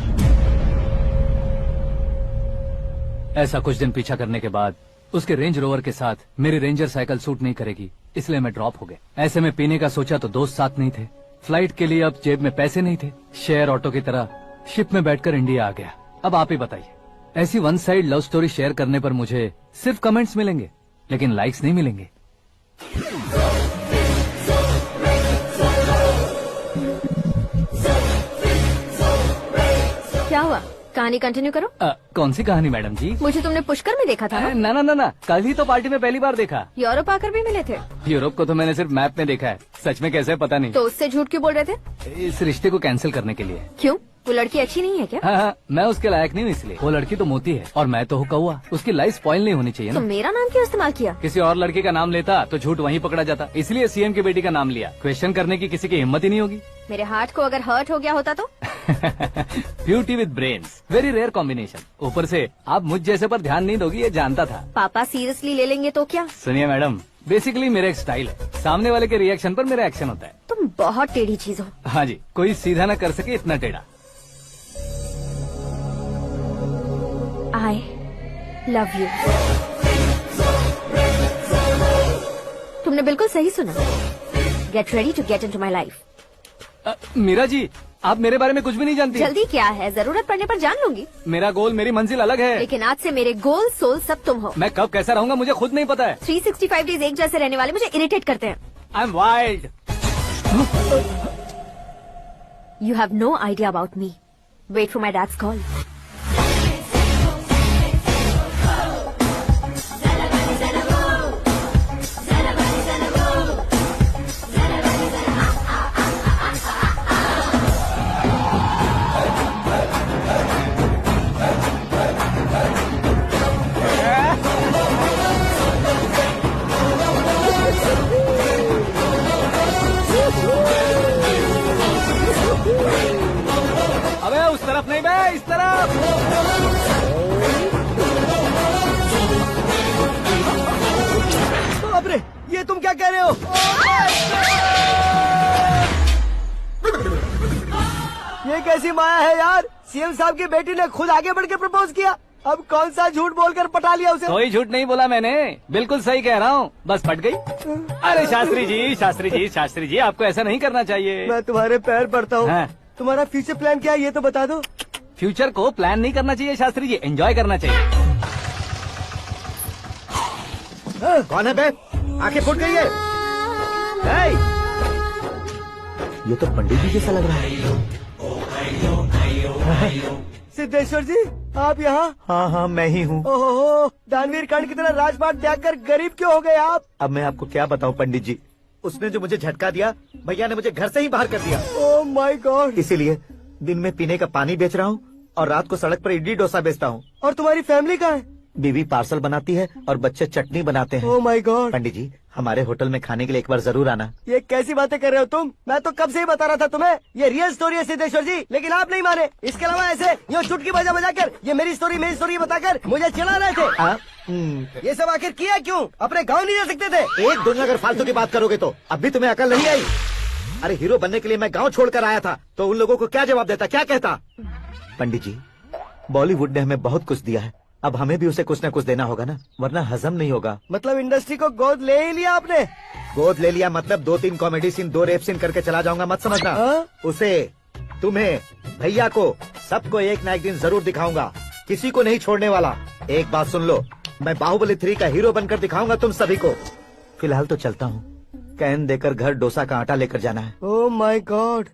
ऐसा कुछ दिन पीछा करने के बाद उसके रेंज रोवर के साथ मेरी रेंजर साइकिल सूट नहीं करेगी, इसलिए मैं ड्रॉप हो गया। ऐसे में पीने का सोचा तो दोस्त साथ नहीं थे। फ्लाइट के लिए अब जेब में पैसे नहीं थे। शेयर ऑटो की तरह शिप में बैठकर इंडिया आ गया। अब आप ही बताइए, ऐसी one side love story share करने पर मुझे सिर्फ कमेंट्स मिलेंगे, लेकिन लाइक्स नहीं मिलेंगे। क्या हुआ? कहानी कंटिन्यू करो। कौन सी कहानी मैडम जी? मुझे तुमने पुष्कर में देखा था ना? ना, कल ही तो पार्टी में पहली बार देखा। यूरोप आकर भी मिले थे? यूरोप को तो मैंने सिर्फ मैप में देखा है, सच में कैसे पता नहीं। तो उससे झूठ क्यों बोल रहे थे? इस रिश्ते को कैंसिल करने के लिए। क्यों? वो लड़की अच्छी नहीं है क्या? हाँ, मैं उसके लायक नहीं हूँ इसलिए। वो लड़की तो मोती है और मैं तो हूँ कौवा। उसकी लाइफ स्पॉइल नहीं होनी चाहिए ना। तो मेरा नाम क्यों इस्तेमाल किया? किसी और लड़की का नाम लेता तो झूठ वहीं पकड़ा जाता, इसलिए सीएम की बेटी का नाम लिया। क्वेश्चन करने की किसी की हिम्मत ही नहीं होगी। मेरे हार्ट को अगर हर्ट हो गया होता तो? Beauty with brains, very rare combination. ऊपर से आप मुझ जैसे पर ध्यान नहीं दोगी ये जानता था। पापा सीरियसली ले लेंगे तो क्या? सुनिए मैडम, बेसिकली मेरा एक स्टाइल है, सामने वाले के रिएक्शन पर मेरा एक्शन होता है। तुम बहुत टेढ़ी चीज हो। हाँ जी, कोई सीधा न कर सके इतना टेढ़ा। I love you। तुमने बिल्कुल सही सुना। Get ready to get into my life। Meera ji, आप मेरे बारे में कुछ भी नहीं जानती। जल्दी क्या है, जरूरत पड़ने पर जान लूंगी। मेरा गोल, मेरी मंजिल अलग है। लेकिन आज से मेरे गोल सोल सब तुम हो। मैं कब कैसा रहूंगा मुझे खुद नहीं पता है। 365 डेज एक जैसे रहने वाले मुझे इरिटेट करते हैं। I am wild. You have no idea about me। Wait for my dad's call। अबे उस तरफ नहीं बे, इस तरफ। बाप रे, ये तुम क्या कह रहे हो? कैसी माया है यार, सीएम साहब की बेटी ने खुद आगे बढ़ के प्रपोज किया। अब कौन सा झूठ बोलकर पटा लिया उसे? कोई झूठ नहीं बोला मैंने, बिल्कुल सही कह रहा हूँ, बस फट गई। अरे शास्त्री जी, शास्त्री जी, शास्त्री जी, आपको ऐसा नहीं करना चाहिए। मैं तुम्हारे पैर पड़ता हूँ। हाँ। तुम्हारा फ्यूचर प्लान क्या है ये तो बता दो। फ्यूचर को प्लान नहीं करना चाहिए शास्त्री जी, एंजॉय करना चाहिए। कौन है बे? आंखें फूट गई है। ये तो पंडित जी जैसा लग रहा है। सिद्धेश्वर जी आप यहाँ? हाँ मैं ही हूँ। ओहो, दानवीर कर्ण की तरह राजपाट त्याग कर गरीब क्यों हो गए आप? अब मैं आपको क्या बताऊँ पंडित जी, उसने जो मुझे झटका दिया, भैया ने मुझे घर से ही बाहर कर दिया। Oh my God. इसीलिए दिन में पीने का पानी बेच रहा हूँ और रात को सड़क पर इडली डोसा बेचता हूँ। और तुम्हारी फैमिली कहाँ है? बीवी पार्सल बनाती है और बच्चे चटनी बनाते हैं। Oh my God. पंडित जी हमारे होटल में खाने के लिए एक बार जरूर आना। ये कैसी बातें कर रहे हो तुम? मैं तो कब से ही बता रहा था तुम्हें, ये रियल स्टोरी है सिद्धेश्वर जी, लेकिन आप नहीं माने। इसके अलावा ऐसे ये चुटकी बजा बजा कर ये मेरी स्टोरी बताकर मुझे चिढ़ा रहे थे। ये सब आखिर किया क्यों? अपने गाँव नहीं जा सकते थे? एक दुनिया अगर फालतू की बात करोगे तो अब भी तुम्हें अकल नहीं आई? अरे हीरो बनने के लिए मैं गाँव छोड़कर आया था तो उन लोगों को क्या जवाब देता, क्या कहता? पंडित जी बॉलीवुड ने हमें बहुत कुछ दिया है, अब हमें भी उसे कुछ न कुछ देना होगा ना, वरना हजम नहीं होगा। मतलब इंडस्ट्री को गोद ले ही लिया आपने? गोद ले लिया मतलब 2-3 कॉमेडी सीन 2 रेप सीन करके चला जाऊंगा मत समझना। उसे, तुम्हें, भैया को, सबको एक ना एक दिन जरूर दिखाऊंगा, किसी को नहीं छोड़ने वाला। एक बात सुन लो, मैं बाहुबली 3 का हीरो बनकर दिखाऊंगा तुम सभी को। फिलहाल तो चलता हूँ, कैन देकर घर डोसा का आटा लेकर जाना है। Oh my God.